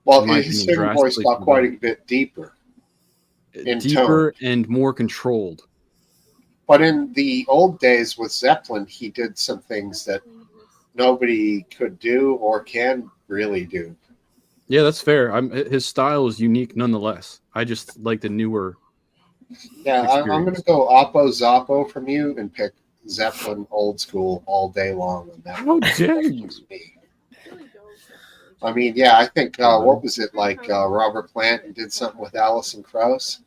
Well, his singing voice got quite a bit deeper. Deeper and more controlled. But in the old days with Zeppelin, he did some things that nobody could do or can really do. Yeah, that's fair. His style is unique nonetheless. I just like the newer. Yeah, I'm going to go Oppo Zoppo from you and pick Zeppelin old school all day long. On that. How dare you? I mean, yeah, I think, what was it, like Robert Plant did something with Alison Krauss?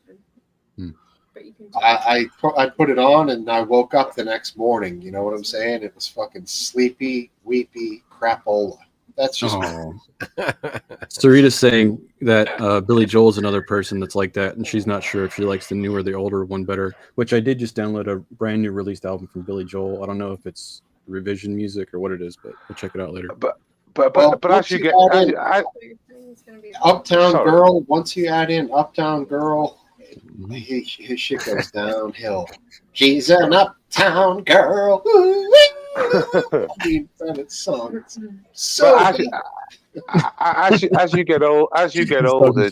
I put it on and I woke up the next morning. You know what I'm saying? It was fucking sleepy, weepy, crapola. That's just Sarita's saying that Billy Joel's another person that's like that, and she's not sure if she likes the newer or the older one better, which I did just download a brand new released album from Billy Joel. I don't know if it's revision music or what it is, but we'll check it out later. But as you get Uptown Girl, once you add in Uptown Girl, his shit goes downhill. She's an uptown girl. I mean, that song. So as you get older,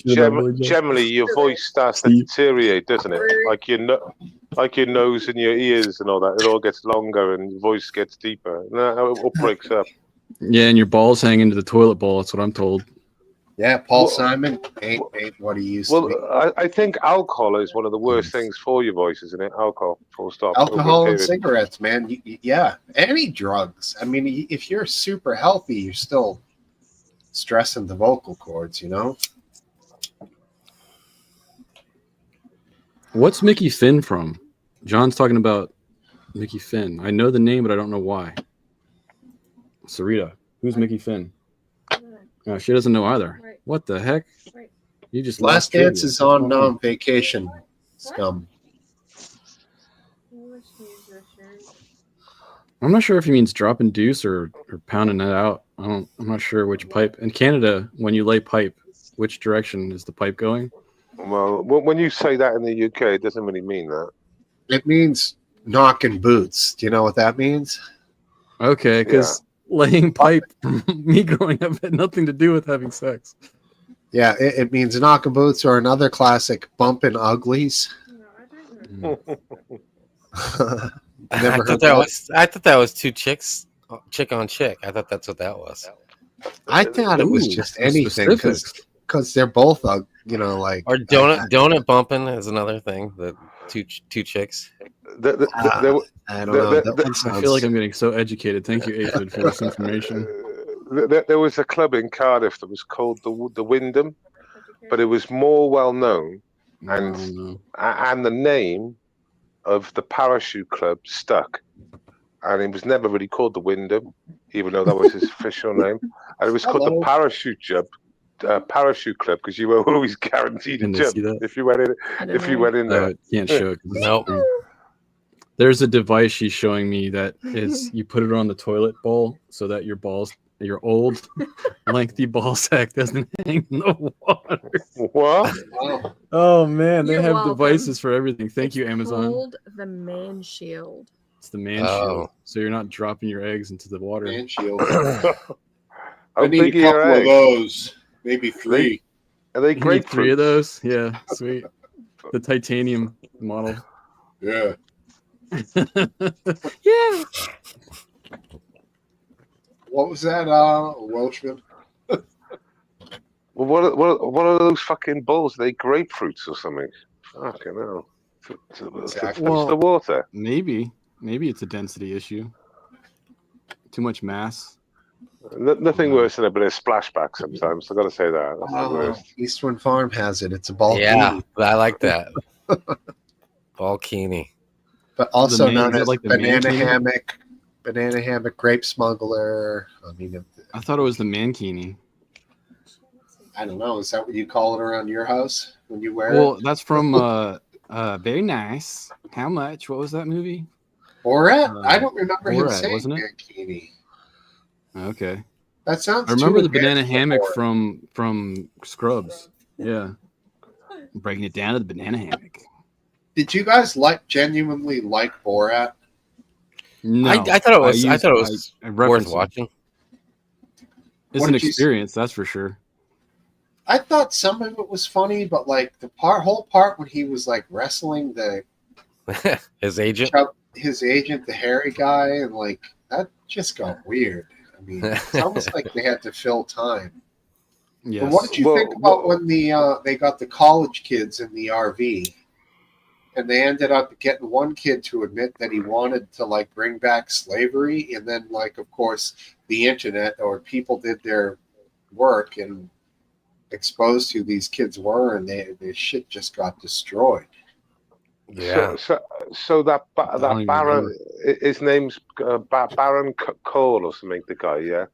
generally your voice starts to deteriorate, doesn't it? Like your nose and your ears and all that. It all gets longer and your voice gets deeper. And it all breaks up. Yeah, and your balls hang into the toilet bowl. That's what I'm told. Yeah, Paul Simon ain't what he used to be. I think alcohol is one of the worst things for your voice, isn't it? Alcohol, full stop. Alcohol and cigarettes, man. Yeah, any drugs. I mean, if you're super healthy, you're still stressing the vocal cords, you know? What's Mickey Finn from? John's talking about Mickey Finn. I know the name, but I don't know why. Sarita, who's Mickey Finn? She doesn't know either. Right. What the heck? Right. You just Last Dance is on vacation. Scum. I'm not sure if he means dropping deuce or pounding it out. I'm not sure which pipe. In Canada, when you lay pipe, which direction is the pipe going? Well, when you say that in the UK, it doesn't really mean that. It means knocking boots. Do you know what that means? Okay, because laying pipe from me growing up had nothing to do with having sex. Yeah, it means knocking boots or another classic bumping uglies. I thought that was two chicks, chick on chick. I thought that's what that was. I thought it was just anything because they're both, you know, like. Or donut bumping is another thing. The two chicks. I don't know. I feel like I'm getting so educated. Thank you, Aphid, for this information. There was a club in Cardiff that was called the Wyndham, but it was more well known, and the name of the parachute club stuck, and it was never really called the Wyndham, even though that was his official name, and it was called the Parachute Club because you were always guaranteed a jump if you went in there. Can't show it. Nope. There's a device she's showing me that is you put it on the toilet bowl so that your old lengthy ball sack doesn't hang in the water. What? Oh man, they have devices for everything. Thank you, Amazon. It's called the Man Shield. It's the Man Shield, so you're not dropping your eggs into the water. Man Shield. I need a couple of those, maybe 3. Are they great? 3 of those? Yeah, sweet. The titanium model. Yeah. Yeah. What was that, Welshman? Well, what are those fucking balls? Are they grapefruits or something? Fucking hell. Exactly. Well, the water. Maybe it's a density issue. Too much mass. Nothing worse than a bit of splashback sometimes. I got to say that. That's the worst. Eastern Farm has it. It's a ball. Yeah, I like that. Balkini. But also known as like banana hammock, grape smuggler. I mean, I thought it was the mankini. I don't know. Is that what you call it around your house when you wear it? Well, that's from Very Nice. How much? What was that movie? Borat? I don't remember him Borat, saying wasn't it? mankini. Okay. That sounds. I remember the banana hammock from Scrubs. Yeah. Breaking it down to the banana hammock. Did you guys genuinely like Borat? No, I thought it was worth watching. It's an experience, that's for sure. I thought some of it was funny, but like the whole part when he was like wrestling his agent, the hairy guy, and like that just got weird. I mean, it's almost like they had to fill time. Yes. But what did you think about when they got the college kids in the RV, and they ended up getting one kid to admit that he wanted to like bring back slavery, and then like of course the internet or people did their work and exposed who these kids were, and their shit just got destroyed. Yeah. So that Baron, his name's Baron Cole or something. The guy, yeah.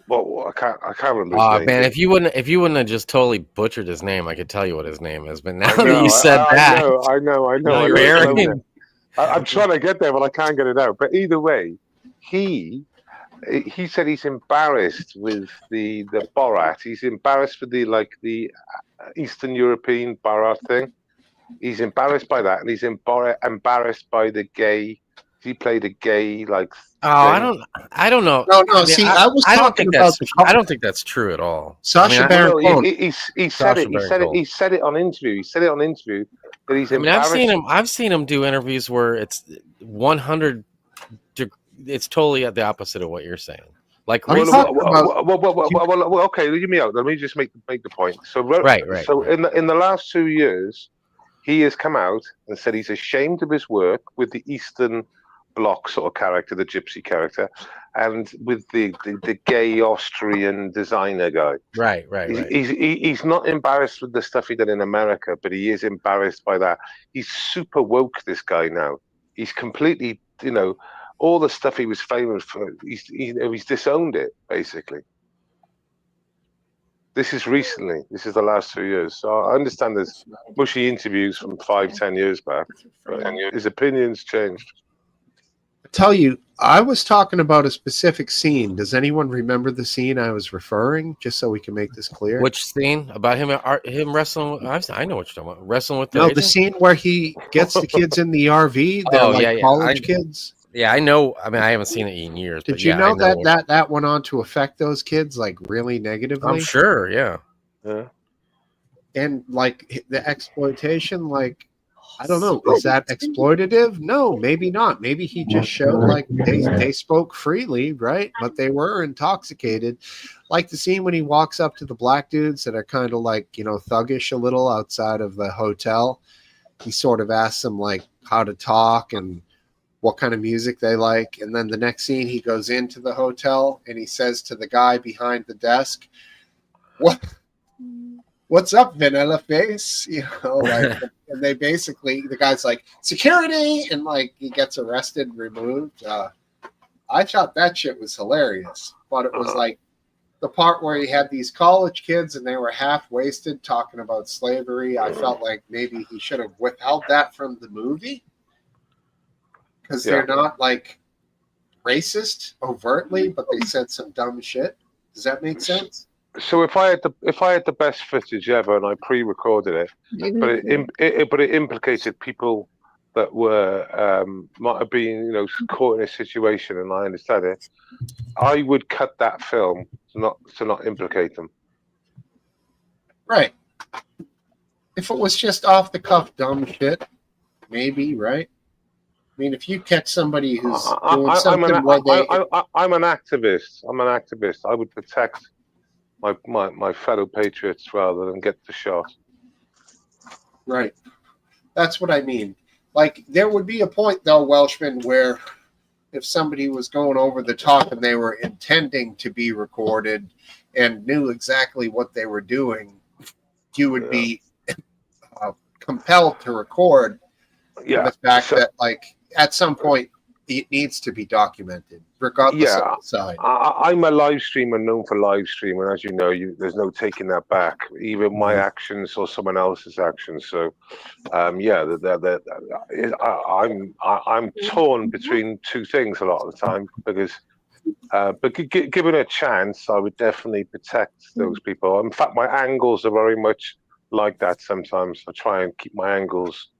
Well, I can't remember his name. Man, if you wouldn't have just totally butchered his name, I could tell you what his name is. But now that you said that, I know. I'm trying to get there, but I can't get it out. But either way, he said he's embarrassed with the Borat. He's embarrassed for the Eastern European Borat thing. He's embarrassed by that, and he's embarrassed by the gay. He played a gay like. Oh, I don't know. No. See, I don't think that's true at all. Sacha Baron Cohen. He said it. He said it on interview. He said it on interview that he's embarrassed. I've seen him do interviews where it's 100. It's totally the opposite of what you're saying. Like, okay, leave me out. Let me just make the point. So, right. So, in the last 2 years, he has come out and said he's ashamed of his work with the Eastern Bloc sort of character, the gypsy character, and with the gay Austrian designer guy. Right. He's not embarrassed with the stuff he did in America, but he is embarrassed by that. He's super woke, this guy now. He's completely, all the stuff he was famous for, he's disowned it, basically. This is recently. This is the last 2 years. So I understand there's mushy interviews from 5-10 years back. His opinions changed. I tell you, I was talking about a specific scene. Does anyone remember the scene I was referring? Just so we can make this clear. Which scene? About him wrestling? I know what you're talking about. Wrestling with the scene where he gets the kids in the RV. They're college kids. Yeah, I know. I mean, I haven't seen it in years. Did you know that went on to affect those kids like really negatively? I'm sure. Yeah. And like the exploitation, like I don't know, is that exploitative? No, maybe not. Maybe he just showed like they spoke freely, right? But they were intoxicated. Like the scene when he walks up to the black dudes that are kind of like thuggish a little outside of the hotel. He sort of asks them like how to talk and what kind of music they like. And then the next scene, he goes into the hotel and he says to the guy behind the desk, what's up, vanilla face? And they basically, the guy's like, security, and like he gets arrested and removed. I thought that shit was hilarious, but it was like the part where he had these college kids and they were half wasted talking about slavery. I felt like maybe he should have withheld that from the movie. Because they're not like racist overtly, but they said some dumb shit. Does that make sense? So if I had the best footage ever and I pre-recorded it, but it implicated people that were might have been caught in a situation, and I understand it, I would cut that film to not implicate them. Right. If it was just off the cuff dumb shit, maybe, right? I mean, if you catch somebody who's doing something I'm an activist. I would protect my fellow patriots rather than get the shot. Right. That's what I mean. Like, there would be a point, though, Welshman, where if somebody was going over the top and they were intending to be recorded and knew exactly what they were doing, you would be compelled to record the fact that, like, at some point, it needs to be documented, regardless of the side. I'm a live streamer known for live streaming. As you know, there's no taking that back, either my actions or someone else's actions. So, I'm torn between two things a lot of the time because, but given a chance, I would definitely protect those people. In fact, my angles are very much like that. Sometimes I try and keep my angles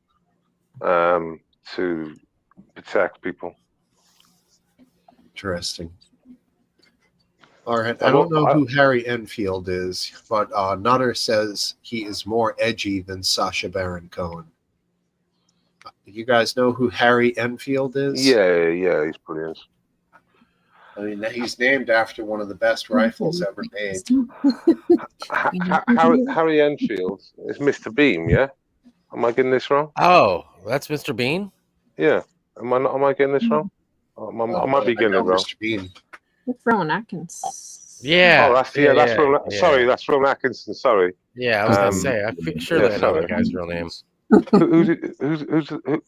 to protect people. Interesting. All right. I don't know who Harry Enfield is, but Nutter says he is more edgy than Sacha Baron Cohen. You guys know who Harry Enfield is? Yeah, he's brilliant. I mean, he's named after one of the best rifles ever made. Harry Enfield is Mr. Beam, yeah? Am I getting this wrong? Oh, that's Mr. Bean? Yeah. Am I getting this wrong? I might be getting it wrong. Mr. Bean. It's Rowan Atkins. Yeah. Oh, that's Rowan. Sorry, that's Rowan Atkinson. Sorry. Yeah, I was gonna say. I'm sure that I know that guy's real name.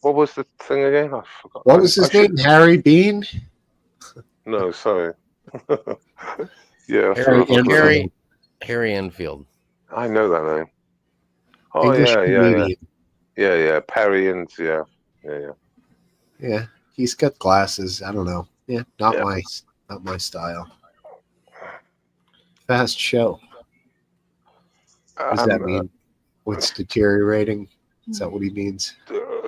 What was the thing again? I forgot. What was his name? Harry Bean? No, sorry. Yeah, Harry Enfield. I know that name. Oh, English yeah. Perry and yeah. Yeah, he's got glasses. I don't know. Yeah, not my style. Fast show. What does that mean? What's deteriorating? Is that what he means?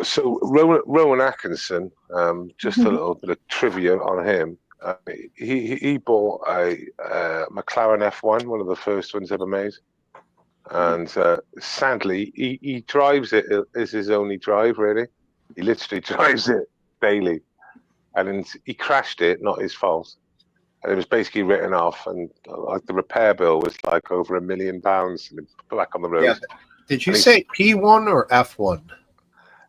So Rowan Atkinson. Just a little bit of trivia on him. He bought a McLaren F1, one of the first ones ever made, and sadly, he drives it as his only drive. Really, he literally drives it daily, and he crashed it. Not his fault. And it was basically written off, and like the repair bill was like over £1 million back on the road. Yeah. Did you say P1 or F1?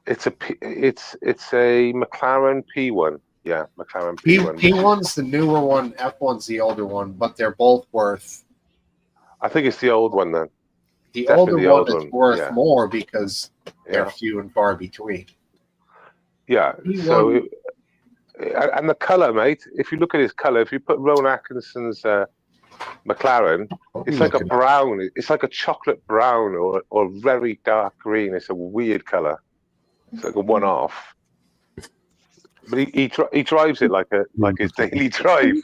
It's a McLaren P1. Yeah, McLaren P1. P1's the newer one, F1's the older one, but they're both worth. I think it's the old one then. The older one is worth more because they're few and far between. Yeah. P1. So, and the color, mate. If you look at his color, if you put Rowan Atkinson's McLaren, it's like a brown. It's like a chocolate brown or very dark green. It's a weird color. It's like a one-off. But he drives it like his daily drive.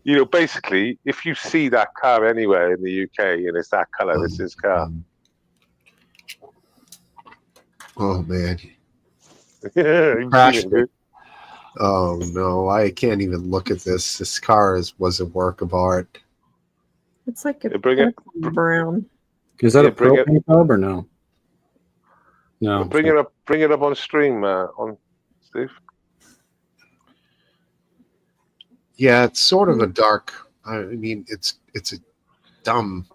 You know, basically, if you see that car anywhere in the UK and it's that color, it's his car. Oh man! Crashed it. Oh no! I can't even look at this. This car was a work of art. It's like a brown. Is that a propane pub or no? No. Bring it up on stream, on Steve. Yeah, it's sort of a dark. I mean, it's a dumb.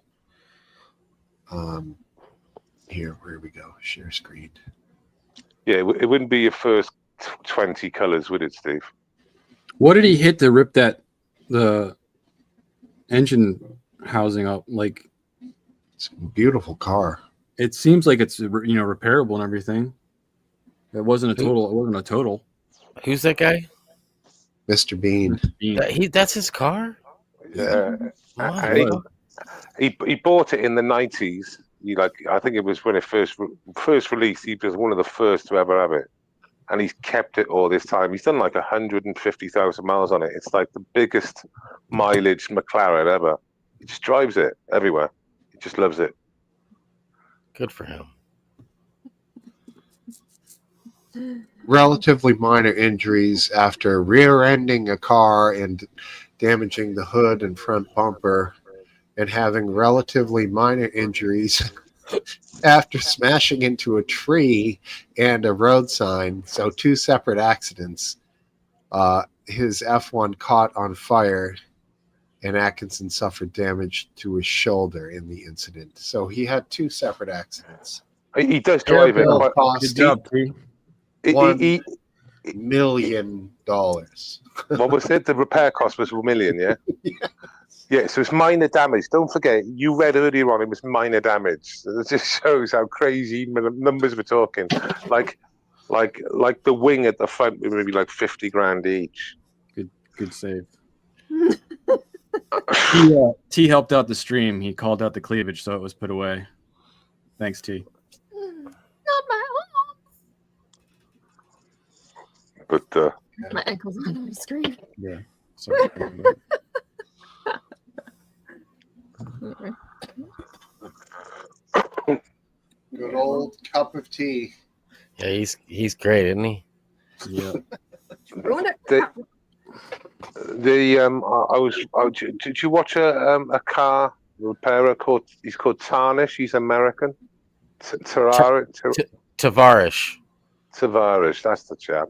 Here we go. Share screen. Yeah, it wouldn't be your first 20 colors, would it, Steve? What did he hit to rip the engine housing up? Like, it's a beautiful car. It seems like it's repairable and everything. It wasn't a total. It wasn't a total. Who's that guy? Mr. Bean. That's his car? Yeah. He bought it in the 90s. I think it was when it first released. He was one of the first to ever have it, and he's kept it all this time. He's done like 150,000 miles on it. It's like the biggest mileage McLaren ever. He just drives it everywhere. He just loves it. Good for him. Relatively minor injuries after rear-ending a car and damaging the hood and front bumper, and having relatively minor injuries after smashing into a tree and a road sign. So 2 separate accidents. His F1 caught on fire, and Atkinson suffered damage to his shoulder in the incident. So he had 2 separate accidents. He does drive it. Cost $1 million. What was it? The repair cost was $1 million, yeah? Yeah, so it's minor damage. Don't forget, you read earlier on it was minor damage. So it just shows how crazy numbers we're talking. Like the wing at the front would maybe like 50 grand each. Good save. T helped out the stream. He called out the cleavage, so it was put away. Thanks, T. Not my But my ankle's on my screen. Yeah. Sorry. Good old cup of tea. Yeah, he's great, isn't he? Yeah. Ruined it. Did you watch a car repairer he's called Tarnish? He's American. Tavares. Tavares, that's the chap.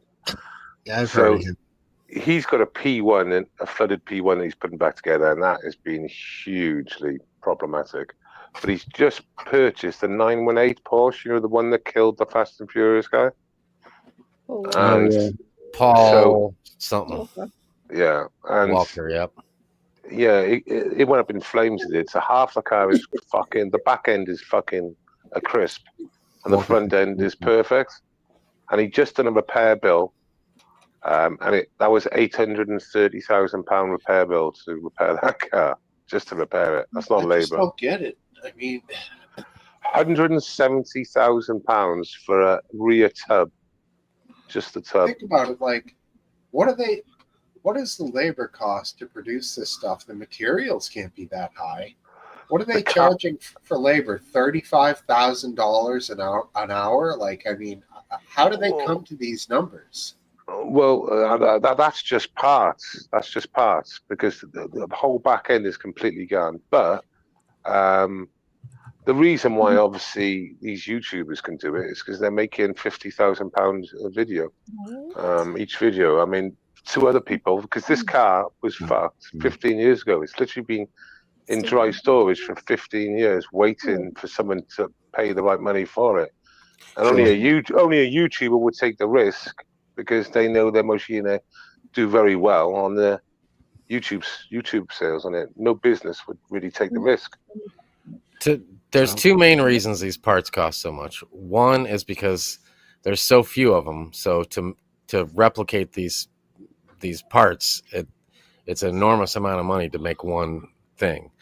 Yeah, I've heard of him. He's got a P1 and a flooded P1 that he's putting back together, and that has been hugely problematic. But he's just purchased a 918 Porsche, you know, the one that killed the Fast and Furious guy. Paul something. Yeah, and Walker. Yep. Yeah, it went up in flames. It did. So half the car is fucking. The back end is fucking a crisp, and the front end is perfect. And he just done a repair bill. And that was £830,000 repair bill to repair that car, just to repair it. That's not labour. I just don't get it. I mean, £170,000 for a rear tub, just the tub. Think about it. Like, what is the labor cost to produce this stuff? The materials can't be that high. What are they charging for labor? $35,000 an hour? Like, I mean, how do they come to these numbers? Well, that's just parts. That's just parts because the whole back end is completely gone. But the reason why, obviously, these YouTubers can do it is because they're making £50,000 a video, each video. I mean, to other people, because this car was fucked 15 years ago. It's literally been in dry storage for 15 years, waiting for someone to pay the right money for it. And only a YouTuber would take the risk, because they know they're mostly going to do very well on the YouTube sales on it. No business would really take the risk. There's two main reasons these parts cost so much. One is because there's so few of them. So to replicate these parts, it's an enormous amount of money to make one thing.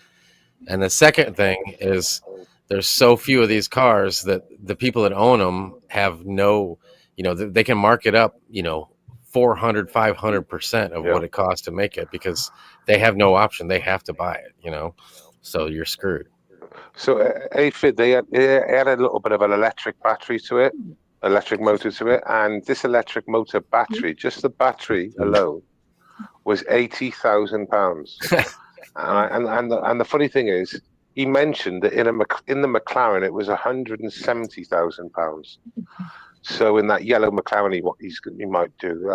And the second thing is there's so few of these cars that the people that own them have no... they can mark it up, 400, 500% of what it costs to make it because they have no option. They have to buy it, so you're screwed. So they had a little bit of an electric motor to it. And this electric motor battery, just the battery alone, was £80,000. and the funny thing is, he mentioned that in the McLaren, it was £170,000. So in that yellow McLaren, he might do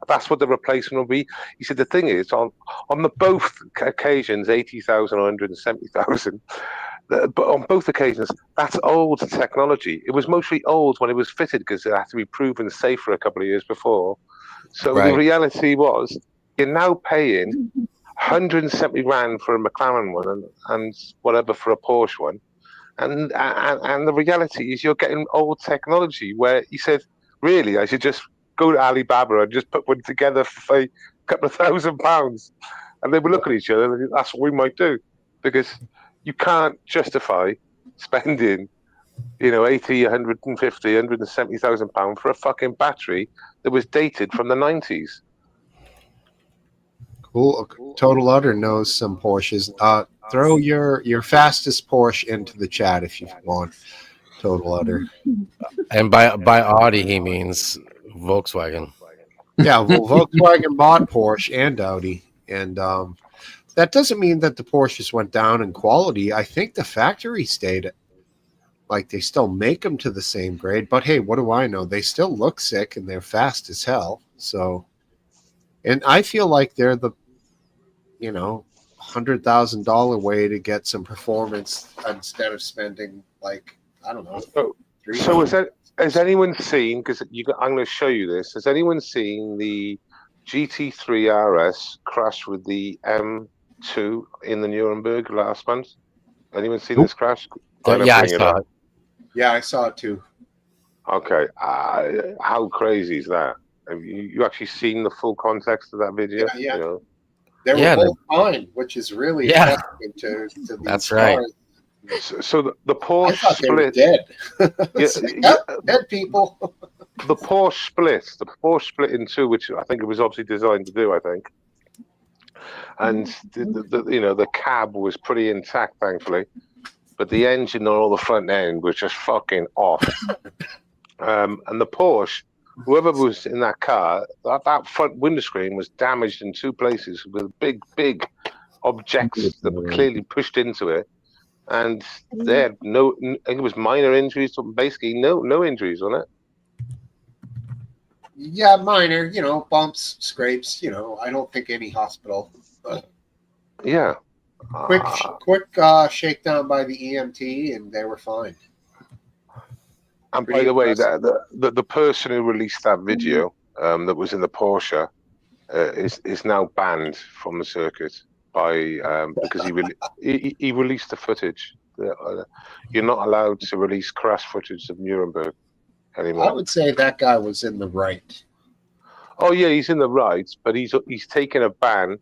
that's what the replacement will be. He said the thing is on the both occasions, 80,000 or 170,000. But on both occasions, that's old technology. It was mostly old when it was fitted because it had to be proven safe for a couple of years before. So the reality was, you're now paying 170 grand for a McLaren one and whatever for a Porsche one. And the reality is you're getting old technology where he said, really, I should just go to Alibaba and just put one together for a couple of £1,000. And they would look at each other and that's what we might do. Because you can't justify spending, 80, 150, 170,000 pounds for a fucking battery that was dated from the 90s. Cool. Total Udder knows some Porsches. Throw your fastest Porsche into the chat if you want. Total Udder. And by Audi he means Volkswagen. Yeah, well, Volkswagen bought Porsche and Audi, and that doesn't mean that the Porsches went down in quality. I think the factory stayed. Like, they still make them to the same grade, but hey, what do I know? They still look sick and they're fast as hell. So, and I feel like they're the $100,000 way to get some performance instead of spending like, I don't know. So has anyone seen, because I'm going to show you this, has anyone seen the GT3 RS crash with the M2 in the Nuremberg last month? Anyone seen this crash? Yeah, I saw it. Yeah, I saw it too. Okay. How crazy is that? Have you actually seen the full context of that video? Yeah. They were both fine, which is really testament to these That's right. cars. So the Porsche split. Dead. Dead people. The Porsche split in two, which I think it was obviously designed to do. I think, and the cab was pretty intact, thankfully, but the engine or the front end was just fucking off. And the Porsche whoever was in that car, that front window screen was damaged in 2 places with big objects that were clearly pushed into it, and they had no. I think it was minor injuries, basically no injuries on it. Yeah, minor, bumps, scrapes. I don't think any hospital. But yeah. Quick shakedown by the EMT, and they were fine. And by the way, the person who released that video that was in the Porsche is now banned from the circuit because he released the footage. You're not allowed to release crash footage of Nuremberg anymore. I would say that guy was in the right. Oh yeah, he's in the right, but he's taken a ban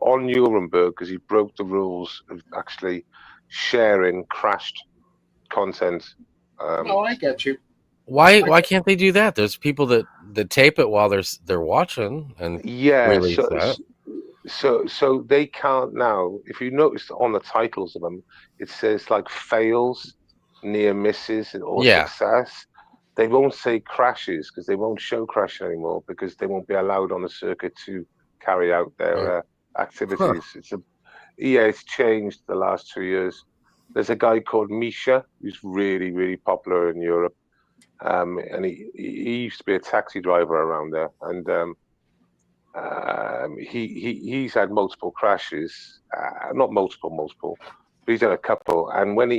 on Nuremberg because he broke the rules of actually sharing crashed content. I get you. Why can't they do that? There's people that tape it while they're watching and release that. So they can't now. If you notice on the titles of them, it says like fails, near misses, or success. They won't say crashes because they won't show crash anymore because they won't be allowed on the circuit to carry out their activities. It's changed the last 2 years. There's a guy called Misha who's really, really popular in Europe, and he used to be a taxi driver around there, and he's had multiple crashes, not multiple, but he's had a couple. And when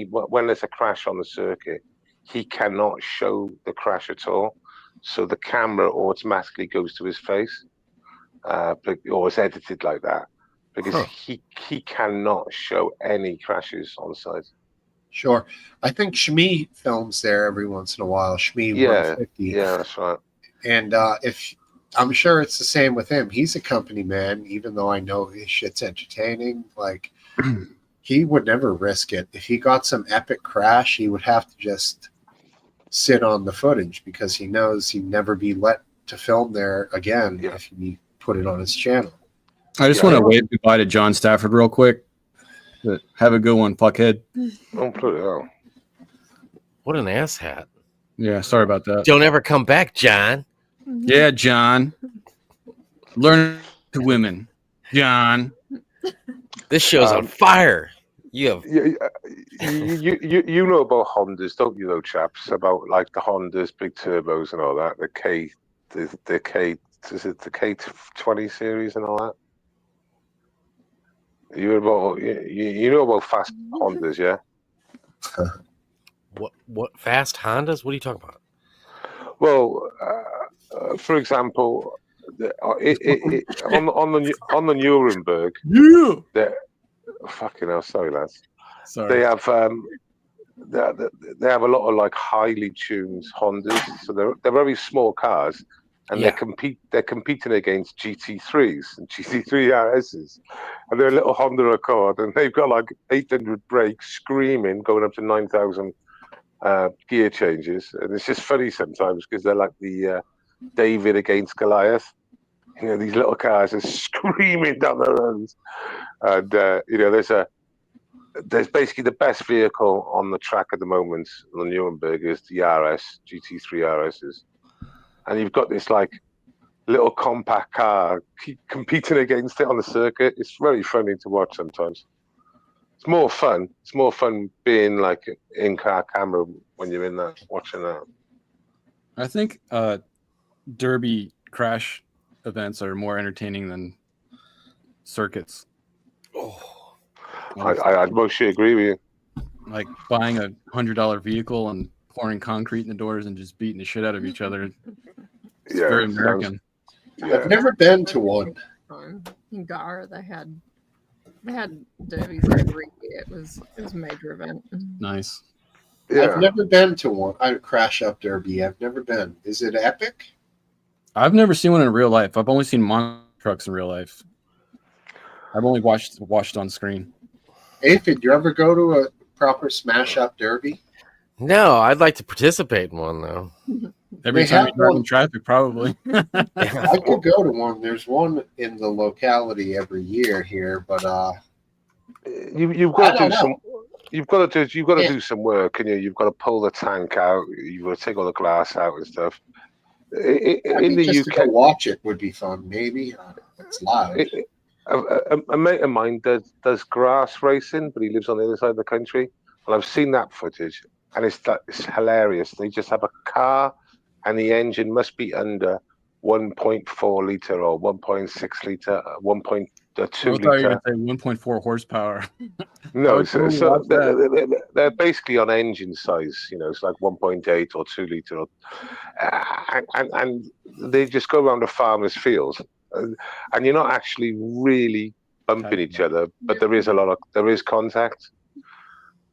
there's a crash on the circuit, he cannot show the crash at all, so the camera automatically goes to his face, or it's edited like that. Because he cannot show any crashes on site. Sure. I think Shmi films there every once in a while. Shmi 150. Yeah, that's right. And if I'm sure it's the same with him. He's a company man, even though I know his shit's entertaining. Like, he would never risk it. If he got some epic crash, he would have to just sit on the footage because he knows he'd never be let to film there again if he put it on his channel. I just want to wave goodbye to John Stafford real quick. Have a good one, fuckhead. Don't put it out. What an asshat. Yeah, sorry about that. Don't ever come back, John. Yeah, John. Learn to women. John. This show's on fire. You have you know about Hondas, don't you, though, chaps? About like the Hondas, big turbos and all that. The K20 series and all that. You know about fast Hondas, yeah? What fast Hondas? What are you talking about? Well, for example, on the Nuremberg, fucking hell, sorry lads. Sorry. They have a lot of like highly tuned Hondas, so they're very small cars. And they're competing against GT3s and GT3 RSs, and they're a little Honda Accord, and they've got like 800 brakes, screaming, going up to 9,000 gear changes, and it's just funny sometimes because they're like the David against Goliath. These little cars are screaming down the roads, and there's basically the best vehicle on the track at the moment on the Nuremberg is the GT3 RSs. And you've got this like little compact car competing against it on the circuit. It's very funny to watch sometimes. It's more fun. It's more fun being like in-car camera when you're in that, watching that. I think derby crash events are more entertaining than circuits. Oh, I'd mostly agree with you. Like buying a $100 vehicle and pouring concrete in the doors and just beating the shit out of each other. It's very American. I've never been to one. In Gar, they had derbies every year. It was a major event. Nice. Yeah. I've never been to one. I crash up derby. I've never been. Is it epic? I've never seen one in real life. I've only seen monster trucks in real life. I've only watched on screen. Aphid, you ever go to a proper smash up derby? No, I'd like to participate in one though. Every time you're in traffic, probably. I could go to one. There's one in the locality every year here, but you've got to do some. You've got to do some work, and you've got to pull the tank out. You've got to take all the glass out and stuff. In the just UK, to go watch it would be fun. Maybe it's live. A mate of mine does grass racing, but he lives on the other side of the country, and I've seen that footage, and it's hilarious. They just have a car, and the engine must be under 1.4 liter or 1.6 liter, 1.2 liter. 1.4 horsepower. No, so they're basically on engine size. You know, it's like 1.8 or 2 liter, and they just go around the farmers' fields, and you're not actually really bumping each other, but there is contact.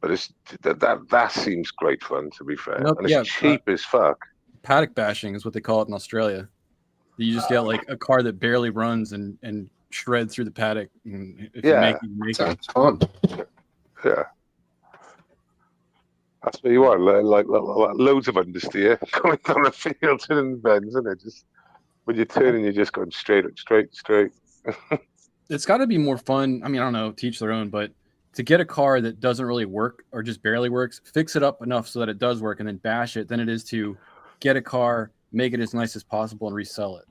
But that seems great fun, to be fair, and it's cheap as fuck. Paddock bashing is what they call it in Australia. You just get like a car that barely runs and shred through the paddock. And if you make it, sounds fun. Yeah. That's what you want, like loads of understeer going down the field in the bends, isn't it? Just when you're turning, you're just going straight. It's got to be more fun. I mean, I don't know, teach their own, but to get a car that doesn't really work or just barely works, fix it up enough so that it does work and then bash it, than it is to get a car, make it as nice as possible and resell it.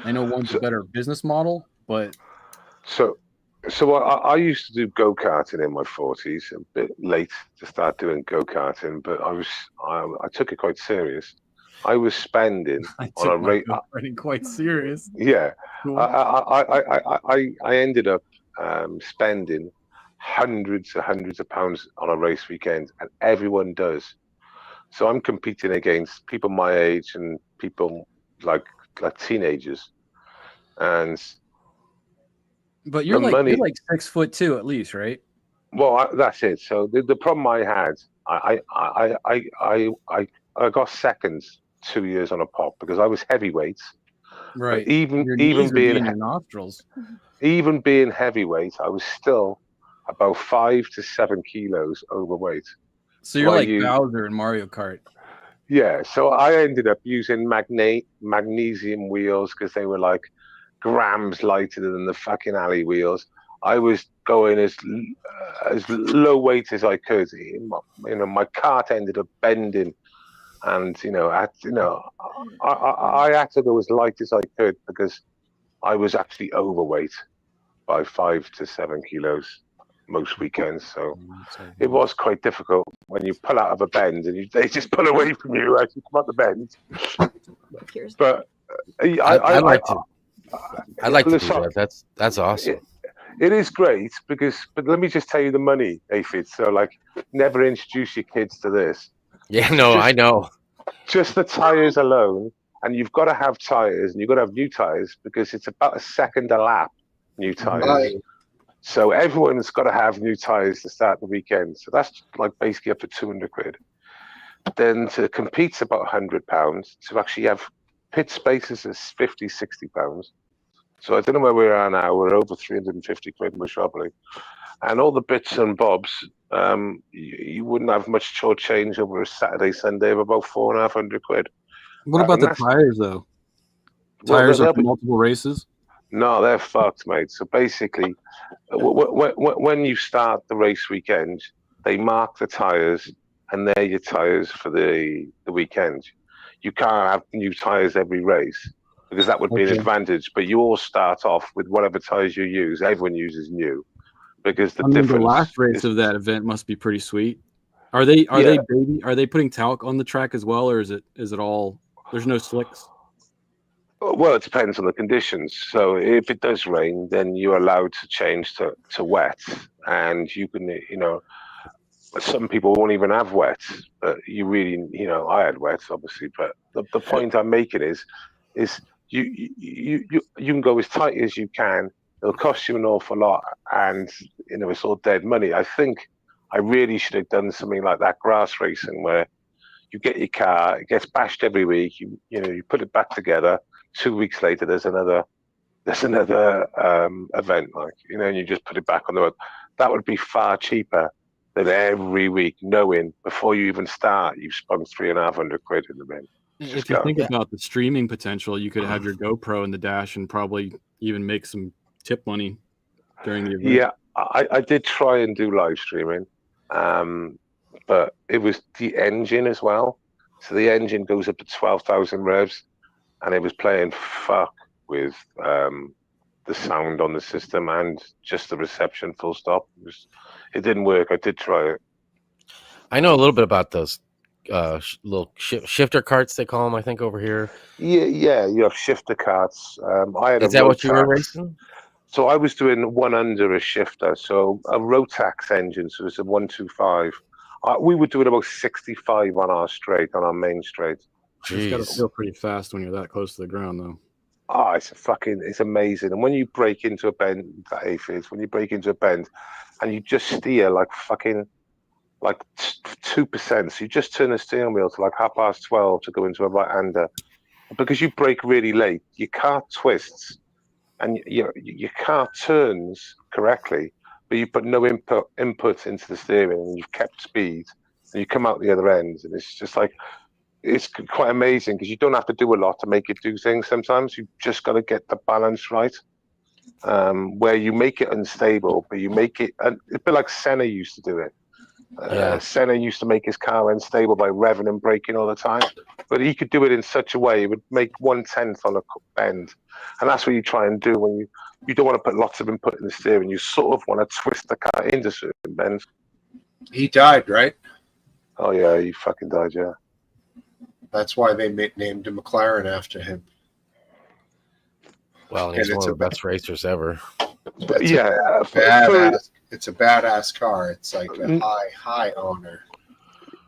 I know one's a better business model, but... So I used to do go-karting in my 40s, a bit late to start doing go-karting, but I took it quite serious. I was spending on a rate. Quite serious. Yeah, cool. I ended up spending hundreds of pounds on a race weekend, and everyone does. So I'm competing against people my age and people like teenagers, and. But you're like 6'2" at least, right? Well, that's it. So the problem I had, I got seconds 2 years on a pop because I was heavyweight. Right. But even being your nostrils. Even being heavyweight, I was still about 5 to 7 kilos overweight. So you're like Bowser in Mario Kart. Yeah. So I ended up using magnesium wheels because they were like grams lighter than the fucking alley wheels. I was going as low weight as I could. My cart ended up bending, and I had to go as light as I could because I was actually overweight by 5 to 7 kilos most weekends. So it was quite difficult when you pull out of a bend and they just pull away from you as you come out the bend. But I'd like to do that. That's awesome. It is great but let me just tell you the money, Aphid. So never introduce your kids to this. Yeah, no, I know. Just the tires alone, and you've got to have tires, and you've got to have new tires because it's about a second a lap, new tires. Right. So everyone's got to have new tires to start the weekend. So that's basically up to 200 quid. Then to compete's about £100. To actually have pit spaces is 50, 60 pounds. So I don't know where we are now. We're over 350 quid most probably. And all the bits and bobs, you wouldn't have much short change over a Saturday, Sunday of about 450 quid. What about the tires though? Tires are for multiple races? No, they're fucked, mate. So basically, when you start the race weekend, they mark the tires, and they're your tires for the weekend. You can't have new tires every race because that would be an advantage. But you all start off with whatever tires you use. Everyone uses new because the difference. The last race of that event must be pretty sweet. Are they putting talc on the track as well, or is it all? There's no slicks. Well, it depends on the conditions. So if it does rain, then you're allowed to change to wet, and you can, some people won't even have wet, but you really, I had wet, obviously. But the point I'm making is you can go as tight as you can. It'll cost you an awful lot, and it's all dead money. I think I really should have done something like that grass racing where you get your car, it gets bashed every week. You put it back together. 2 weeks later, there's another event, and you just put it back on the road. That would be far cheaper than every week knowing before you even start you've spent 350 quid in the bin. If you think about the streaming potential, you could have your GoPro in the dash and probably even make some tip money during the event. Yeah, I did try and do live streaming, but it was the engine as well. So the engine goes up to 12,000 revs. and it was playing fuck with the sound on the system and just the reception. Full stop. It didn't work. I did try it. I know a little bit about those little shifter carts, they call them, I think, over here. Yeah. You have shifter carts. I had Is that what you were racing? So I was doing one under a shifter, so a Rotax engine. So it's a 125. We were doing about 65 on our main straight. It's got to feel pretty fast when you're that close to the ground, though. Oh, it's amazing. And when you break into a bend, when you break into a bend, and you just steer like 2%, so you just turn the steering wheel to like 12:30 to go into a right-hander, because you brake really late, your car twists, and your car turns correctly, but you put no input into the steering, and you've kept speed, and you come out the other end, and it's just like, it's quite amazing because you don't have to do a lot to make it do things. Sometimes you just got to get the balance right, where you make it unstable, but you make it a bit like Senna used to do it. Senna used to make his car unstable by revving and braking all the time, but he could do it in such a way it would make 1/10 on a bend, and that's what you try and do when you don't want to put lots of input in the steering. You sort of want to twist the car into certain bends. He died, right? Oh yeah, he fucking died. Yeah. That's why they named a McLaren after him. Well, he's one of the best racers ever. It's a badass car. It's like a high honor.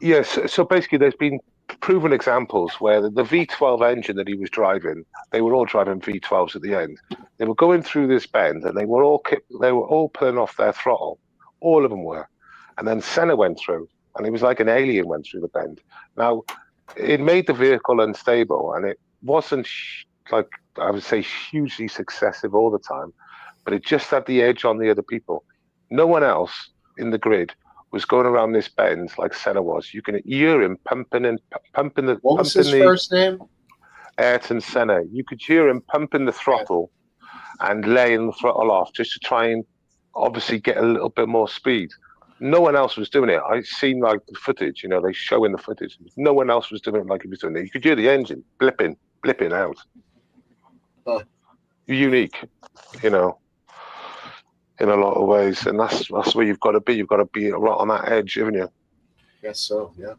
Yes. So basically, there's been proven examples where the V12 engine that he was driving, they were all driving V12s at the end. They were going through this bend, and they were all pulling off their throttle. All of them were. And then Senna went through, and it was like an alien went through the bend. Now, it made the vehicle unstable, and it wasn't like, I would say, hugely successive all the time, but it just had the edge on the other people. No one else in the grid was going around this bend like Senna was. You can hear him pumping the. What was his first name? Ayrton Senna. You could hear him pumping the throttle and laying the throttle off just to try and obviously get a little bit more speed. No one else was doing it. I seen like the footage, they show in the footage. No one else was doing it like he was doing it. You could hear the engine blipping out. Unique, in a lot of ways. And that's where you've got to be. You've got to be right on that edge, haven't you? Yes, so yeah.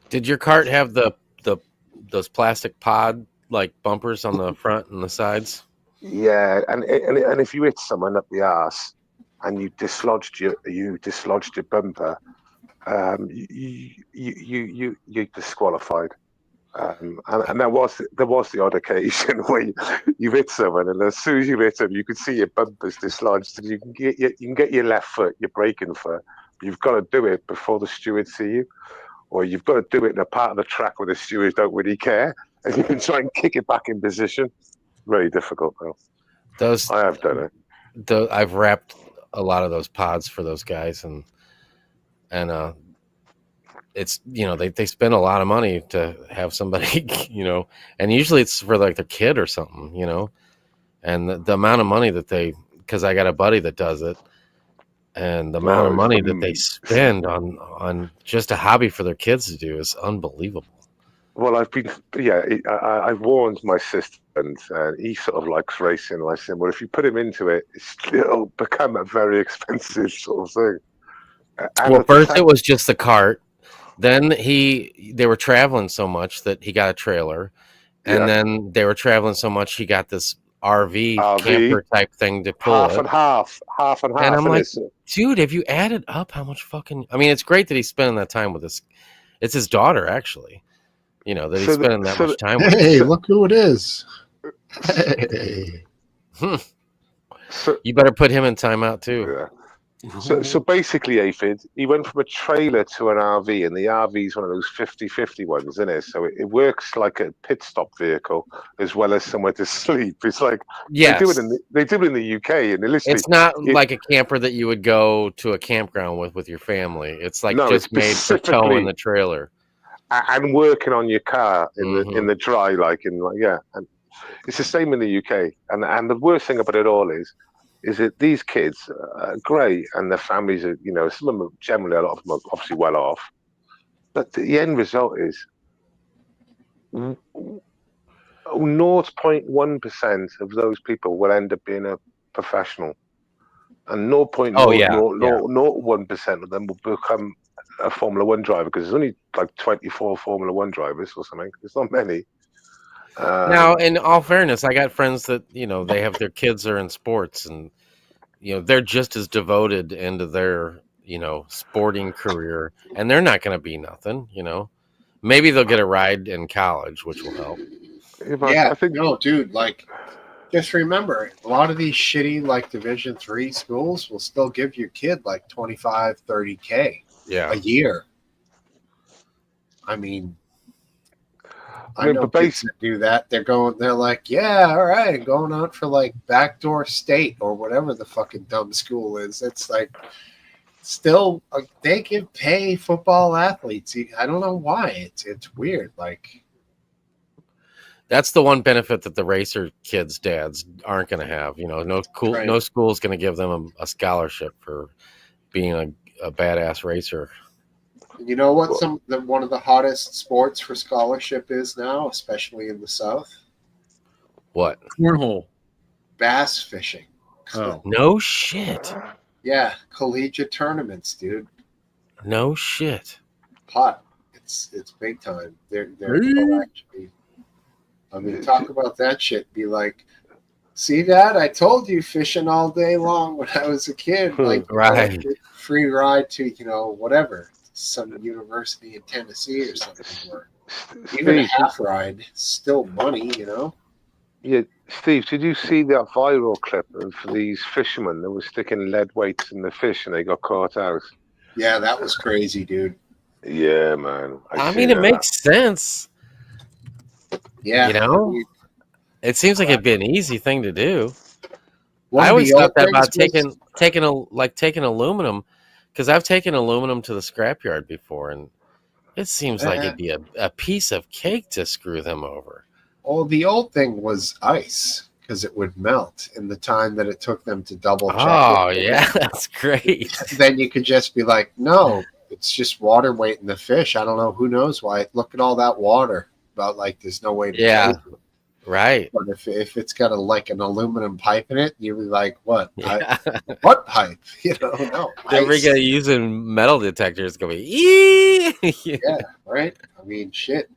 Did your cart have those plastic pod like bumpers on the front and the sides? Yeah, and if you hit someone up the arse and you dislodged your bumper, you're disqualified. And there was the odd occasion where you hit someone, and as soon as you hit them, you could see your bumpers dislodged. You can get your left foot, your braking foot. You've got to do it before the stewards see you, or you've got to do it in a part of the track where the stewards don't really care, and you can try and kick it back in position. Very difficult, though. I have done it. I've wrapped a lot of those pods for those guys, and it's they spend a lot of money to have somebody and usually it's for like their kid or something, and the amount of money that because I got a buddy that does it, and the amount of money that they spend on just a hobby for their kids to do is unbelievable. Well, I've warned my sister, and he sort of likes racing. I said, well, if you put him into it, it'll become a very expensive sort of thing. Well, first it was just the cart. Then they were traveling so much that he got a trailer, and then they were traveling so much he got this RV camper type thing to pull half and half. And I'm like, dude, have you added up how much fucking? I mean, it's great that he's spending that time with this. It's his daughter, actually. That he's spending that much time with. Hey, look who it is! Hey. You better put him in timeout too. Yeah. So basically, Aphid, he went from a trailer to an RV, and the RV is one of those 50-50 ones, isn't it? So it works like a pit stop vehicle as well as somewhere to sleep. It's like they do it in the UK, and it's not like a camper that you would go to a campground with your family. It's like just made for tow in the trailer and working on your car in the dry, and it's the same in the UK. And the worst thing about it all is that these kids are great, and their families are, some of them, generally a lot of them are obviously well off, but the end result is 0.1% of those people will end up being a professional, and 0.001% of them will become a Formula One driver, because there's only like 24 Formula One drivers or something. There's not many. Now, in all fairness, I got friends that they have their kids are in sports, and they're just as devoted into their sporting career, and they're not going to be nothing. Maybe they'll get a ride in college, which will help. Yeah, I think no, dude. Like, just remember, a lot of these shitty like Division III schools will still give your kid like 25, 30K a year. I mean, I know kids that do that. They're like, yeah, all right, going out for like backdoor state or whatever the fucking dumb school is. It's like still they give pay football athletes. I don't know why. It's weird. Like, that's the one benefit that the racer kids' dads aren't going to have. No school is going to give them a scholarship for being a badass racer. You know what? One of the hottest sports for scholarship is now, especially in the South. What? Cornhole. Bass fishing. Oh, no shit. Yeah, collegiate tournaments, dude. No shit. Hot. It's big time. They're actually. I mean, talk about that shit. Be like, see that? I told you, fishing all day long when I was a kid. Like, right. Free ride to whatever. Some university in Tennessee or something, or even a half ride, still money, Yeah, Steve, did you see that viral clip of these fishermen that were sticking lead weights in the fish and they got caught out? Yeah, that was crazy, dude. Yeah, man. I mean, it makes sense. Yeah, it seems like it'd be an easy thing to do. I always thought that about taking aluminum. Because I've taken aluminum to the scrapyard before, and it seems like it'd be a piece of cake to screw them over. Oh, the old thing was ice, because it would melt in the time that it took them to double check. Oh, yeah, that's great. Then you could just be like, no, it's just water weight in the fish. I don't know. Who knows why? Look at all that water. About like there's no way to taste it. Right. But if it's got an aluminum pipe in it, you'd be like, what? Yeah. What pipe? No. Every guy using metal detectors going to be, yeah, right? I mean, shit.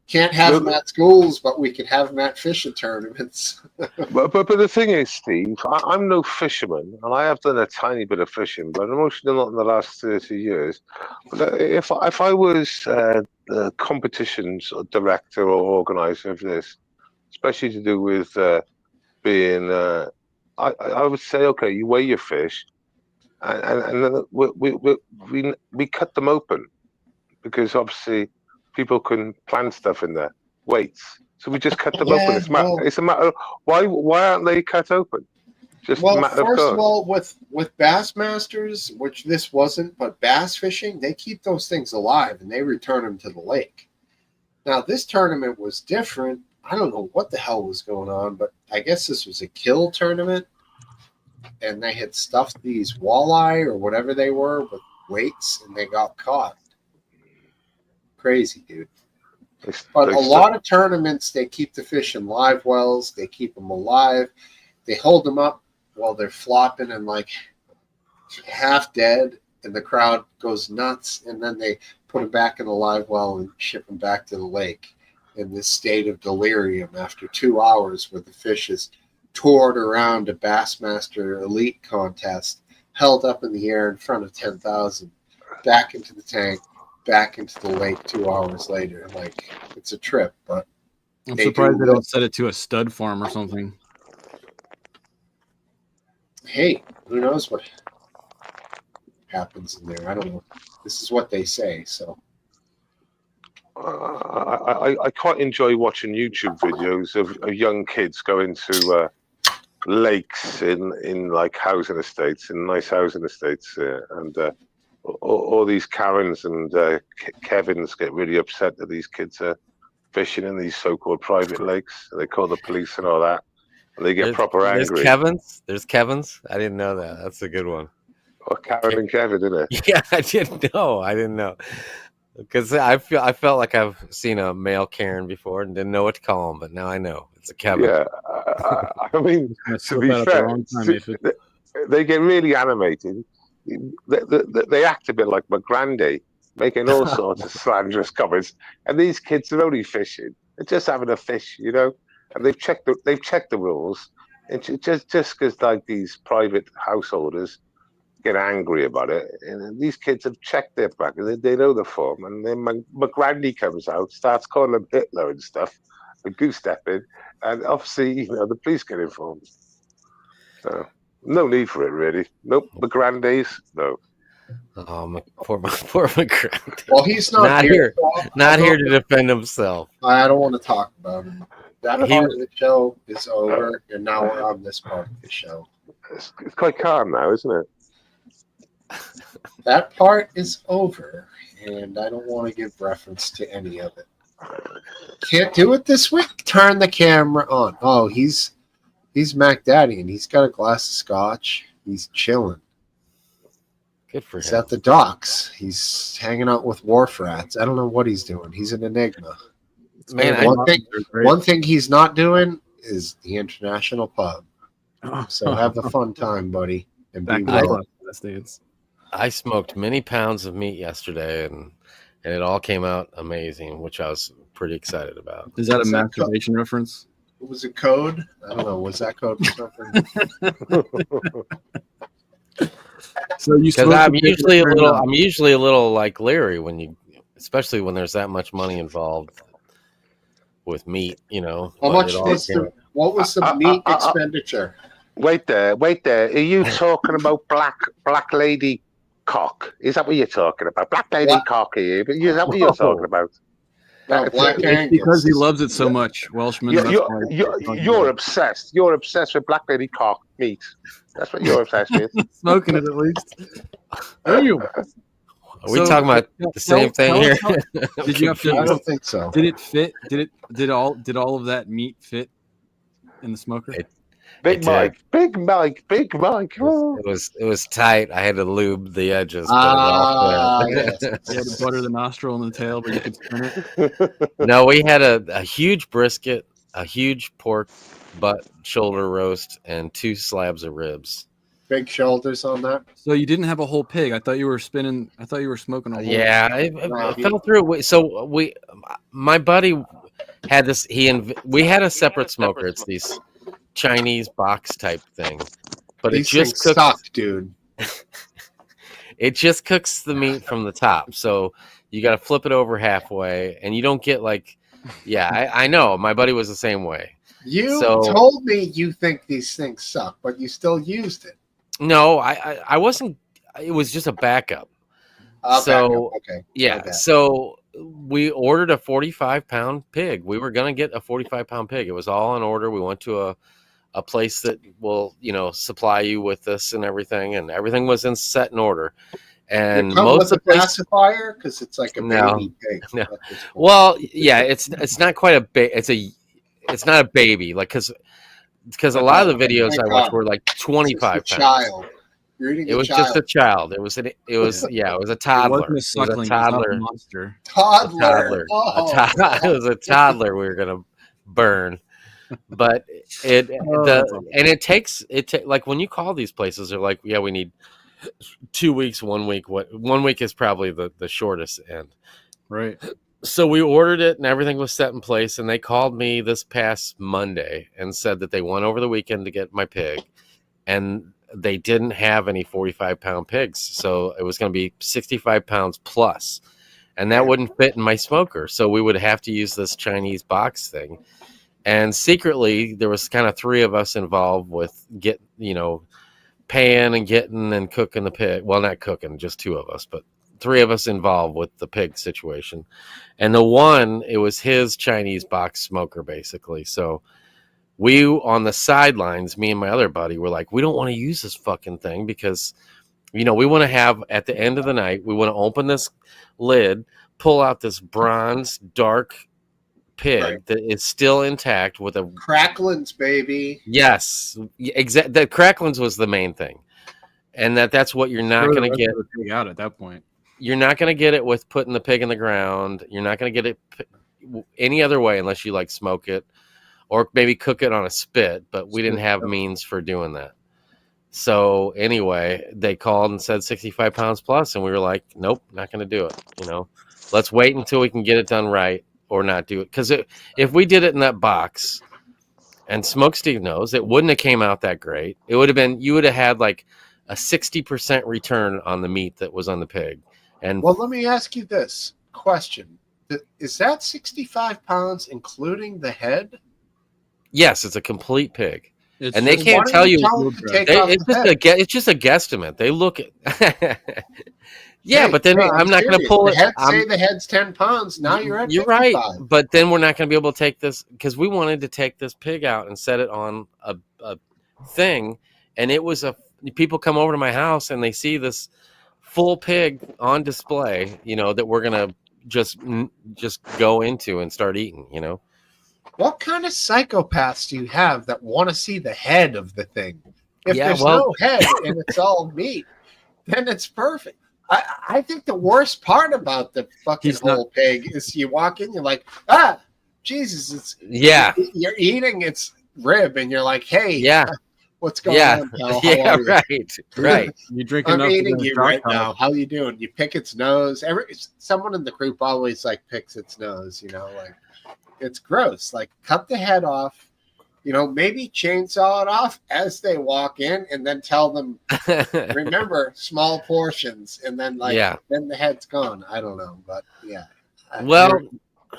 Can't have them at schools, but we could have them at fishing tournaments. but the thing is, Steve, I'm no fisherman, and I have done a tiny bit of fishing, but mostly not in the last 30 years. But if I was the competitions director or organizer of this, especially to do with being, I would say, okay, you weigh your fish, and then we cut them open, because obviously people can plant stuff in there, weights. So we just cut them open. It's a matter of why aren't they cut open? Just first of all, with Bassmasters, which this wasn't, but bass fishing, they keep those things alive and they return them to the lake. Now, this tournament was different. I don't know what the hell was going on, but I guess this was a kill tournament, and they had stuffed these walleye or whatever they were with weights, and they got caught. Crazy, dude. But a lot of tournaments, they keep the fish in live wells. They keep them alive. They hold them up while they're flopping and like half dead, and the crowd goes nuts, and then they put them back in the live well and ship them back to the lake in this state of delirium after 2 hours, where the fish is toured around a Bassmaster Elite contest, held up in the air in front of 10,000, back into the tank, back into the lake 2 hours later. Like, it's a trip, but I'm surprised they don't set it to a stud farm or something. Hey, who knows what happens in there? I don't know. This is what they say, so. I quite enjoy watching YouTube videos of young kids going to lakes in like housing estates, in nice housing estates, and all these Karens and Kevins get really upset that these kids are fishing in these so-called private lakes. They call the police and all that, and they get proper angry. There's Kevins. I didn't know that. That's a good one. Or Karen and Kevin, isn't it? Yeah, I didn't know. Because I felt like I've seen a male Karen before and didn't know what to call him, but now I know it's a Kevin. Yeah, I mean, to be fair, they get really animated. They act a bit like McGrandy, making all sorts of slanderous comments. And these kids are only fishing; they're just having a fish, you know. And they've checked the rules. And just because like these private householders get angry about it, and these kids have checked their back, they know the form. And then McGrandy comes out, starts calling them Hitler and stuff, and goose-stepping, and obviously, you know, the police get informed. So no need for it, really. Nope, McGrandy's, no. Oh, poor McGrandy. Well, he's not here. Not here to defend himself. I don't want to talk about him. That part of the show is over, and now we're on this part of the show. It's quite calm now, isn't it? That part is over, and I don't want to give reference to any of it. Can't do it this week. Turn the camera on. Oh, he's Mac Daddy, and he's got a glass of scotch. He's chilling. Good for him. He's at the docks. He's hanging out with wharf rats. I don't know what he's doing. He's an enigma. Man, one thing he's not doing is the international pub. So have a fun time, buddy, and be well. I smoked many pounds of meat yesterday, and it all came out amazing, which I was pretty excited about. Is that a masturbation reference? Was it code? I don't know. Was that code for something? So you? Because I'm usually a little like leery when especially when there's that much money involved with meat, you know. How much was what was the meat expenditure? Wait there. Are you talking about black lady cock? Is that what you're talking about? Black lady cock, are you? Is that what you're talking about? No, Black Angus. Because he loves it so much, Welshman. You're obsessed. You're obsessed with black lady cock meat. That's what you're obsessed with. Smoking it at least. Are you? Are we talking about the same thing here? Did you have to? I don't think so. Did it fit? Did all of that meat fit in the smoker? Big Mike. Oh. It was tight. I had to lube the edges. Yes. You had to butter the nostril and the tail, but you could spin it. No, we had a huge brisket, a huge pork butt shoulder roast, and 2 slabs of ribs. Big shoulders on that. So you didn't have a whole pig. I thought you were spinning. I thought you were smoking a whole. Yeah, I fell through. So my buddy had this. We had a separate smoker. It's these Chinese box type thing, but These it just cooks, suck, dude. It just cooks the meat from the top. So you got to flip it over halfway, and you don't get like. Yeah, I know. My buddy was the same way. You told me you think these things suck, but you still used it. No, I wasn't. It was just a backup. Backup. Okay. Yeah. Okay. So we ordered a 45-pound pig. We were gonna get a 45-pound pig. It was all in order. We went to a place that will, supply you with this and everything was set in order. And most of the pacifier, because it's like a baby pig. No. Well, yeah, it's not quite it's not a baby, like because a lot of the videos I watched were like 25 pounds. Child. It was just a child. It was a toddler. It was a toddler. A monster. Toddler. It was a toddler we were gonna burn. But it takes like when you call these places, they're like, yeah, we need 2 weeks, 1 week. 1 week is probably the shortest end. Right. So we ordered it and everything was set in place, and they called me this past Monday and said that they went over the weekend to get my pig, and they didn't have any 45-pound pigs. So it was going to be 65 pounds plus, and that wouldn't fit in my smoker. So we would have to use this Chinese box thing. And secretly, there was kind of 3 of us involved with paying and getting and cooking the pig. Well, not cooking, just 2 of us, but 3 of us involved with the pig situation. And it was his Chinese box smoker, basically. So we, on the sidelines, me and my other buddy, were like, we don't want to use this fucking thing because, we want to have, at the end of the night, we want to open this lid, pull out this bronze, dark pig that is still intact with a Cracklins, baby. Yes, exactly. The Cracklins was the main thing, and that's what you're not going to get the pig out at that point. you're not going to get it with putting the pig in the ground. You're not going to get it any other way unless you like smoke it or maybe cook it on a spit. But we didn't have means for doing that. So anyway, they called and said 65 pounds plus, and we were like, nope, not going to do it. You know, let's wait until we can get it done right or not do it. Because if we did it in that box, and Smoke Steve knows, it wouldn't have came out that great. It would have been, you would have had like a 60% return on the meat that was on the pig. And well, let me ask you this question. Is that 65 pounds including the head? Yes, it's a complete pig. And they can't tell you. It's just a guesstimate. They look at. Yeah, but then I'm not going to pull it. Say the head's 10 pounds. Now you're at 55. Right, but then we're not going to be able to take this because we wanted to take this pig out and set it on a thing, and it was people come over to my house and they see this full pig on display, you know, that we're going to just go into and start eating, you know. What kind of psychopaths do you have that want to see the head of the thing? If there's no head and it's all meat, then it's perfect. I think the worst part about the fucking whole pig is you walk in, you're like, Jesus, you're eating its rib, and you're like, hey, what's going on, pal? How are you? Right. You drinking? I'm eating you right now. How you doing? You pick its nose. Someone in the group always like picks its nose. You know, like it's gross. Like cut the head off. You know, maybe chainsaw it off as they walk in, and then tell them, remember, small portions, and then then the head's gone. I don't know, but yeah. Well,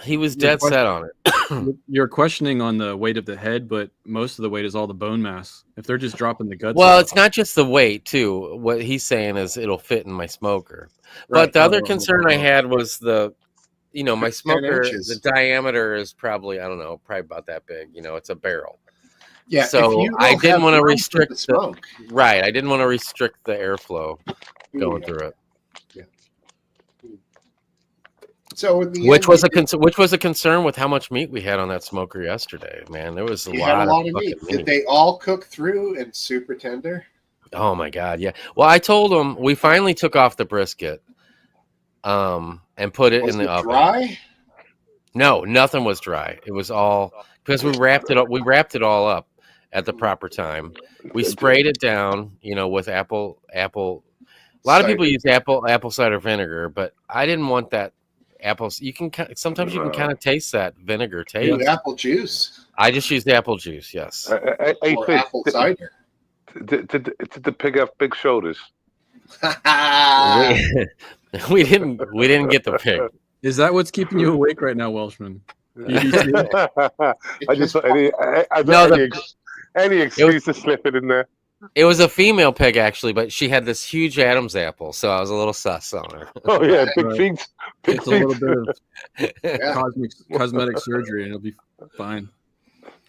he was dead set on it. You're questioning on the weight of the head, but most of the weight is all the bone mass. If they're just dropping the guts. Well, it's not just the weight, too. What he's saying is it'll fit in my smoker. Right. But the other concern I had was my smoker, the diameter is probably, I don't know, probably about that big. You know, it's a barrel. Yeah. So I didn't want to restrict the smoke. Right. I didn't want to restrict the airflow going through it. Yeah. So which was a concern with how much meat we had on that smoker yesterday. Man, there was a lot of meat. Did they all cook through and super tender? Oh my God, yeah. Well, I told them we finally took off the brisket. And put it in the oven. Dry? No, nothing was dry. It was all because we wrapped it up. We wrapped it all up at the proper time. We sprayed it down, you know, with apple. A lot of people use apple cider vinegar, but I didn't want that apple. Sometimes you can kind of taste that vinegar taste. Apple juice. I just used apple juice. Yes. Or apple cider. Did the pig have big shoulders? We didn't get the pig. Is that what's keeping you awake right now, Welshman? Any excuse to slip it in there. It was a female pig actually, but she had this huge Adam's apple, so I was a little sus on her. Oh yeah, big feet. It's a little bit of cosmetic surgery, and it'll be fine.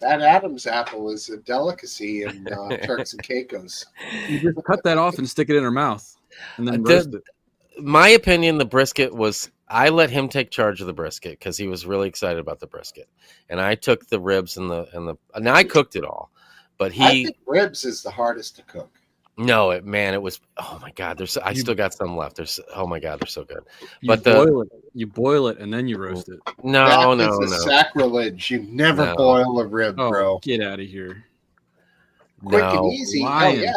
That Adam's apple is a delicacy in Turks and Caicos. You just cut that off and stick it in her mouth, and then roast it. My opinion, the brisket was. I let him take charge of the brisket because he was really excited about the brisket, and I took the ribs and the. Now I cooked it all, but I think ribs is the hardest to cook. No, it was. Oh my God, I still got some left. Oh my God, they're so good. You boil it and then you roast it. No, sacrilege. You never boil a rib, bro. Get out of here. Quick and easy. Oh yeah.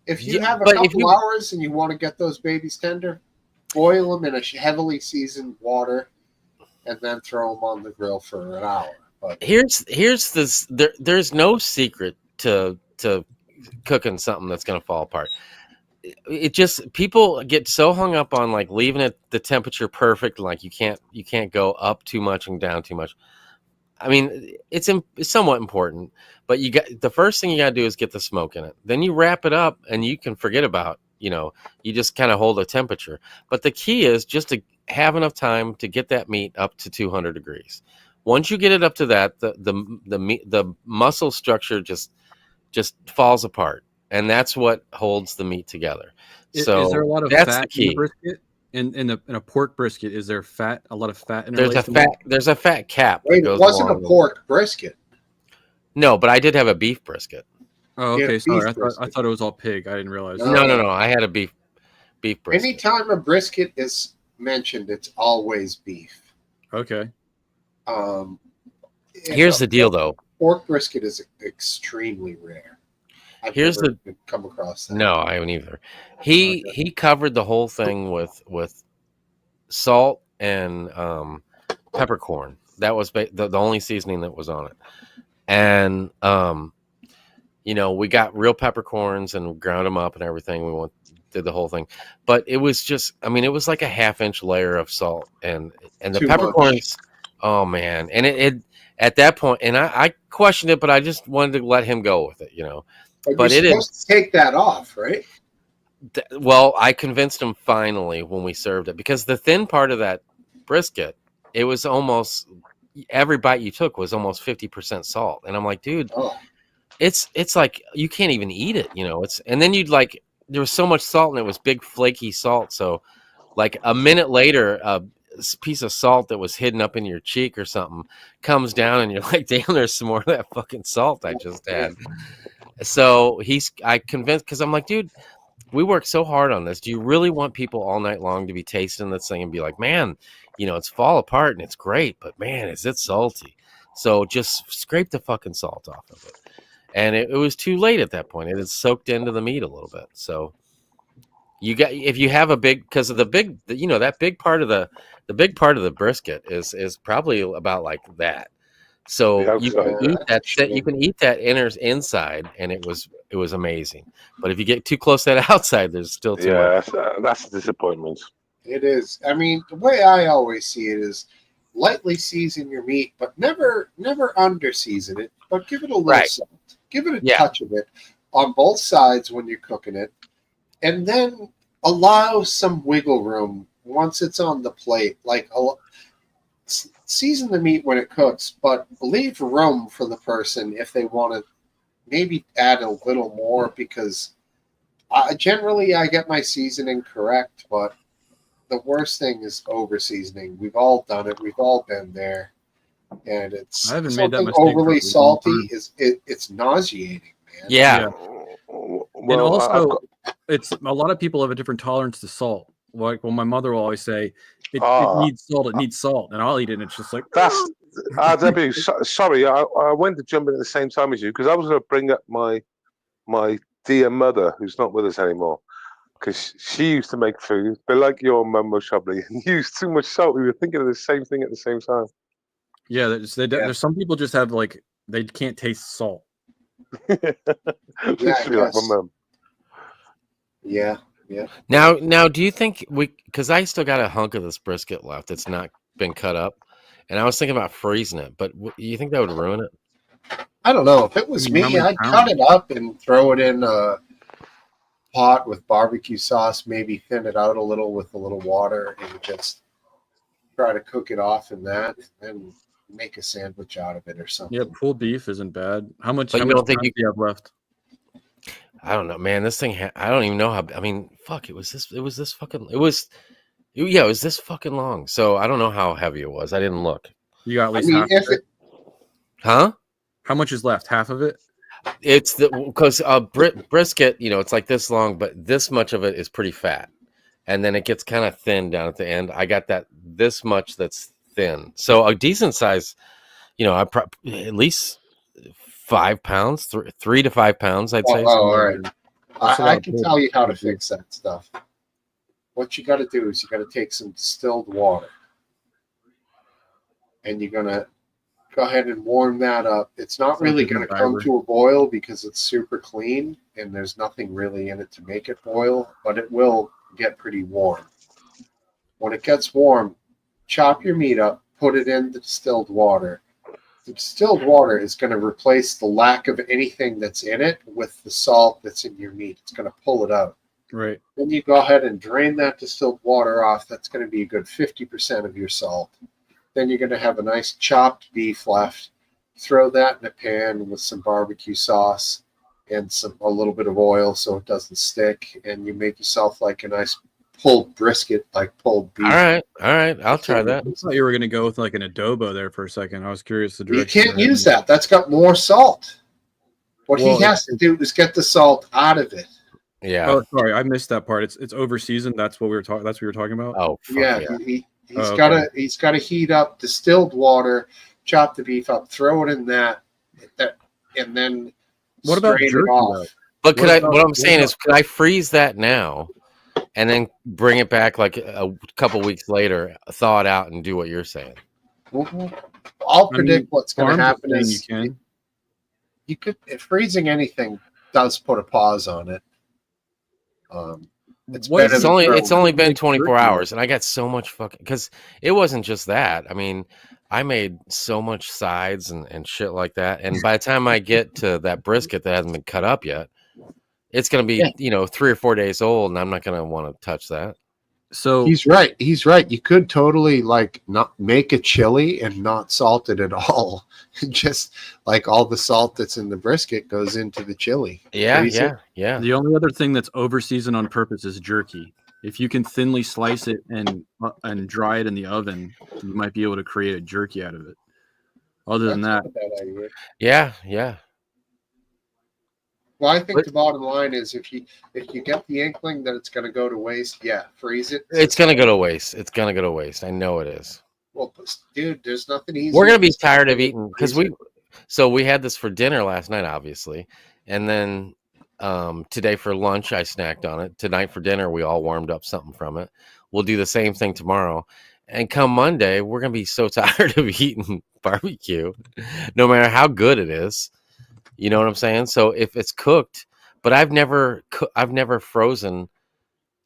If you have a couple hours and you want to get those babies tender, boil them in a heavily seasoned water, and then throw them on the grill for an hour. But here's this. There's no secret to cooking something that's going to fall apart. It just, people get so hung up on like leaving it the temperature perfect, like you can't go up too much and down too much. I mean, it's somewhat important, but the first thing you got to do is get the smoke in it. Then you wrap it up and you can forget about, you just kind of hold the temperature. But the key is just to have enough time to get that meat up to 200 degrees. Once you get it up to that, the muscle structure just falls apart, and that's what holds the meat together. So is there a lot of fat in the brisket? In a pork brisket, is there fat? A lot of fat in There's a fat cap. Wait, it wasn't a pork brisket. No, but I did have a beef brisket. Oh, okay. Sorry, I thought it was all pig. I didn't realize. No. I had a beef Beef brisket. Anytime a brisket is mentioned, it's always beef. Okay. Here's the deal, though. Pork brisket is extremely rare. I've never come across that. No, I haven't either. He covered the whole thing with salt and peppercorn. That was the only seasoning that was on it. And we got real peppercorns and ground them up and everything. We did the whole thing, but it was just, it was like a half-inch layer of salt and the peppercorns. Oh man, and it at that point, and I questioned it, but I just wanted to let him go with it, But you're supposed to take that off, right? Well, I convinced him finally when we served it, because the thin part of that brisket, it was almost every bite you took was almost 50% salt, and I'm like, dude, it's like you can't even eat it, and then you'd like, there was so much salt and it was big flaky salt, so like a minute later, a piece of salt that was hidden up in your cheek or something comes down and you're like, damn, there's some more of that fucking salt I just had. So I convinced, because I'm like, dude, we worked so hard on this. Do you really want people all night long to be tasting this thing and be like, man, it's fall apart and it's great, but man, is it salty? So just scrape the fucking salt off of it. And it was too late at that point. It had soaked into the meat a little bit. So if you have a big, because of the big, that big part of the big part of the brisket is probably about like that. So you can eat that. You can eat that inside, and it was amazing. But if you get too close to that outside, there's still too much. That's a disappointment. It is. The way I always see it is lightly season your meat, but never under season it. But give it a little salt. Give it a touch of it on both sides when you're cooking it, and then allow some wiggle room once it's on the plate. Like season the meat when it cooks, but leave room for the person if they want to maybe add a little more, because generally I get my seasoning correct, but the worst thing is over seasoning. We've all done it. We've all been there. And it's I haven't something made that mistake overly salty it's nauseating, man. Yeah. Well, and also, it's a lot of people have a different tolerance to salt. Like, well, my mother will always say, it needs salt, it needs salt, and I'll eat it, and it's just like, that's Debbie. Sorry, I went to jump in at the same time as you, because I was going to bring up my dear mother, who's not with us anymore, because she used to make food, but like your mum most probably, and used too much salt. We were thinking of the same thing at the same time. Yeah, there's some people just have like, they can't taste salt. Literally like my mum. Yeah. Now, do you think because I still got a hunk of this brisket left that's not been cut up, and I was thinking about freezing it, but you think that would ruin it? I don't know. If it was me, I'd cut it up and throw it in a pot with barbecue sauce, maybe thin it out a little with a little water, and just try to cook it off in that, and make a sandwich out of it or something. Yeah, pulled beef isn't bad. How much? But how you much don't think time do you have left? I don't know, man. This thing, I don't even know how. I mean, fuck. It was this fucking long. So I don't know how heavy it was. I didn't look. You got at least half of it? Huh? How much is left? Half of it? It's because brisket, it's like this long, but this much of it is pretty fat, and then it gets kind of thin down at the end. I got this much that's thin, so a decent size, at least 5 pounds, 3 to 5 pounds, I'd say. All right. I can tell you how to fix that stuff. What you got to do is you got to take some distilled water, and you're gonna go ahead and warm that up. It's not really going to come to a boil because it's super clean and there's nothing really in it to make it boil, but it will get pretty warm. When it gets warm, chop your meat up, put it in the distilled water. The distilled water is going to replace the lack of anything that's in it with the salt that's in your meat. It's going to pull it out. Right. Then you go ahead and drain that distilled water off. That's going to be a good 50% of your salt. Then you're going to have a nice chopped beef left. Throw that in a pan with some barbecue sauce and a little bit of oil so it doesn't stick. And you make yourself like a nice pulled brisket, like pulled beef. All right. I'll try that. I thought you were going to go with like an adobo there for a second. I was curious. You can't use that. That's got more salt. What he has to do is get the salt out of it. Yeah. Oh, sorry, I missed that part. It's over seasoned. That's what we were talking. That's what we were talking about. Oh, fuck Yeah, yeah. he's got to heat up distilled water, chop the beef up, throw it in that and then What about strain jerky, it off. though? But What about- what I'm what saying about- is, could I freeze that now and then bring it back like a couple weeks later, thaw it out, and do what you're saying? I'll predict what's going to happen saying is you could if freezing anything does put a pause on it. It's What- better It's than only throwing been Like 24 jerky. hours, and I got so much fucking because it wasn't just that. I mean, I made so much sides and shit like that, and by the time I get to that brisket that hasn't been cut up yet, it's gonna be 3 or 4 days old, and I'm not gonna want to touch that. So He's right. You could totally like not make a chili and not salt it at all. Just like all the salt that's in the brisket goes into the chili. Yeah, Freeze it. yeah. the only other thing that's over seasoned on purpose is jerky. If you can thinly slice it and dry it in the oven, you might be able to create a jerky out of it. Other than that, That's not a bad idea. Yeah. Well, I think But- the bottom line is if you get the inkling that it's going to go to waste, freeze it. It's gonna go to waste. It's gonna go to waste. I know it is. Well, dude, there's nothing easy. We're gonna be tired of eating because we had this for dinner last night, obviously, and then today for lunch I snacked on it. Tonight for dinner we all warmed up something from it. We'll do the same thing tomorrow, and come Monday we're gonna be so tired of eating barbecue, no matter how good it is. You know what I'm saying? So if it's cooked, but I've never frozen.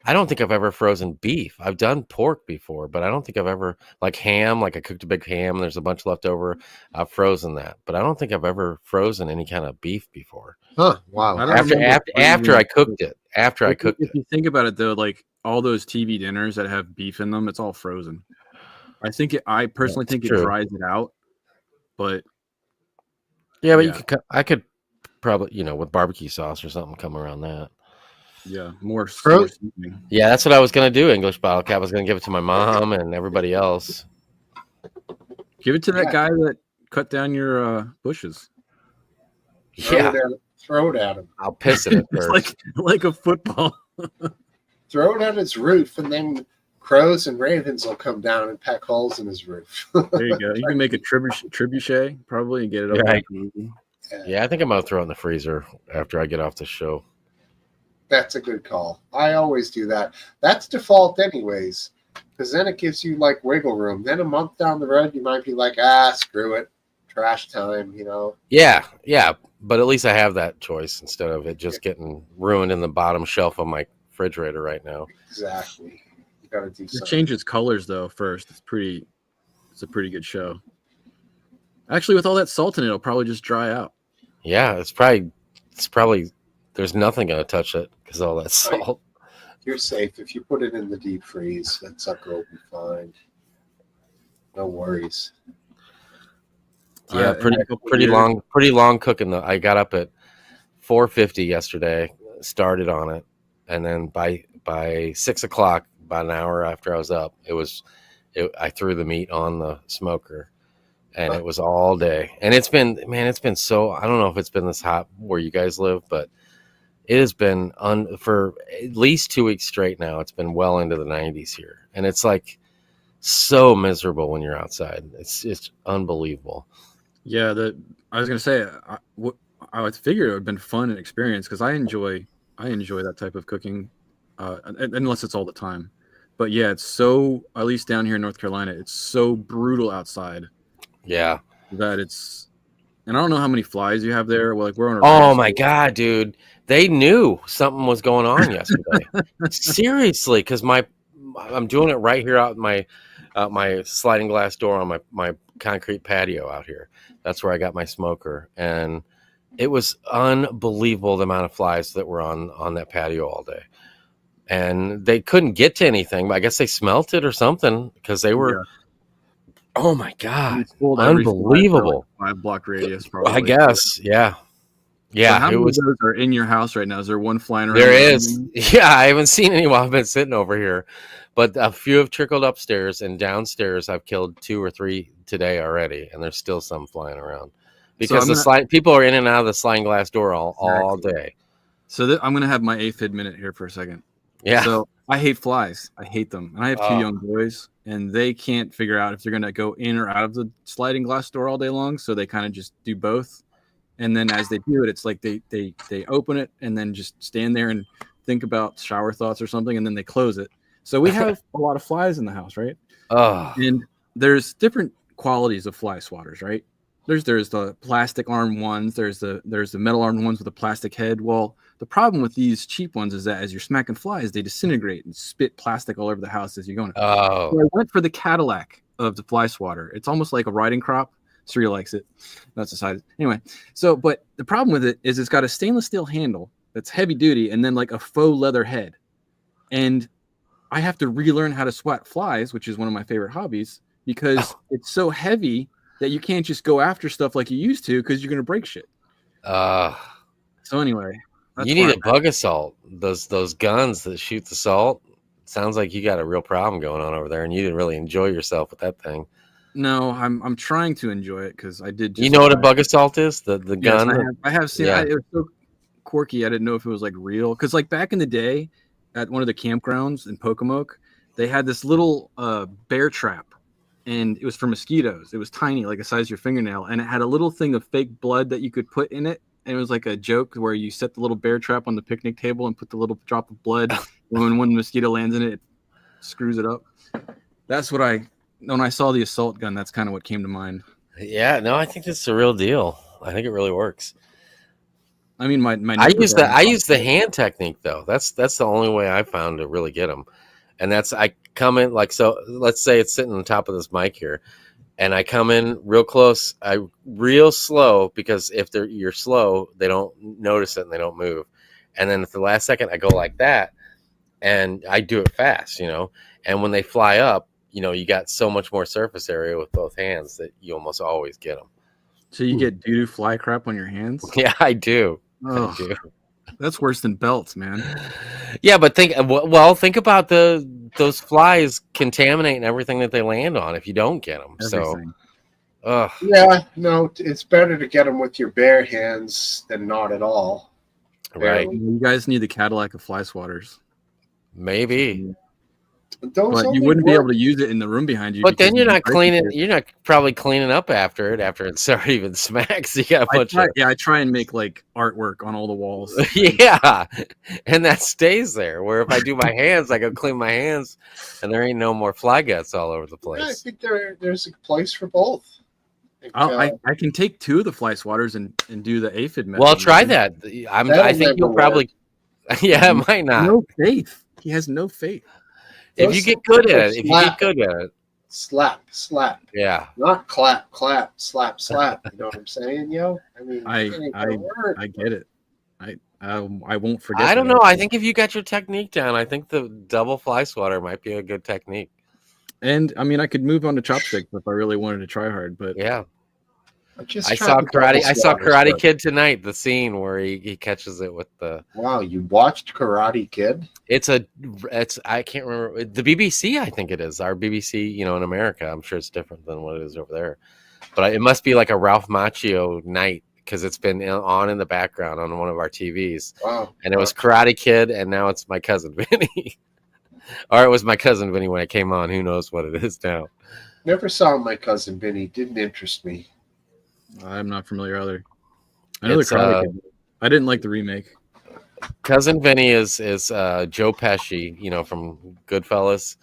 I don't think I've ever frozen beef. I've done pork before, but I don't think I've ever like ham. Like I cooked a big ham and there's a bunch left over. I've frozen that, but I don't think I've ever frozen any kind of beef before. Huh? Wow. I don't remember After I freezing- cooked it. After I cooked if it. you think about it, though, like all those TV dinners that have beef in them, it's all frozen. I personally think it true. dries it out, but Yeah, but Yeah. I could probably with barbecue sauce or something come around that. yeah, more Fro- seasoning. Yeah, that's what I was gonna do. English bottle cap. I was gonna give it to my mom and everybody else. Give it to that Yeah. guy that cut down your bushes. Yeah, Throw it at him. I'll piss it at It's first. like a football. Throw it at his roof, and then crows and ravens will come down and peck holes in his roof. There you go. You can make a trebuchet probably and get it up. Right. easy. Yeah, I think I'm gonna throw it in the freezer after I get off the show. That's a good call. I always do that. That's default, anyways, because then it gives you like wiggle room. Then a month down the road, you might be like, screw it, trash time. Yeah, but at least I have that choice instead of it just getting ruined in the bottom shelf of my refrigerator right now. Exactly. You got to do It something. changes colors though first. It's a pretty good show. Actually, with all that salt in it, it'll probably just dry out. Yeah, it's probably there's nothing gonna touch it because all that salt. You're safe if you put it in the deep freeze. That sucker will be fine. No worries. Yeah, In a couple pretty years- long cooking though. I got up at 4:50 yesterday, started on it, and then by 6 o'clock, about an hour after I was up, I threw the meat on the smoker, and it was all day. And it's been so, I don't know if it's been this hot where you guys live, but it has been for at least 2 weeks straight now. It's been well into the 90s here, and it's like so miserable when you're outside. It's unbelievable. Yeah, I was gonna say I would figure it would have been fun and experience because I enjoy that type of cooking, unless it's all the time. But yeah, it's so, at least down here in North Carolina, it's so brutal outside Yeah. that and I don't know how many flies you have there. Well, like we're on a Oh ranch, my so- God, dude. They knew something was going on yesterday. Seriously, because I'm doing it right here out my sliding glass door on my concrete patio out here. That's where I got my smoker. And it was unbelievable the amount of flies that were on that patio all day. And they couldn't get to anything, but I guess they smelt it or something because they were, oh my God, It's pulled every fly for, unbelievable. like, 5-block radius, probably. I guess, yeah. So Yeah, how it many was. of those are in your house right now? Is there one flying around? There around is. you? Yeah, I haven't seen any while I've been sitting over here, but a few have trickled upstairs, and downstairs I've killed 2 or 3 today already, and there's still some flying around because I'm people are in and out of the sliding glass door all Exactly. day. So I'm going to have my aphid minute here for a second. Yeah. So I hate flies. I hate them. And I have 2 young boys, and they can't figure out if they're going to go in or out of the sliding glass door all day long. So they kind of just do both. And then as they do it, it's like they open it and then just stand there and think about shower thoughts or something, and then they close it. So we have a lot of flies in the house, right? Oh. And there's different qualities of fly swatters, right? There's the plastic arm ones. There's the metal armed ones with a plastic head. Well, the problem with these cheap ones is that as you're smacking flies, they disintegrate and spit plastic all over the house as you're going. Oh. So I went for the Cadillac of the fly swatter. It's almost like a riding crop. Surya likes it. That's the size. Anyway, but the problem with it is it's got a stainless steel handle that's heavy duty and then like a faux leather head. And I have to relearn how to swat flies, which is one of my favorite hobbies, because it's so heavy that you can't just go after stuff like you used to because you're going to break shit. So anyway. You need a bug assault. Those guns that shoot the salt. Sounds like you got a real problem going on over there, and you didn't really enjoy yourself with that thing. No, I'm trying to enjoy it because I did. You know what a bug assault is? The gun. Yes, I have seen. Yeah. It was so quirky. I didn't know if it was like real because like back in the day, at one of the campgrounds in Pocomoke, they had this little bear trap, and it was for mosquitoes. It was tiny, like the size of your fingernail, and it had a little thing of fake blood that you could put in it. And it was like a joke where you set the little bear trap on the picnic table and put the little drop of blood. And when the mosquito lands in it, it screws it up. That's what when I saw the assault gun, that's kind of what came to mind. Yeah, no, I think it's the real deal. I think it really works. I mean, I use the hand technique though. That's the only way I found to really get them. And that's I come in like so. Let's say it's sitting on top of this mic here, and I come in real close. Real slow because if you're slow, they don't notice it and they don't move. And then at the last second, I go like that, and I do it fast, And when they fly up, you got so much more surface area with both hands that you almost always get them. So you get doo-doo fly crap on your hands? Yeah, I do. Oh, I do. That's worse than belts, man. Yeah, but think about those flies contaminating everything that they land on if you don't get them. Everything. So, yeah, no, it's better to get them with your bare hands than not at all. Right. You guys need the Cadillac of fly swatters. Maybe. But you wouldn't be able to use it in the room behind you. But then you're not cleaning. You're not probably cleaning up after it's already even smacks. You got a bunch of. Yeah, I try and make like artwork on all the walls. Yeah, and that stays there. Where if I do my hands, I go clean my hands, and there ain't no more fly guts all over the place. Yeah, I think there's a place for both. I can take 2 of the fly swatters and do the aphid method. Well, try that. I think you'll probably. Yeah, it might not. No faith. He has no faith. If you get good at it, slap. Yeah. Not clap, slap. You know what I'm saying, yo? I mean, I get it. I won't forget. I don't know. I think if you got your technique down, I think the double fly swatter might be a good technique. And I mean, I could move on to chopsticks if I really wanted to try hard, but yeah. I saw Karate Kid tonight. The scene where he catches it with the. Wow, you watched Karate Kid? It's I can't remember the BBC. I think it is our BBC. In America, I'm sure it's different than what it is over there. But it must be like a Ralph Macchio night because it's been on in the background on one of our TVs. Wow! And it was Karate Kid, and now it's My Cousin Vinny. Or it was My Cousin Vinny when it came on. Who knows what it is now? Never saw My Cousin Vinny. Didn't interest me. I'm not familiar either. I know the Karate Kid. I didn't like the remake. Cousin Vinny is Joe Pesci, from Goodfellas.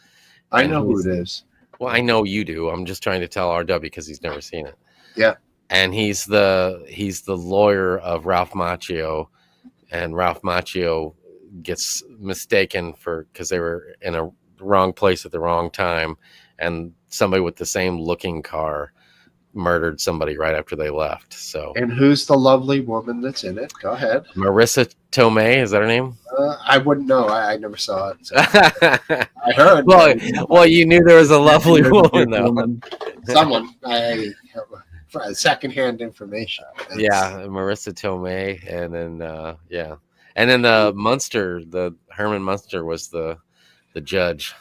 I know who it is. Well, I know you do. I'm just trying to tell RW because he's never seen it. Yeah. And he's the lawyer of Ralph Macchio, and Ralph Macchio gets mistaken because they were in a wrong place at the wrong time, and somebody with the same looking car murdered somebody right after they left. So, and who's the lovely woman that's in it? Go ahead. Marissa Tomei, is that her name? I wouldn't know. I never saw it. So. I heard. Well, you knew there was a lovely woman though. Someone. I have secondhand information. Yeah, Marissa Tomei, and then and then the Herman Munster was the judge.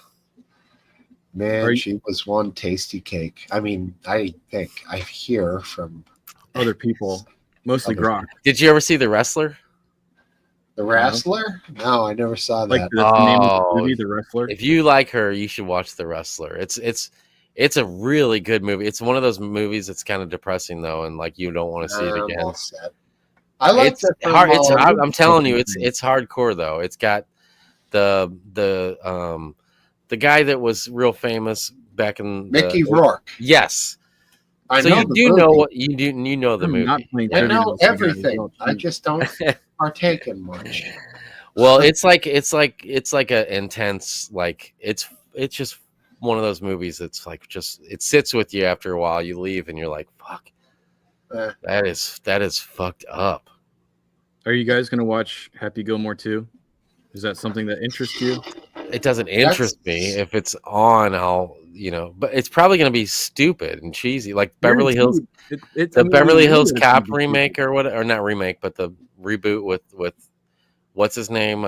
Man, she was one tasty cake. I mean, I hear from other people, mostly Grok. Did you ever see The Wrestler? The Wrestler? No, I never saw that. Like the name of the movie, The Wrestler. If you like her, you should watch The Wrestler. It's a really good movie. It's one of those movies that's kind of depressing though, and like you don't want to see it again. I like it's hard. I'm telling you, it's hardcore though. It's got the guy that was real famous back in Mickey Rourke. Yes. I so know you know what you know the movie. I know everything. I just don't partake in much. Well, it's like a intense, like it's just one of those movies that's like just it sits with you after a while. You leave and you're like, fuck. That is fucked up. Are you guys gonna watch Happy Gilmore 2? Is that something that interests you? It doesn't interest me. If it's on, I'll but it's probably gonna be stupid and cheesy, like Beverly Hills. Beverly Hills Cop remake or what, or not remake, but the reboot with what's his name?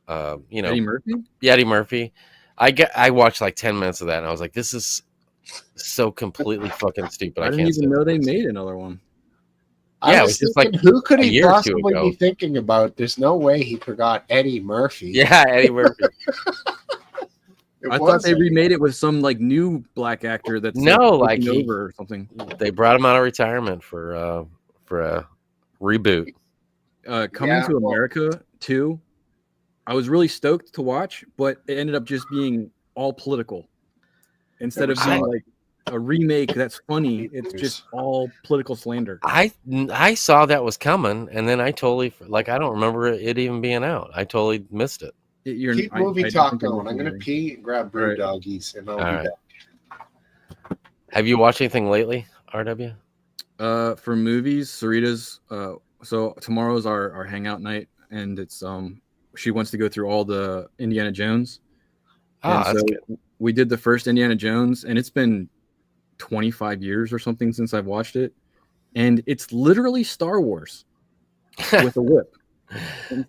Eddie Murphy. Yeah, Eddie Murphy. I watched like 10 minutes of that and I was like, this is so completely fucking stupid. I didn't even know they made another one. Yeah, it was just like who could he possibly be thinking about? There's no way he forgot Eddie Murphy. Yeah, Eddie Murphy. I thought they remade it with some like new black actor that's like over or something. They brought him out of retirement for a reboot. Coming to America 2. I was really stoked to watch, but it ended up just being all political. Instead of being like a remake that's funny, it's just all political slander. I saw that was coming, and then I totally I don't remember it even being out. I totally missed it. Keep movie talk going. I'm gonna pee and grab brew doggies, and I'll be back. Have you watched anything lately, RW? For movies, Sarita's. So tomorrow's our hangout night, and it's she wants to go through all the Indiana Jones. That's good. We did the first Indiana Jones, and it's been 25 years or something since I've watched it, and it's literally Star Wars with a whip.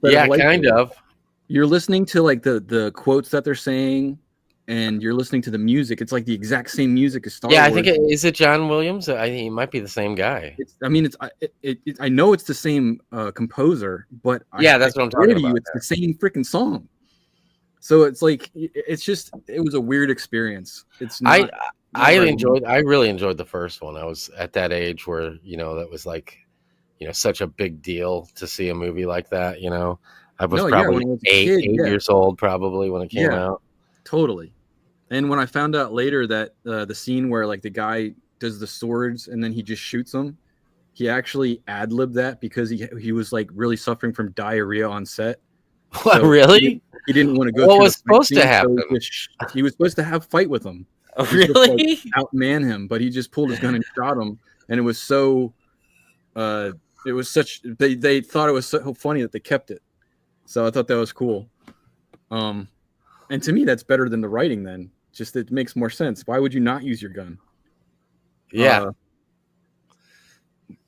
Yeah, kind of. You're listening to like the quotes that they're saying, and you're listening to the music. It's like the exact same music as Star Wars. Yeah, I think is it John Williams? I think he might be the same guy. I know it's the same composer, but that's what I'm talking about. It's the same freaking song. So it's like it was a weird experience. It's not. I really enjoyed the first one. I was at that age where that was like such a big deal to see a movie like that. I was probably 8 years old probably when it came out. Totally. And when I found out later that the scene where like the guy does the swords and then he just shoots them, he actually ad-libbed that because he was like really suffering from diarrhea on set. What, so really? He didn't want to go. What was supposed to happen? So he was supposed to have a fight with him. Oh, really? Outman him, but he just pulled his gun and shot him, and it was so. It was such. They thought it was so funny that they kept it. So I thought that was cool. And to me, that's better than the writing. Then, just it makes more sense. Why would you not use your gun? Yeah.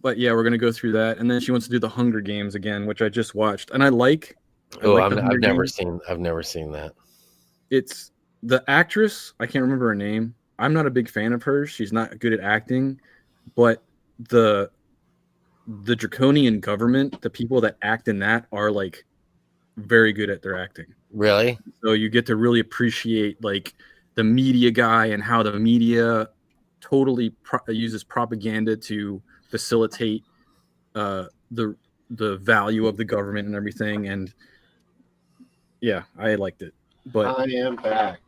But yeah, we're gonna go through that, and then she wants to do the Hunger Games again, which I just watched, and I like. I've never seen that. It's the actress. I can't remember her name. I'm not a big fan of hers. She's not good at acting, but the draconian government, the people that act in that are like very good at their acting. Really? So you get to really appreciate like the media guy and how the media totally uses propaganda to facilitate the value of the government and everything. And yeah, I liked it. But I am back.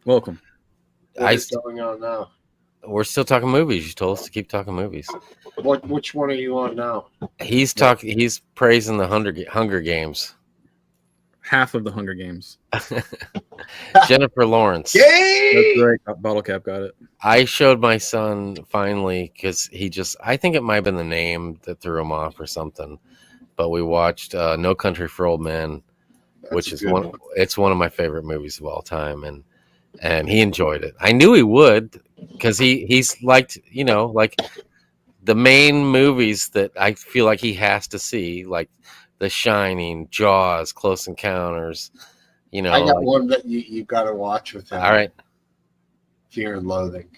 Welcome. What's going on now? We're still talking movies. You told us to keep talking movies. Which one are you on now? He's praising the Hunger Games. Half of the Hunger Games. Jennifer Lawrence. Yay! That's right. Bottle Cap got it. I showed my son finally because I think it might have been the name that threw him off or something. But we watched No Country for Old Men, which is one of my favorite movies of all time, and he enjoyed it. I knew he would because he's liked like the main movies that I feel like he has to see, like The Shining, Jaws, Close Encounters. I got one that you got to watch with him. All right. Fear and Loathing.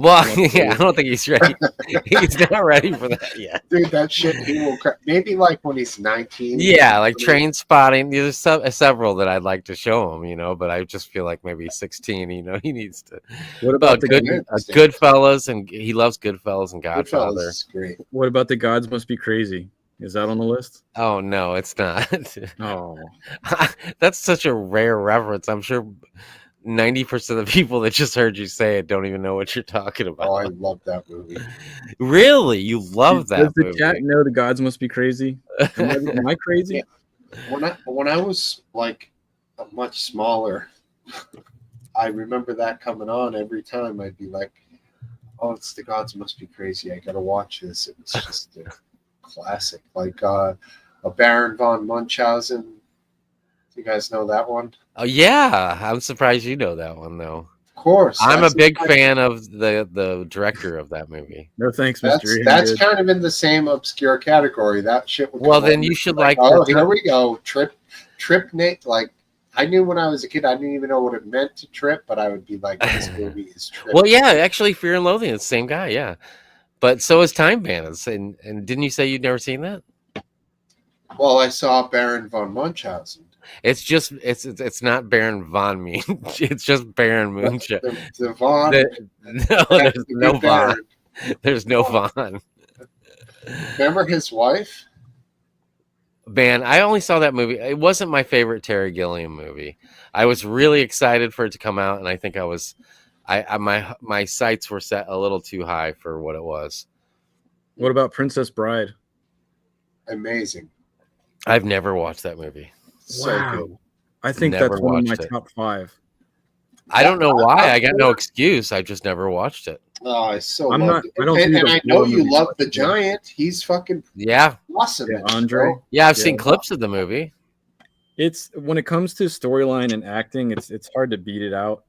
Well, yeah, I don't think he's ready. He's not ready for that yet. Dude, that shit, he will maybe like when he's 19. Yeah, like Train Spotting. There's several that I'd like to show him, but I just feel like maybe 16, he needs to. What about Goodfellas, and he loves Goodfellas and Godfather. Goodfellas is great. What about The Gods Must Be Crazy? Is that on the list? Oh no, it's not. Oh, that's such a rare reference. I'm sure 90% of the people that just heard you say it don't even know what you're talking about. Oh, I love that movie. Really? You love that movie? Does the chat know The Gods Must Be Crazy? Am I crazy? Yeah. When I was like much smaller, I remember that coming on every time. I'd be like, "Oh, it's The Gods Must Be Crazy. I gotta watch this." It was just a classic, like a Baron von Munchausen. You guys know that one? Oh yeah, I'm surprised you know that one though. Of course, I'm a big fan of the director of that movie. No thanks, Mr. That's kind of in the same obscure category. That shit. Well, then you should like. Oh, here we go. Trip, Nate. Like I knew when I was a kid, I didn't even know what it meant to trip, but I would be like, this movie is Trip. Well, yeah, actually, Fear and Loathing is the same guy, yeah. But so is Time Bandits, and didn't you say you'd never seen that? Well, I saw Baron von Munchausen. It's just it's not Baron von Munch. It's just Baron Munch. The Von. No, there's no Von. There's no Von. Remember his wife? Man, I only saw that movie. It wasn't my favorite Terry Gilliam movie. I was really excited for it to come out, and I think my sights were set a little too high for what it was. What about Princess Bride? Amazing. I've never watched that movie. So good. I think that's one of my top 5. I don't know why. I got no excuse. I just never watched it. Oh, I so I'm loved not. it. I don't. And I know you love the Giant. He's fucking awesome. Yeah, Andre. Yeah, I've seen clips of the movie. It's when it comes to storyline and acting, it's hard to beat it out,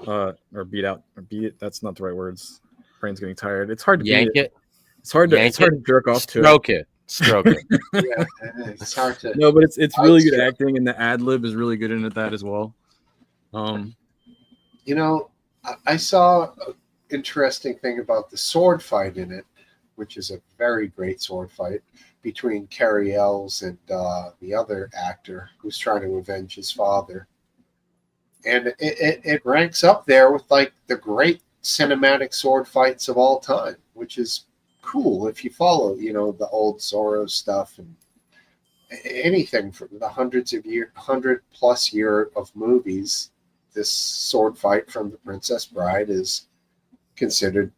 or beat it. That's not the right words. Brain's getting tired. It's hard to yank beat it. It's hard to jerk off to. Stroke it. Yeah, it's hard to. No, but it's really good acting, and the ad lib is really good in it that as well. I saw an interesting thing about the sword fight in it, which is a very great sword fight between Cary Elwes and the other actor who's trying to avenge his father. And it ranks up there with like the great cinematic sword fights of all time, which is cool if you follow, the old Zorro stuff and anything from the 100+ year of movies. This sword fight from The Princess Bride is considered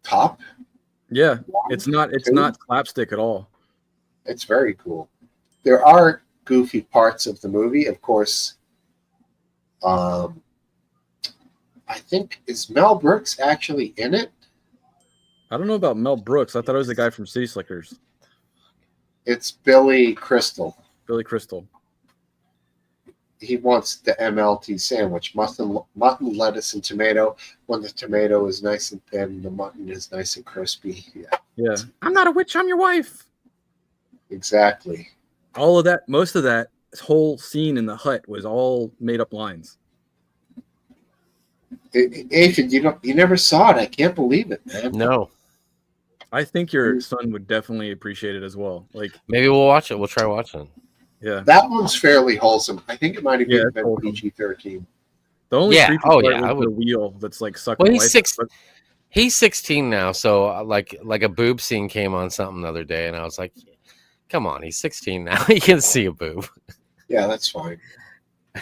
top. Yeah, it's not slapstick at all. It's very cool. There are goofy parts of the movie, of course. I think is Mel Brooks actually in it? I don't know about Mel Brooks. I thought it was the guy from City Slickers. It's Billy Crystal. Billy Crystal. He wants the MLT sandwich, mutton, lettuce, and tomato. When the tomato is nice and thin, the mutton is nice and crispy. Yeah. I'm not a witch. I'm your wife. Exactly. All of that, most of that whole scene in the hut was all made up lines. Aphid, you never saw it. I can't believe it, man. No. I think your son would definitely appreciate it as well. Like maybe we'll watch it. We'll try watching it. Yeah, that one's fairly wholesome. I think it might have been PG-13. The only creepy part was the wheel that's like sucking. Well, he's 16 now, so like a boob scene came on something the other day, and I was like, "Come on, he's 16 now. He can see a boob." Yeah, that's fine.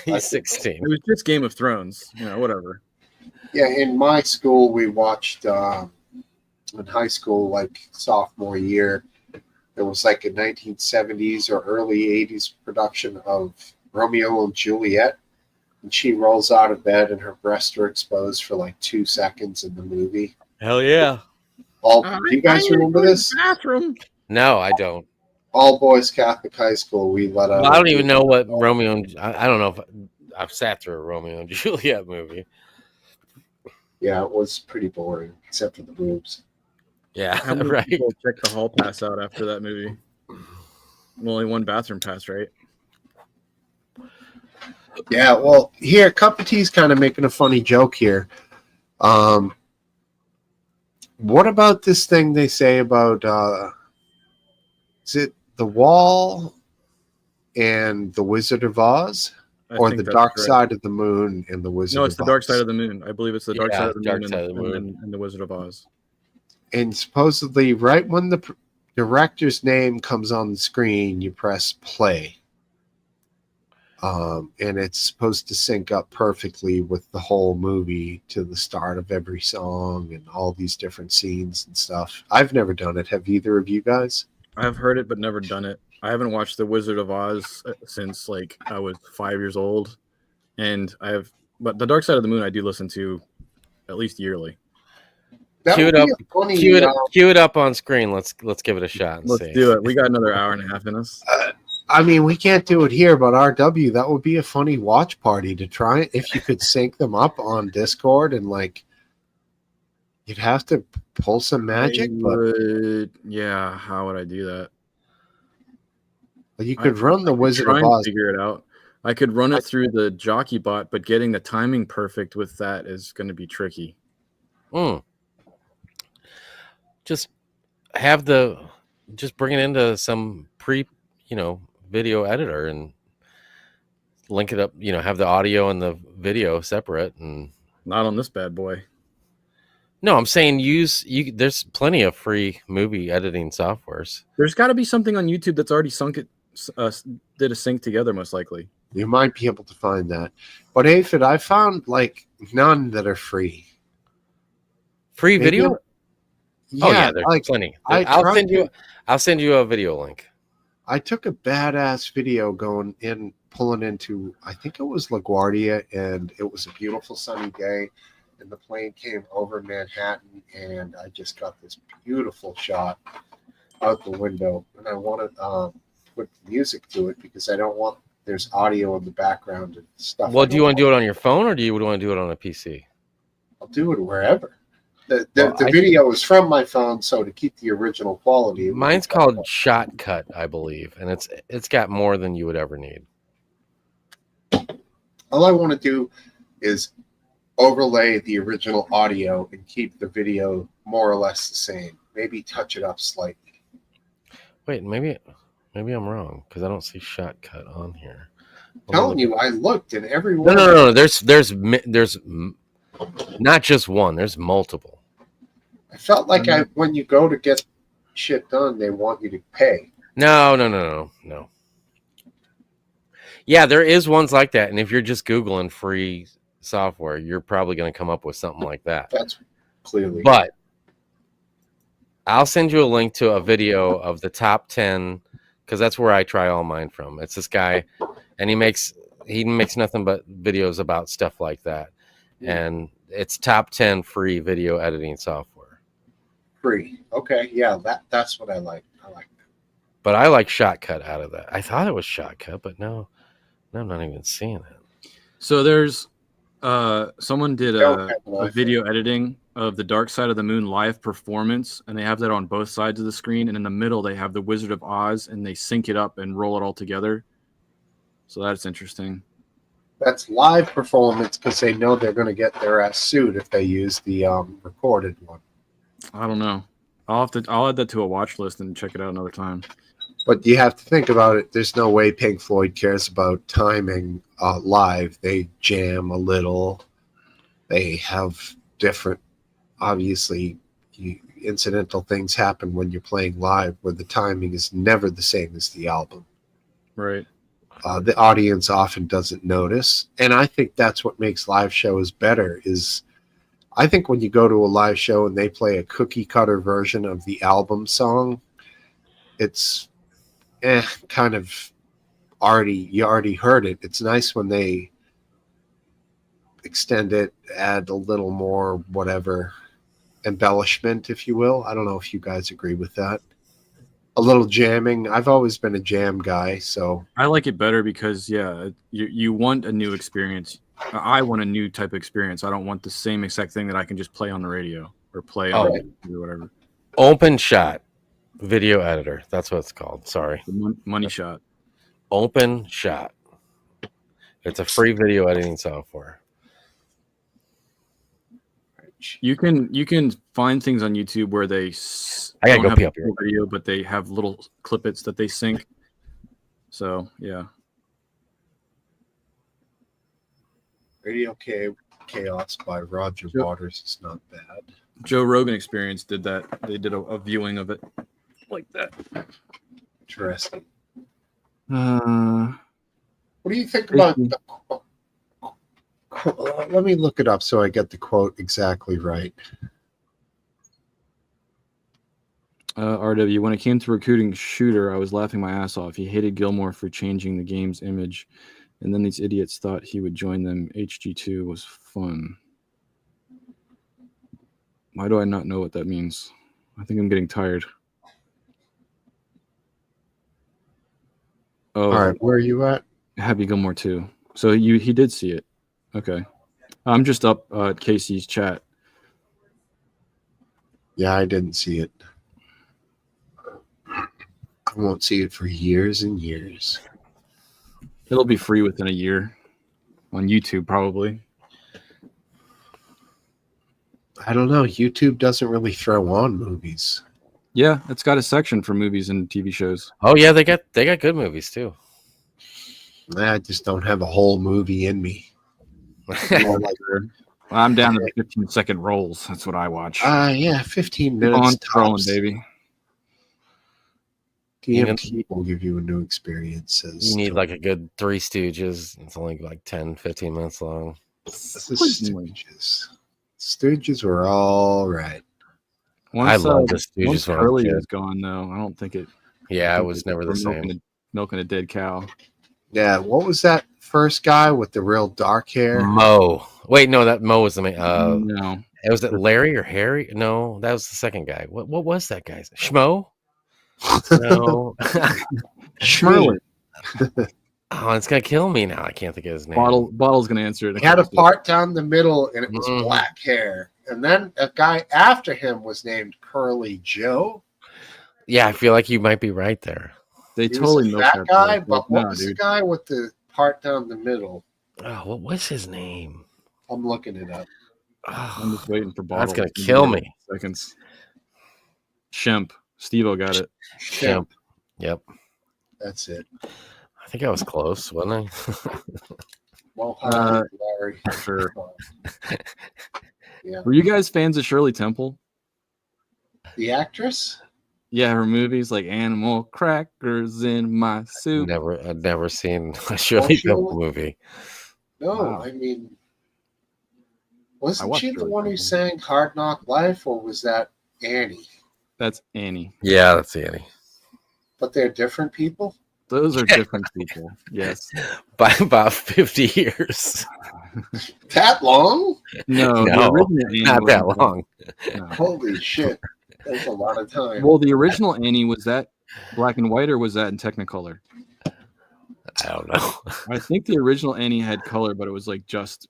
He's 16. It was just Game of Thrones, whatever. Yeah, in my school, we watched in high school, like sophomore year. There was like a 1970s or early 80s production of Romeo and Juliet. And she rolls out of bed and her breasts are exposed for like 2 seconds in the movie. Hell yeah. Do you guys remember this? Bathroom. No, I don't. All boys Catholic high school. We let out. Well, I don't even know what Romeo and I don't know if I've sat through a Romeo and Juliet movie. Yeah, it was pretty boring, except for the boobs. Yeah, how many right. people check the hall pass out after that movie? Only one bathroom pass, right? Yeah, well, here, Cup of Tea's kind of making a funny joke here. What about this thing they say about is it The Wall and The Wizard of Oz? Or The Dark Side of the Moon and The Wizard of Oz? No, it's The Dark Side of the Moon. I believe it's The Dark Side of the Dark Moon, Side of the Moon and The Wizard of Oz. And supposedly, right when the director's name comes on the screen, you press play. And it's supposed to sync up perfectly with the whole movie to the start of every song and all these different scenes and stuff. I've never done it. Have either of you guys? I've heard it, but never done it. I haven't watched The Wizard of Oz since like I was 5 years old, but The Dark Side of the Moon I do listen to at least yearly. Cue it up on screen. Let's give it a shot. Let's do it. We got another hour and a half in us. I mean, we can't do it here, but RW, that would be a funny watch party to try it if you could sync them up on Discord and like you'd have to pull some magic. Yeah, how would I do that? You could run the Wizard of Oz. Figure it out. I could run it through the jockey bot, but getting the timing perfect with that is going to be tricky. Just bring it into some video editor and link it up. Have the audio and the video separate, and not on this bad boy. No, I'm saying there's plenty of free movie editing softwares. There's got to be something on YouTube that's already did a sync together, most likely. You might be able to find that. But Aphid, I found like none that are free. Free video? Yeah, there's plenty. I'll send you a video link. I took a badass video pulling into, I think it was LaGuardia, and it was a beautiful sunny day, and the plane came over Manhattan, and I just got this beautiful shot out the window, and I want to put music to it because I don't want there's audio in the background and stuff. Well, do you want to do it on your phone or do you want to do it on a PC? I'll do it wherever. The video is from my phone, so to keep the original quality. Mine's called Shotcut, I believe, and it's got more than you would ever need. All I want to do is overlay the original audio and keep the video more or less the same. Maybe touch it up slightly. Wait, maybe I'm wrong because I don't see Shotcut on here. I'm telling you, I looked and everyone. No. There's not just one. There's multiple. I felt like when you go to get shit done, they want you to pay. No. Yeah, there is ones like that, and if you're just Googling free software, you're probably going to come up with something like that. That's clearly. But I'll send you a link to a video of the top 10 because that's where I try all mine from. It's this guy, and he makes nothing but videos about stuff like that, and it's top 10 free video editing software. Free, okay, yeah, that's what I like. But I like Shotcut out of that. I thought it was Shotcut, but no, I'm not even seeing it. So there's someone did a video editing of the Dark Side of the Moon live performance, and they have that on both sides of the screen, and in the middle they have the Wizard of Oz, and they sync it up and roll it all together. So that's interesting. That's live performance because they know they're going to get their ass sued if they use the recorded one. I don't know. I'll add that to a watch list and check it out another time. But you have to think about it. There's no way Pink Floyd cares about timing live. They jam a little. They have different, obviously, incidental things happen when you're playing live where the timing is never the same as the album. Right. The audience often doesn't notice. And I think that's what makes live shows better is I think when you go to a live show and they play a cookie cutter version of the album song, it's kind of you already heard it. It's nice when they extend it, add a little more whatever embellishment, if you will. I don't know if you guys agree with that. A little jamming. I've always been a jam guy, so I like it better because you want a new experience. I want a new type of experience. I don't want the same exact thing that I can just play on the radio or play on or whatever. OpenShot video editor. That's what it's called. Sorry. Money Shot. OpenShot. It's a free video editing software. age. You can find things on YouTube where they I gotta don't go have pee the up here. full video, but they have little clippets that they sync. So yeah. Radio Chaos by Roger Yep. Waters is not bad. Joe Rogan Experience did that. They did a viewing of it like that. Interesting. Uh, What do you think about Basically- let me look it up so I get the quote exactly right. RW, when it came to recruiting Shooter, I was laughing my ass off. He hated Gilmore for changing the game's image, and then these idiots thought he would join them. HG2 was fun. Why do I not know what that means? I think I'm getting tired. Oh, All right, where are you at? Happy Gilmore too. So he did see it. Okay. I'm just up Casey's chat. Yeah, I didn't see it. I won't see it for years and years. It'll be free within a year on YouTube, probably. I don't know. YouTube doesn't really throw on movies. Yeah, it's got a section for movies and TV shows. Oh yeah, they got good movies too. I just don't have a whole movie in me. I'm down to the 15-second rolls. That's what I watch. Yeah, 15 Keep minutes. on scrolling, tops. baby. DMT will give you a new experience. Says You need like a good Three Stooges. It's only like 10, 15 minutes long. the Stooges. Stooges were all right. I love the Stooges Once when I was a Curly kid. is gone, though, I don't think it. Yeah, I it think was never the we're same. milking a dead cow. Yeah, what was that first guy with the real dark hair? Mo. Wait, no, that Mo was the main. No, It was it Larry or Harry? No, that was the second guy. What was that guy's Schmo? No. Schmerlin. Oh, it's gonna kill me now. I can't think of his name. Bottle's gonna answer it. He had a part down the middle, and it was Mhm. black hair. And then a guy after him was named Curly Joe. Yeah, I feel like you might be right there. They He was totally a milked fat that guy, boy. but what No, was the dude. guy with the part down the middle? Oh, what was his name? I'm looking it up. I'm Oh, just waiting for Bottle. that's gonna kill me. Seconds. Shemp. Steve-O got it. Shemp. Yep. That's it. I think I was close, wasn't I? Well, Larry. Sure. Yeah. Were you guys fans of Shirley Temple? The actress? Yeah, her movies like Animal Crackers in My Soup. I've never seen a Shirley she Temple was- movie. No, Wow. I mean, I wasn't watched she the Shirley one who Temple. sang Hard Knock Life, or was that Annie? That's Annie. Yeah, that's Annie. But they're different people? Those are different people. Yes. By about 50 years. That long? No, the No, original Annie Not that was- long. no. Holy shit. That's a lot of time. Well, the original Annie, was that black and white or was that in Technicolor? I don't know. I think the original Annie had color, but it was like just.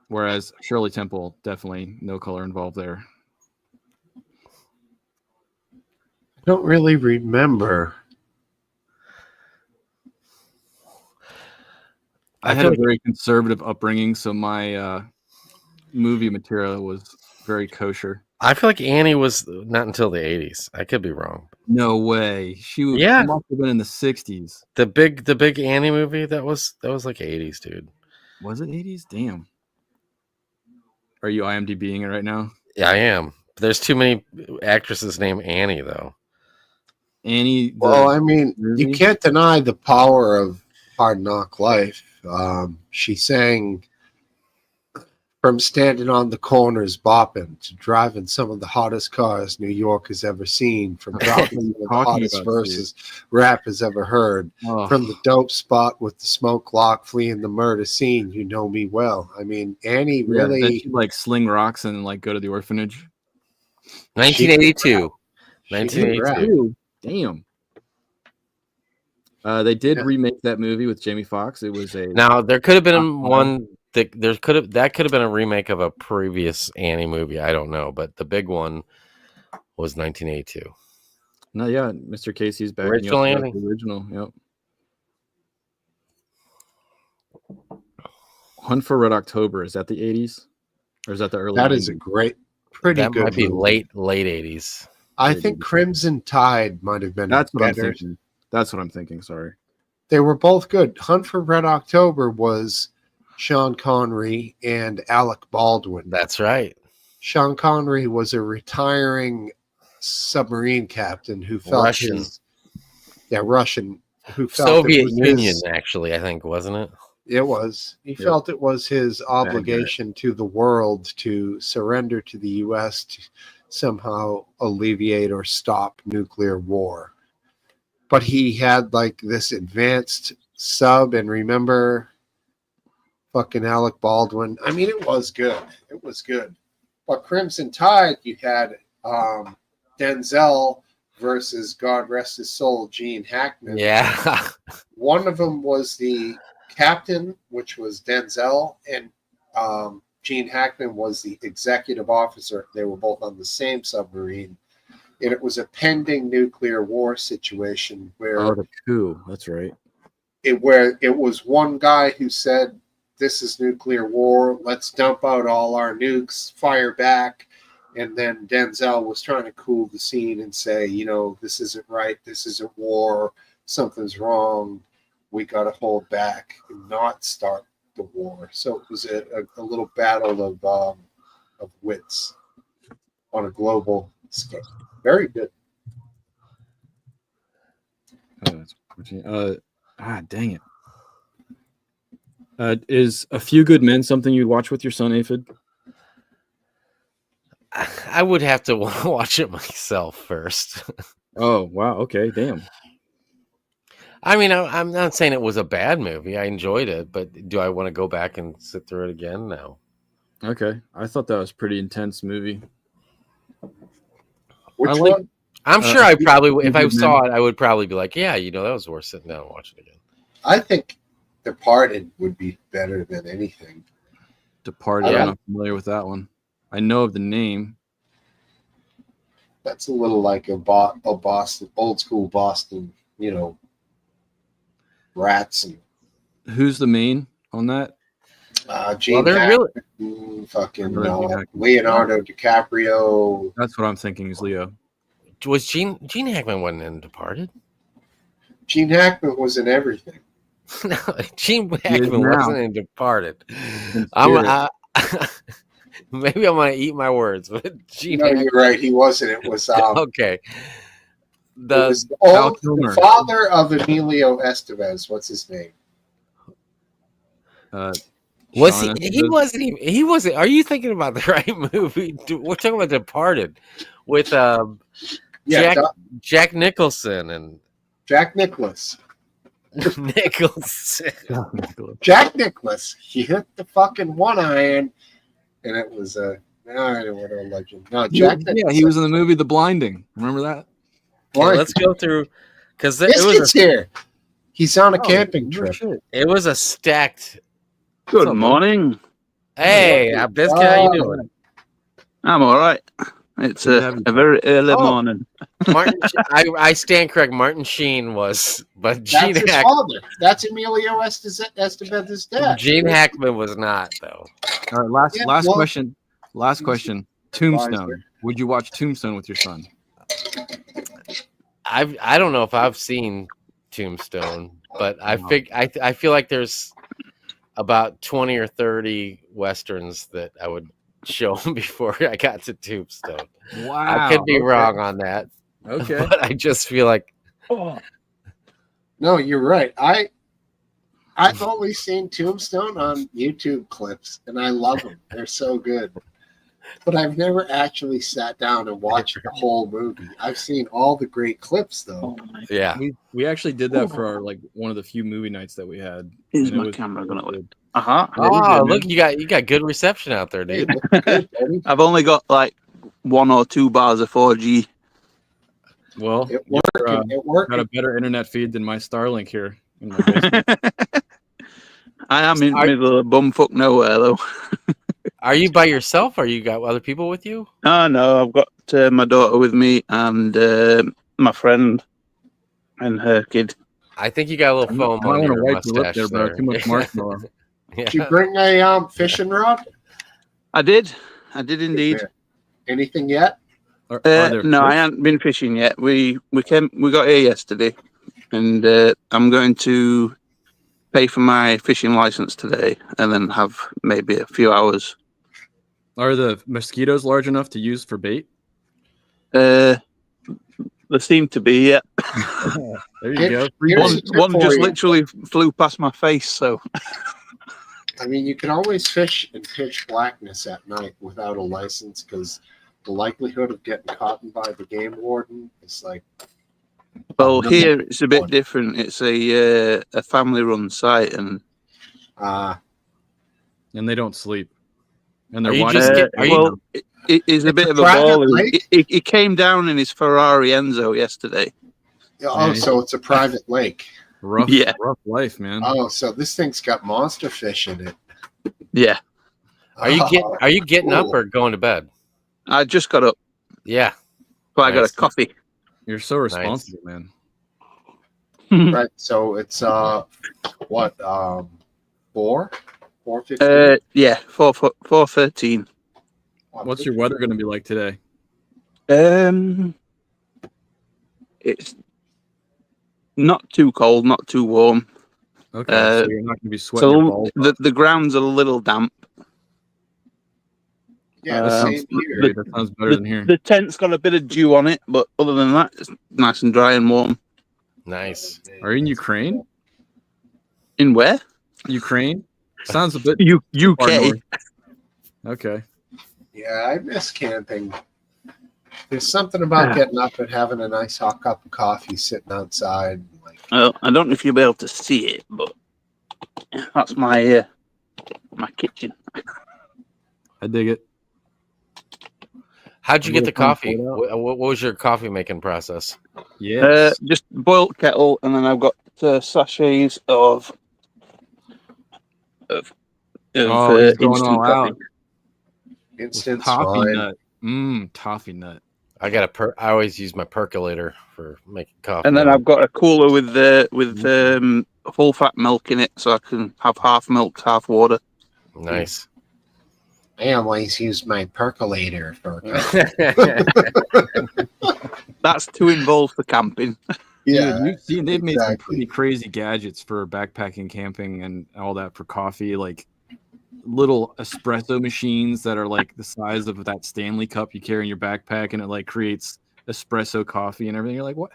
Whereas Shirley Temple, definitely no color involved there. I don't really remember. I had feel a like- very conservative upbringing, so my movie material was very kosher. I feel like Annie was not until the 80s. I could be wrong. No way. She was, Yeah. must have been in the 60s. The big Annie movie that was like 80s, dude. Was it 80s? Damn. Are you IMDbing it right now? Yeah, I am. There's too many actresses named Annie though. Annie. Well, I mean, you movie? can't deny the power of Hard Knock Life. She sang from standing on the corners bopping to driving some of the hottest cars New York has ever seen, from dropping some of the Talking hottest about, verses rap has ever heard, Oh, from the dope spot with the smoke lock fleeing the murder scene. You know me well. I mean, Annie yeah, then really. she'd, like sling rocks and like go to the orphanage. 1982. She did 1982. rap. Ooh, damn. They did Yeah. remake that movie with Jamie Foxx. It was a Now there could have been Uh-huh. one that could have been a remake of a previous Annie movie. I don't know, but the big one was 1982. no, yeah, Mr. Casey's back. Original Yep, Annie? the original. Yep. Hunt for Red October, is that the 80s? Or is that the early That 90s? is a pretty That good might be movie. late 80s. I think Crimson Tide might have been That's what I'm better. thinking. That's what I'm thinking. Sorry. They were both good. Hunt for Red October was Sean Connery and Alec Baldwin. That's right. Sean Connery was a retiring submarine captain who felt Russian. Russian, who felt Soviet it was Union, his, actually, I think, wasn't it? it was. He felt it was his obligation to the world to surrender to the U.S. to somehow alleviate or stop nuclear war. But he had like this advanced sub, and remember fucking Alec Baldwin. I mean, it was good. It was good. But Crimson Tide, you had Denzel versus, God rest his soul, Gene Hackman. Yeah. One of them was the captain, which was Denzel, and Gene Hackman was the executive officer. They were both on the same submarine. And it was a pending nuclear war situation where the coup. That's right. Where it was one guy who said, "This is nuclear war. Let's dump out all our nukes, fire back." And then Denzel was trying to cool the scene and say, this isn't right. This isn't war. Something's wrong. We got to hold back and not start the war. So it was a little battle of wits on a global scale. Very good. Dang it. Is A Few Good Men something you'd watch with your son, Aphid? I would have to watch it myself first. Oh, wow. Okay, damn. I mean, I'm not saying it was a bad movie. I enjoyed it, but do I want to go back and sit through it again? No. Okay. I thought that was a pretty intense movie. Which one? I'm sure I probably, if I saw it, I would probably be like, yeah, that was worth sitting down and watching again. I think Departed would be better than anything. Departed, I'm not familiar with that one. I know of the name. That's a little like a Boston, old school Boston, rats. And who's the main on that? Gene Hackman, fucking Leonardo DiCaprio. That's what I'm thinking is Leo. Was Gene Hackman wasn't in Departed? Gene Hackman was in everything. No, Gene Hackman wasn't in Departed. Maybe I'm gonna eat my words, but you're right. He wasn't. It was okay. The father of Emilio Estevez. What's his name? Was he? He wasn't even. He wasn't. Are you thinking about the right movie? We're talking about Departed with Jack Nicholson and Jack Nicholas. Jack Nicholas. He hit the fucking one iron, and it was a legend. No, Jack. Yeah, he was in the movie The Blinding. Remember that? Okay, let's go through because this kid's here. He's on a camping trip. Shit. It was a stacked. Good morning. Hey, Biscuit, how you doing? I'm all right. It's a very early morning. Martin, I stand correct. Martin Sheen was, but Gene That's his father. That's Emilio Estevez's dad. Gene Hackman was not, though. All right, last question. Last question. Tombstone. Would you watch Tombstone with your son? I don't know if I've seen Tombstone, but I feel like there's about 20 or 30 westerns that I would show him before I got to Tombstone. Wow. I could be wrong on that. Okay. But I just feel like No, you're right. I've only seen Tombstone on YouTube clips, and I love them. They're so good. But I've never actually sat down and watched the whole movie. I've seen all the great clips, though. Yeah, we actually did that for our one of the few movie nights that we had. Is my camera gonna work? Oh, look, you got good reception out there, dude. I've only got like 1 or 2 bars of 4G. Well, it worked. Got a better internet feed than my Starlink here in my basement. I am in the middle of bumfuck nowhere though. Are you by yourself, or you got other people with you? Oh no, I've got my daughter with me and my friend and her kid. I think you got a little foam on your mustache there, bro. Too much marshmallow. Did you bring a fishing rod? I did indeed. Anything yet? No, I haven't been fishing yet. We got here yesterday, and I'm going to pay for my fishing license today, and then have maybe a few hours. Are the mosquitoes large enough to use for bait? There seem to be, yeah. There you go. One just literally flew past my face, so. I mean, you can always fish in pitch blackness at night without a license, because the likelihood of getting caught by the game warden is like. Well, here it's a bit different. It's a family-run site, and they don't sleep. And they're it is a bit of a ball. He came down in his Ferrari Enzo yesterday. Oh, so it's a private lake. Rough life, man. Oh, so this thing's got monster fish in it. Yeah. Are you getting up or going to bed? I just got up. Yeah. But I got a coffee. You're so responsible, man. Right. So it's 4:15? Yeah, 4:13. What's your weather going to be like today? It's not too cold, not too warm. Okay, so you're not going to be sweating your balls off. The ground's a little damp. Yeah, same here. That sounds better than here. The tent's got a bit of dew on it, but other than that, it's nice and dry and warm. Nice. Are you in Ukraine? In where? Ukraine? Sounds a bit UK. Okay. Yeah, I miss camping. There's something about getting up and having a nice hot cup of coffee sitting outside. Well, I don't know if you'll be able to see it, but that's my kitchen. I dig it. How'd you get the coffee? What was your coffee making process? Yeah, just boiled kettle, and then I've got sachets of going all out. Instant toffee nut. Toffee nut. I always use my percolator for making coffee. And then I've got a cooler with full fat milk in it, so I can have half milk, half water. Nice. I always use my percolator for. That's too involved for camping. Yeah, you've seen they've made some pretty crazy gadgets for backpacking, camping, and all that for coffee. Like little espresso machines that are like the size of that Stanley cup you carry in your backpack, and it like creates espresso coffee and everything. You're like, what?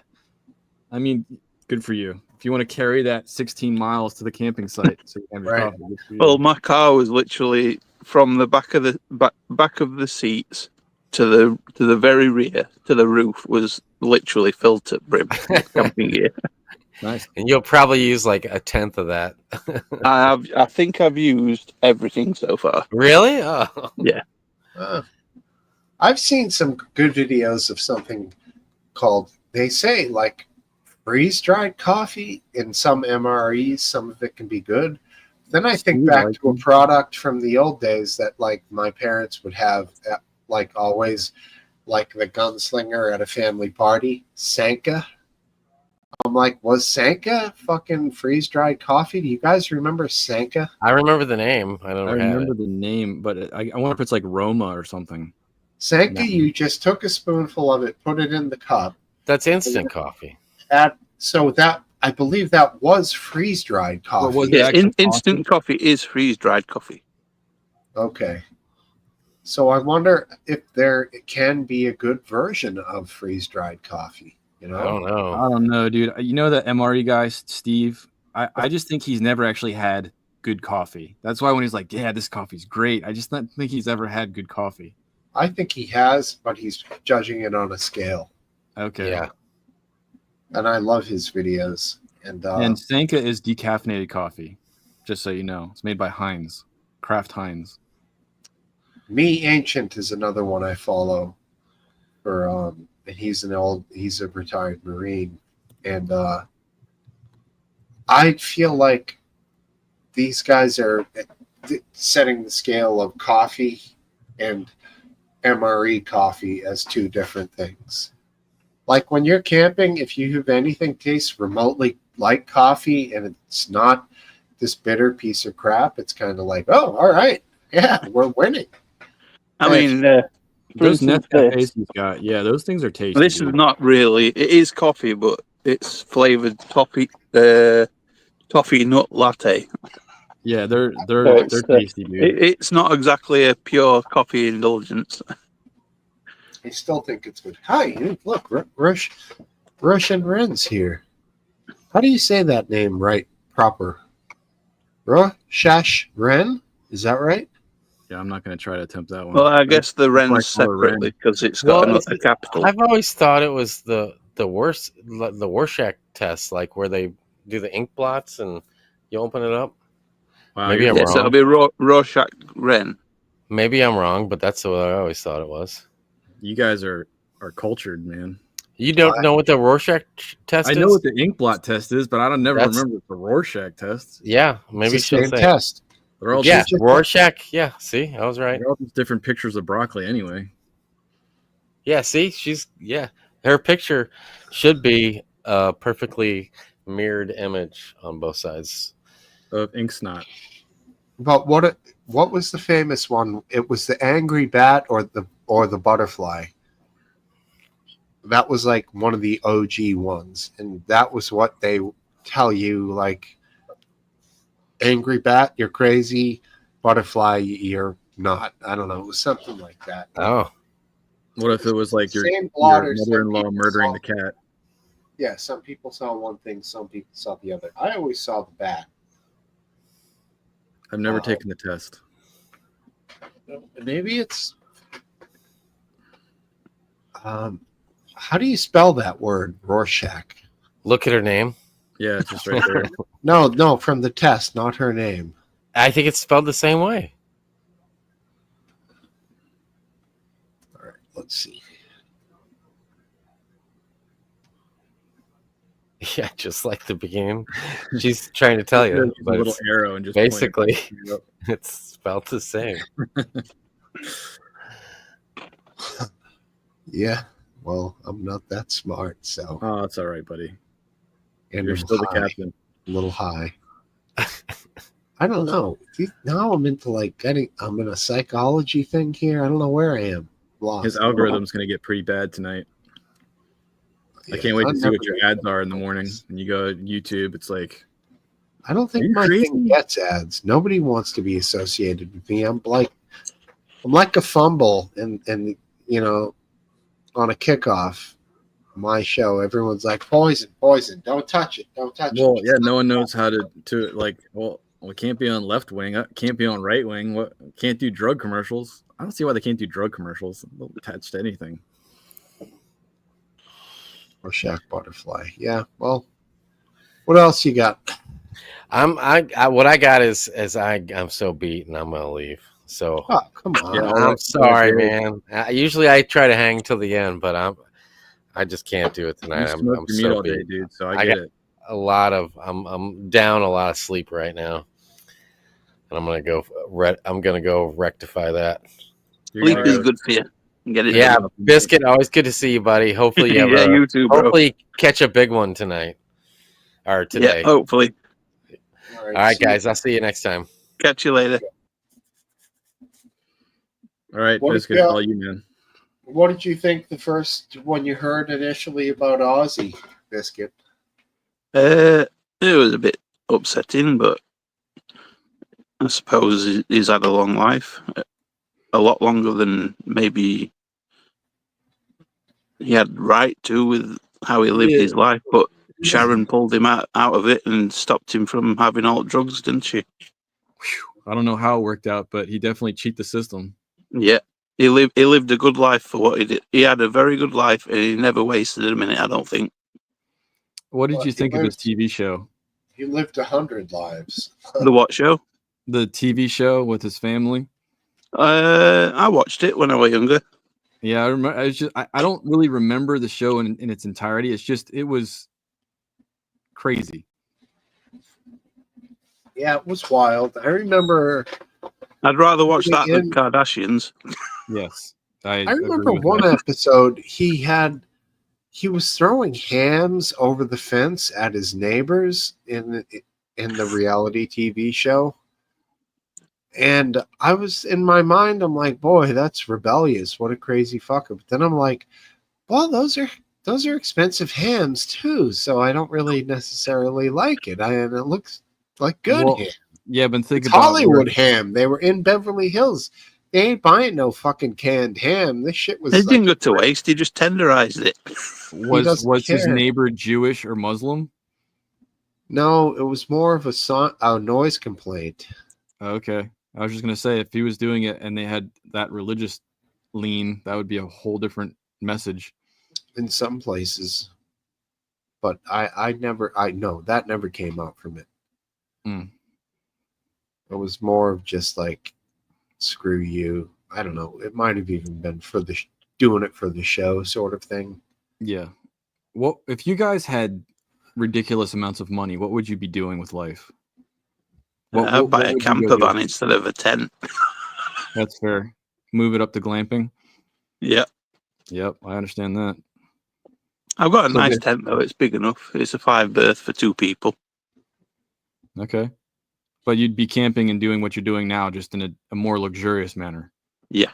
I mean, good for you. If you want to carry that 16 miles to the camping site, so you can have your coffee. Well, my car was literally from the back of the back of the seats to the very rear to the roof was literally filled to brim camping gear. Nice. And you'll probably use like a tenth of that. I think I've used everything so far. Really? Oh. Yeah. I've seen some good videos of something called, they say, like freeze-dried coffee in some MREs. Some of it can be good. Then I think back to a product from the old days that like my parents would have like always, like the gunslinger at a family party, Sanka. I'm like, was Sanka fucking freeze-dried coffee? Do you guys remember Sanka? I remember the name. I remember the name, but I wonder if it's like Roma or something. Sanka, you just took a spoonful of it, put it in the cup. That's instant coffee. I believe that was freeze-dried coffee. Yeah, instant coffee is freeze-dried coffee. Okay. So I wonder if there can be a good version of freeze-dried coffee. You know? I don't know. I don't know, dude. You know that MRE guy, Steve? I just think he's never actually had good coffee. That's why when he's like, yeah, this coffee's great, I just don't think he's ever had good coffee. I think he has, but he's judging it on a scale. Okay. Yeah. And I love his videos. And Sanka is decaffeinated coffee, just so you know. It's made by Heinz, Kraft Heinz. Me Ancient is another one I follow. And he's a retired Marine. And I feel like these guys are setting the scale of coffee and MRE coffee as two different things. Like when you're camping, if you have anything tastes remotely like coffee and it's not this bitter piece of crap, it's kind of like, oh, all right, yeah, we're winning. I mean, those Nescafes he's got, yeah, those things are tasty. This is not really. It is coffee, but it's flavored toffee nut latte. Yeah, they're tasty, dude. It's not exactly a pure coffee indulgence. I still think it's good. Hi, look, Russian Ren's here. How do you say that name right? Proper. Shash Ren? Is that right? Yeah, I'm not going to try to attempt that one. Well, I guess the Ren's separately because it's got a capital. I've always thought it was the Rorschach test, like where they do the ink blots and you open it up. Wow, maybe I'm wrong. So it'll be Rorschach Ren. Maybe I'm wrong, but that's what I always thought it was. You guys are cultured, man. You don't know what the Rorschach test is? I know what the ink blot test is, but I don't remember the Rorschach test. Yeah, maybe it's the same test. They're all Rorschach. Yeah, see, I was right. They're all just different pictures of broccoli anyway. Yeah, see, her picture should be a perfectly mirrored image on both sides of ink snot. But what was the famous one? It was the angry bat or the butterfly. That was like one of the OG ones, and that was what they tell you, like, angry bat, you're crazy, butterfly, you're not. I don't know. It was something like that. Oh. What if it was like your mother-in-law murdering the cat? Yeah, some people saw one thing, some people saw the other. I always saw the bat. I've never taken the test. Maybe it's... how do you spell that word, Rorschach? Look at her name. Yeah, it's just right there. No, from the test, not her name. I think it's spelled the same way. All right, let's see. Yeah, just like the beginning. She's trying to tell you. A little arrow and just basically it's spelled the same. Yeah. Well, I'm not that smart, so. Oh, it's all right, buddy. And you're still the captain. A little high. I don't know. Now I'm into I'm in a psychology thing here. I don't know where I am. Lost. His algorithm's going to get pretty bad tonight. Yeah, I can't wait to see what your ads are in the morning. When you go to YouTube, it's like... I don't think my thing gets ads. Nobody wants to be associated with me. I'm like a fumble and you know, on a kickoff, my show, everyone's like, poison, don't touch it, don't touch it. Well, yeah, no one knows how to like, well, it can't be on left wing, can't be on right wing, what can't do drug commercials. I don't see why they can't do drug commercials. They'll attach to anything. Or Shack Butterfly. Yeah, well, what else you got? What I got is I'm so beaten, I'm gonna leave. So come on. Yeah, I'm sorry, man. Usually I try to hang till the end, but I just can't do it tonight. I'm so all day, dude. So I get it. I'm down a lot of sleep right now, and I'm gonna go rectify that. Sleep is good for you. Get it. Yeah, Biscuit. Always good to see you, buddy. Hopefully, you too, bro. Hopefully, catch a big one tonight or today. Yeah, hopefully. All right, guys. I'll see you next time. Catch you later. All right, Biscuit, all you, man. What did you think when you heard initially about Ozzy, Biscuit? It was a bit upsetting, but I suppose he's had a long life, a lot longer than maybe he had right to with how he lived his life. But Sharon pulled him out of it and stopped him from having all drugs, didn't she? I don't know how it worked out, but he definitely cheated the system. Yeah, he lived a good life for what he did. He had a very good life, and he never wasted a minute, I don't think. What did you think of his TV show? He lived 100 lives. The what show? The TV show with his family. I watched it when I was younger. Yeah, I remember. I don't really remember the show in its entirety. It's just it was crazy. Yeah, it was wild. I remember. I'd rather watch that than Kardashians. Yes. I remember one episode he was throwing hams over the fence at his neighbors, and in the reality TV show. And I was in my mind, I'm like, boy, that's rebellious. What a crazy fucker. But then I'm like, well, those are expensive hams too. So I don't really necessarily like it. And it looks like good ham. Yeah, but think It's about Hollywood ham. They were in Beverly Hills. They ain't buying no fucking canned ham. This shit was. It didn't go to waste. He just tenderized it. Was his neighbor Jewish or Muslim? No, it was more of a noise complaint. Okay. I was just going to say, if he was doing it and they had that religious lean, that would be a whole different message. In some places. But I know that never came out from it. Mm. It was more of just like, screw you. I don't know. It might have even been for doing it for the show sort of thing. Yeah. Well, if you guys had ridiculous amounts of money, what would you be doing with life? I'd buy a camper van instead of a tent. That's fair. Move it up to glamping. Yeah. Yep, I understand that. I've got a nice tent though. It's big enough. It's a 5-berth for 2 people. Okay. But you'd be camping and doing what you're doing now, just in a more luxurious manner. Yeah.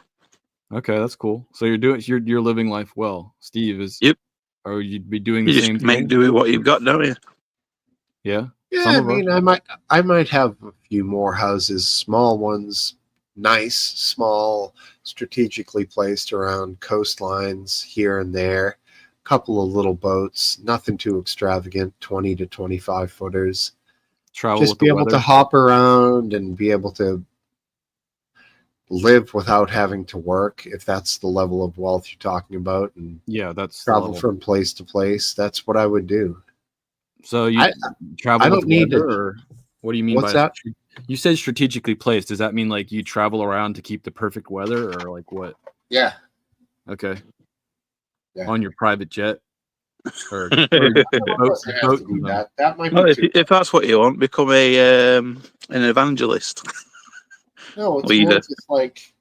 Okay, that's cool. So you're living life well. Steve is. Yep. Or you'd be doing You the just same make thing. do with what you've got, don't you? Yeah. Yeah, I mean, I might have a few more houses, small ones, nice, small, strategically placed around coastlines here and there. A couple of little boats, nothing too extravagant, 20 to 25 footers. Travel Just with be the able weather. to hop around and be able to live without having to work, if that's the level of wealth you're talking about, and yeah, that's the travel level. from place to place. That's what I would do. So you travel I with don't need weather, to. or what do you mean What's by that? You said strategically placed. Does that mean like you travel around to keep the perfect weather, or like what? Yeah. Okay. Yeah. On your private jet, or That might Well, be if that's what you want, become an evangelist. No, it's leader. more just like,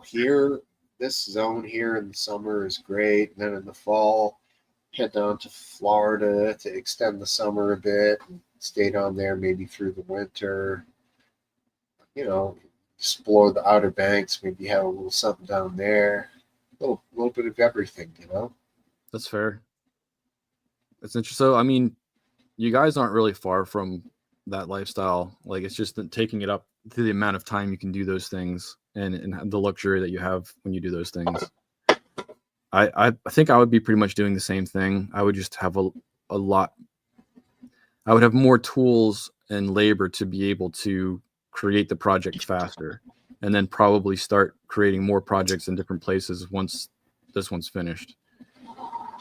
here, this zone here in the summer is great. And then in the fall, head down to Florida to extend the summer a bit and stay down there maybe through the winter. Explore the Outer Banks, maybe have a little something down there. A little bit of everything, That's fair. That's interesting. So, I mean, you guys aren't really far from that lifestyle. Like, it's just that taking it up to the amount of time you can do those things and the luxury that you have when you do those things. I think I would be pretty much doing the same thing. I would just have a lot. I would have more tools and labor to be able to create the project faster, and then probably start creating more projects in different places once this one's finished.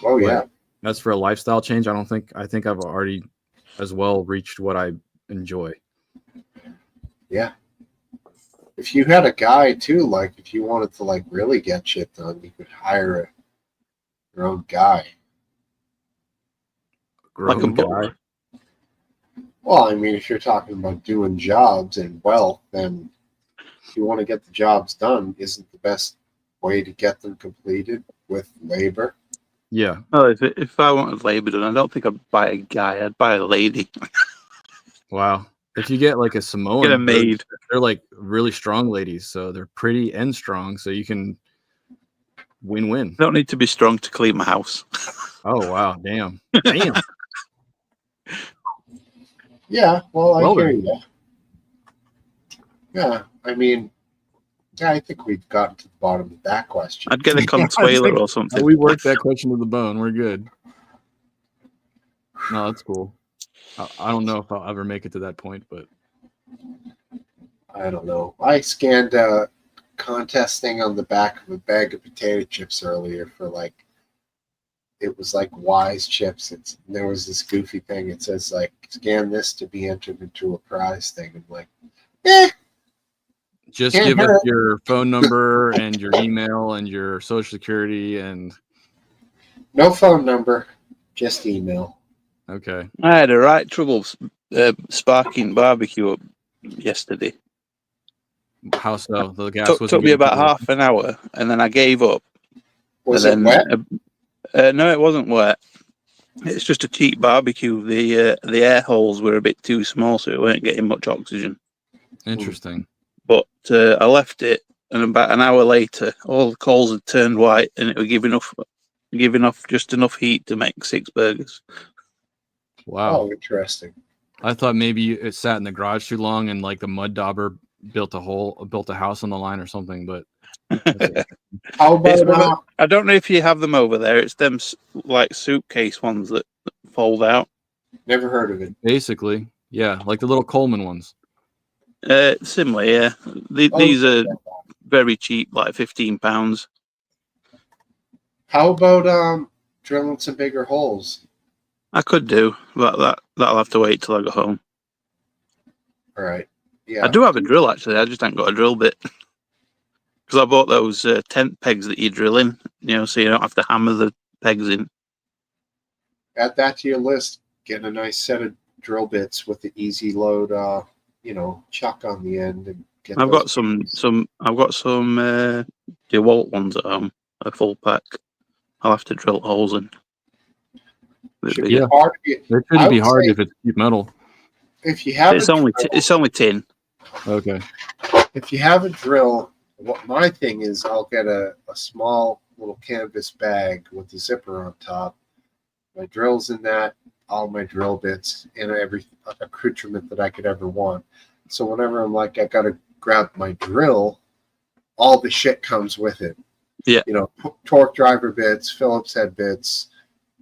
Oh, yeah. As for a lifestyle change, I think I've already as well reached what I enjoy. Yeah. If you had a guy too, like if you wanted to like really get shit done, you could hire your own guy. Like a butler. Well, I mean, if you're talking about doing jobs and wealth, then if you want to get the jobs done, isn't the best way to get them completed with labor? Yeah. Oh, if I wanted labor done, I don't think I'd buy a guy. I'd buy a lady. Wow. If you get like a Samoan, Get a maid. They're like really strong ladies, so they're pretty and strong, so you can win-win. Don't need to be strong to clean my house. Oh wow, damn. Yeah, well, I hear then. you. Yeah, I mean, I think we've gotten to the bottom of that question. I'd get a consuela or something. We worked that question to the bone. We're good. No, that's cool. I don't know if I'll ever make it to that point, but I don't know. I scanned a contest thing on the back of a bag of potato chips earlier for like, it was like Wise chips. There was this goofy thing. It says like, scan this to be entered into a prize thing. I'm like, just Can't give us hurt. your phone number and your email and your social security and no phone number, just email. okay. I had a right trouble sparking barbecue up yesterday. How so? The gas Took me about half an hour, and then I gave up. Was and it then, wet? No, it wasn't wet. It's just a cheap barbecue. The air holes were a bit too small, so it weren't getting much oxygen. Interesting. But I left it, and about an hour later, all the coals had turned white, and it was giving off just enough heat to make 6 burgers. Wow. Oh, interesting. I thought maybe it sat in the garage too long, and like the mud dauber built a house on the line or something. But how about I don't know if you have them over there. It's them like suitcase ones that fold out. Never heard of it. Basically, yeah, like the little Coleman ones. Similar, yeah. These are very cheap, like £15. How about drilling some bigger holes? I could do, but that'll have to wait till I go home. All right. Yeah. I do have a drill actually. I just ain't got a drill bit because I bought those tent pegs that you drill in. So you don't have to hammer the pegs in. Add that to your list. Get a nice set of drill bits with the easy load, chuck on the end, and get. I've got some DeWalt ones at home, a full pack. I'll have to drill holes in. Yeah, it shouldn't be hard if it's cheap metal. If you have, it's only tin. Okay. If you have a drill, what my thing is, I'll get a small little canvas bag with the zipper on top. My drill's in that, all my drill bits, and every accoutrement that I could ever want. So whenever I'm like, I gotta grab my drill, all the shit comes with it. Yeah. Torque driver bits, Phillips head bits,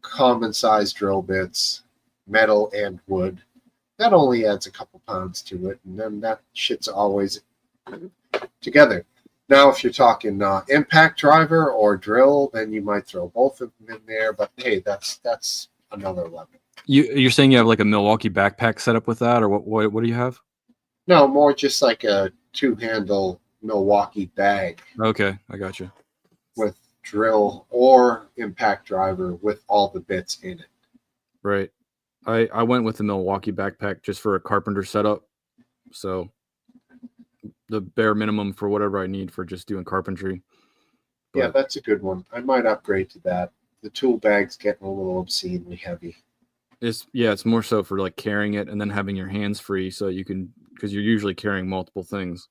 common size drill bits, metal and wood. That only adds a couple pounds to it, and then that shit's always together. Now, if you're talking impact driver or drill, then you might throw both of them in there. But hey, that's another level. You're saying you have like a Milwaukee backpack set up with that, or what do you have? No, more just like a 2-handle Milwaukee bag. Okay, I got you. With drill or impact driver with all the bits in it. Right. I went with the Milwaukee backpack just for a carpenter setup. So the bare minimum for whatever I need for just doing carpentry. But, yeah, that's a good one. I might upgrade to that. The tool bag's getting a little obscenely heavy. It's more so for like carrying it and then having your hands free so you can, because you're usually carrying multiple things.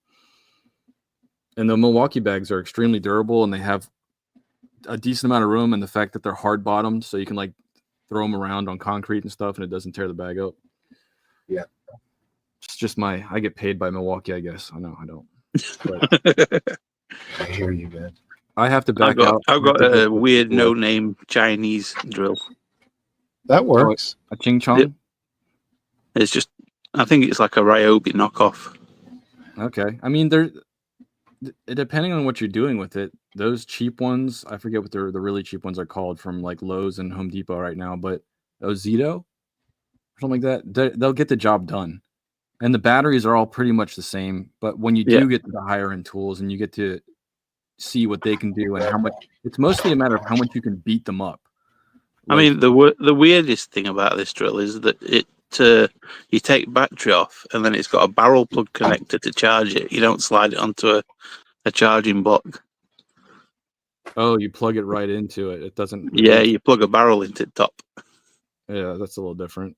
And the Milwaukee bags are extremely durable, and they have a decent amount of room, and the fact that they're hard bottomed, so you can like throw them around on concrete and stuff, and it doesn't tear the bag up. Yeah. It's just I get paid by Milwaukee, I guess. I know I don't. But I hear you, man. I have to back out. I've got a weird no-name Chinese drill. That works. A Ching Chong? It's just, I think it's like a Ryobi knockoff. Okay. I mean, depending on what you're doing with it, those cheap ones, I forget what the really cheap ones are called from like Lowe's and Home Depot right now, but Ozito or something like that, they'll get the job done. And the batteries are all pretty much the same, but when you do get to the higher end tools and you get to see what they can do and how much, it's mostly a matter of how much you can beat them up. I mean, the weirdest thing about this drill is that you take battery off and then it's got a barrel plug connector to charge it. You don't slide it onto a charging block. Oh, you plug it right into it. It doesn't. Yeah, you plug a barrel into the top. Yeah, that's a little different.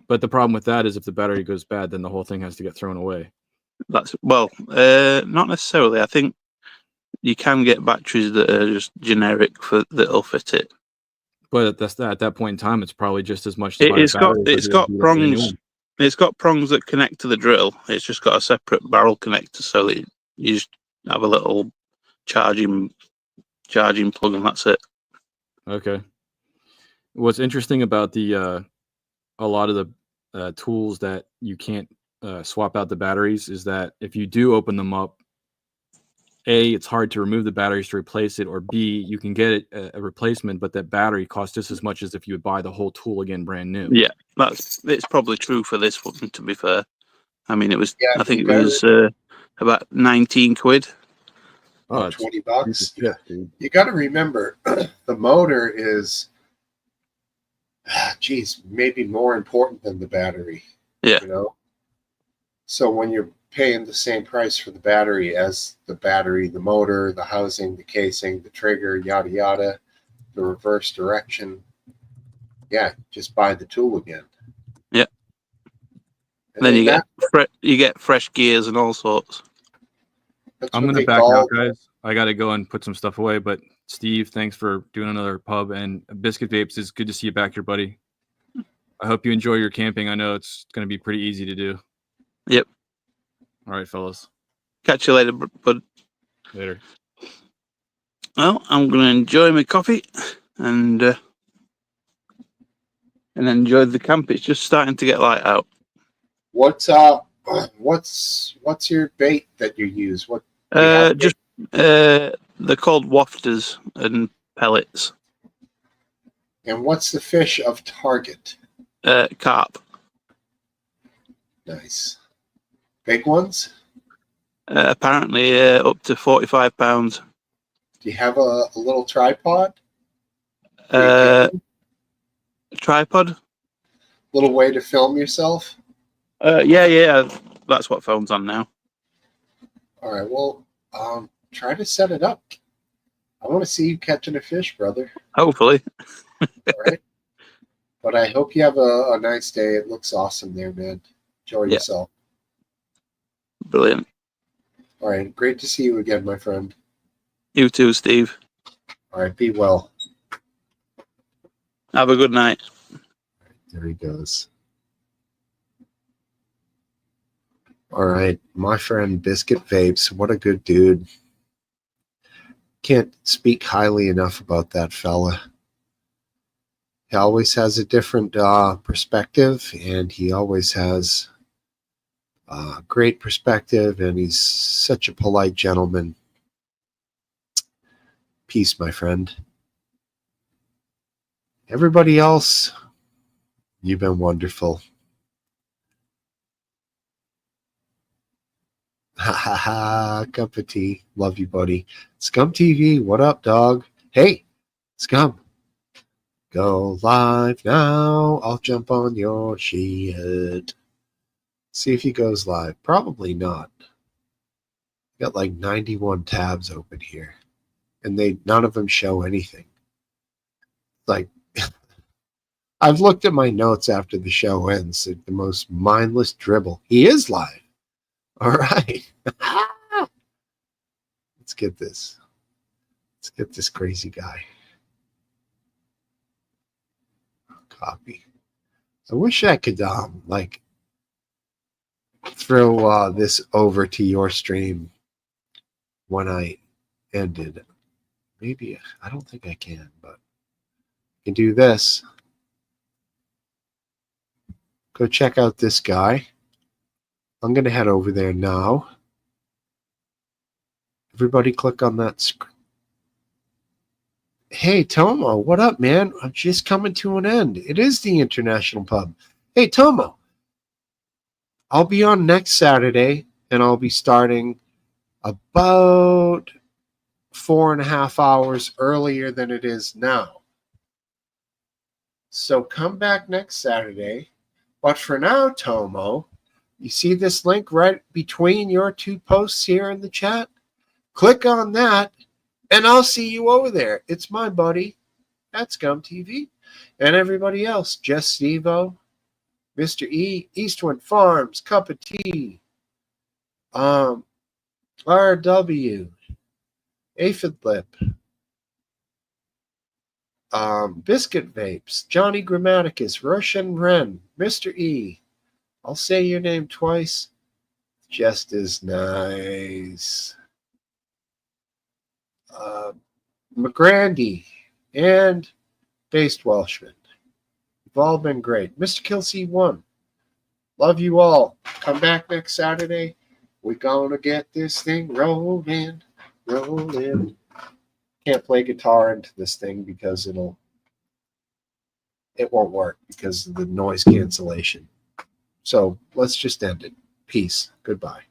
But the problem with that is if the battery goes bad, then the whole thing has to get thrown away. Not necessarily. I think you can get batteries that are just generic that'll fit it. But at that point in time, it's probably just as much. It's got prongs. It's got prongs that connect to the drill. It's just got a separate barrel connector, so that you just have a little charging plug, and that's it. Okay. What's interesting about a lot of the tools that you can't swap out the batteries is that if you do open them up, A, it's hard to remove the batteries to replace it, or B, you can get a replacement, but that battery costs just as much as if you would buy the whole tool again brand new. Yeah, it's probably true for this one, to be fair. I mean, it was. I think it was about 19 quid. Oh, $20. Yeah. You got to remember, the motor is, maybe more important than the battery. Yeah. So when you're paying the same price for the battery as the battery, the motor, the housing, the casing, the trigger, yada yada, the reverse direction, Yeah, just buy the tool again. Yeah. And then you get fresh gears and all sorts. I'm going to back out, guys. I got to go and put some stuff away. But Steve, thanks for doing another pub. And Biscuit Vapes, it's good to see you back here, buddy. I hope you enjoy your camping. I know it's going to be pretty easy to do. Yep. All right, fellas. Catch you later, bud. Later. Well, I'm going to enjoy my coffee and enjoy the camp. It's just starting to get light out. What's your bait that you use? What? They're called wafters and pellets. And what's the fish of target? Carp. Nice. Big ones? Apparently up to 45 pounds. Do you have a little tripod? Tripod? Little way to film yourself? Yeah. That's what phone's on now. All right. Well, try to set it up. I want to see you catching a fish, brother. Hopefully. All right. But I hope you have a nice day. It looks awesome there, man. Enjoy yourself. Brilliant. All right. Great to see you again, my friend. You too, Steve. All right. Be well. Have a good night. There he goes. All right. My friend Biscuit Vapes. What a good dude. Can't speak highly enough about that fella. He always has a different perspective, and he always has great perspective, and he's such a polite gentleman. Peace, my friend. Everybody else, you've been wonderful. Ha ha ha, cup of tea. Love you, buddy. Scum TV, what up, dog? Hey, Scum. Go live now. I'll jump on your shit. See if he goes live. Probably not. Got like 91 tabs open here. And none of them show anything. Like, I've looked at my notes after the show ends. It's the most mindless dribble. He is live. All right. Let's get this. Let's get this crazy guy. Copy. I wish I could throw this over to your stream when I ended. Maybe I don't think I can, but I can do this. Go check out this guy. I'm going to head over there now. Everybody click on that screen. Hey, Tomo, what up, man? I'm just coming to an end. It is the International Pub. Hey, Tomo, I'll be on next Saturday, and I'll be starting about 4.5 hours earlier than it is now. So come back next Saturday. But for now, Tomo, you see this link right between your two posts here in the chat? Click on that, and I'll see you over there. It's my buddy at Scum TV, and everybody else, Jess Stevo, Mr. E, Eastwood Farms, Cup of Tea, RW, Aphid Lip, Biscuit Vapes, Johnny Grammaticus, Roshan Ren, Mr. E. I'll say your name twice. Just as nice. McGrandy and Based Welshman. You've all been great. Mr. Kelsey1. Love you all. Come back next Saturday. We're going to get this thing rolling. Rolling. Can't play guitar into this thing because it won't work because of the noise cancellation. So let's just end it. Peace. Goodbye.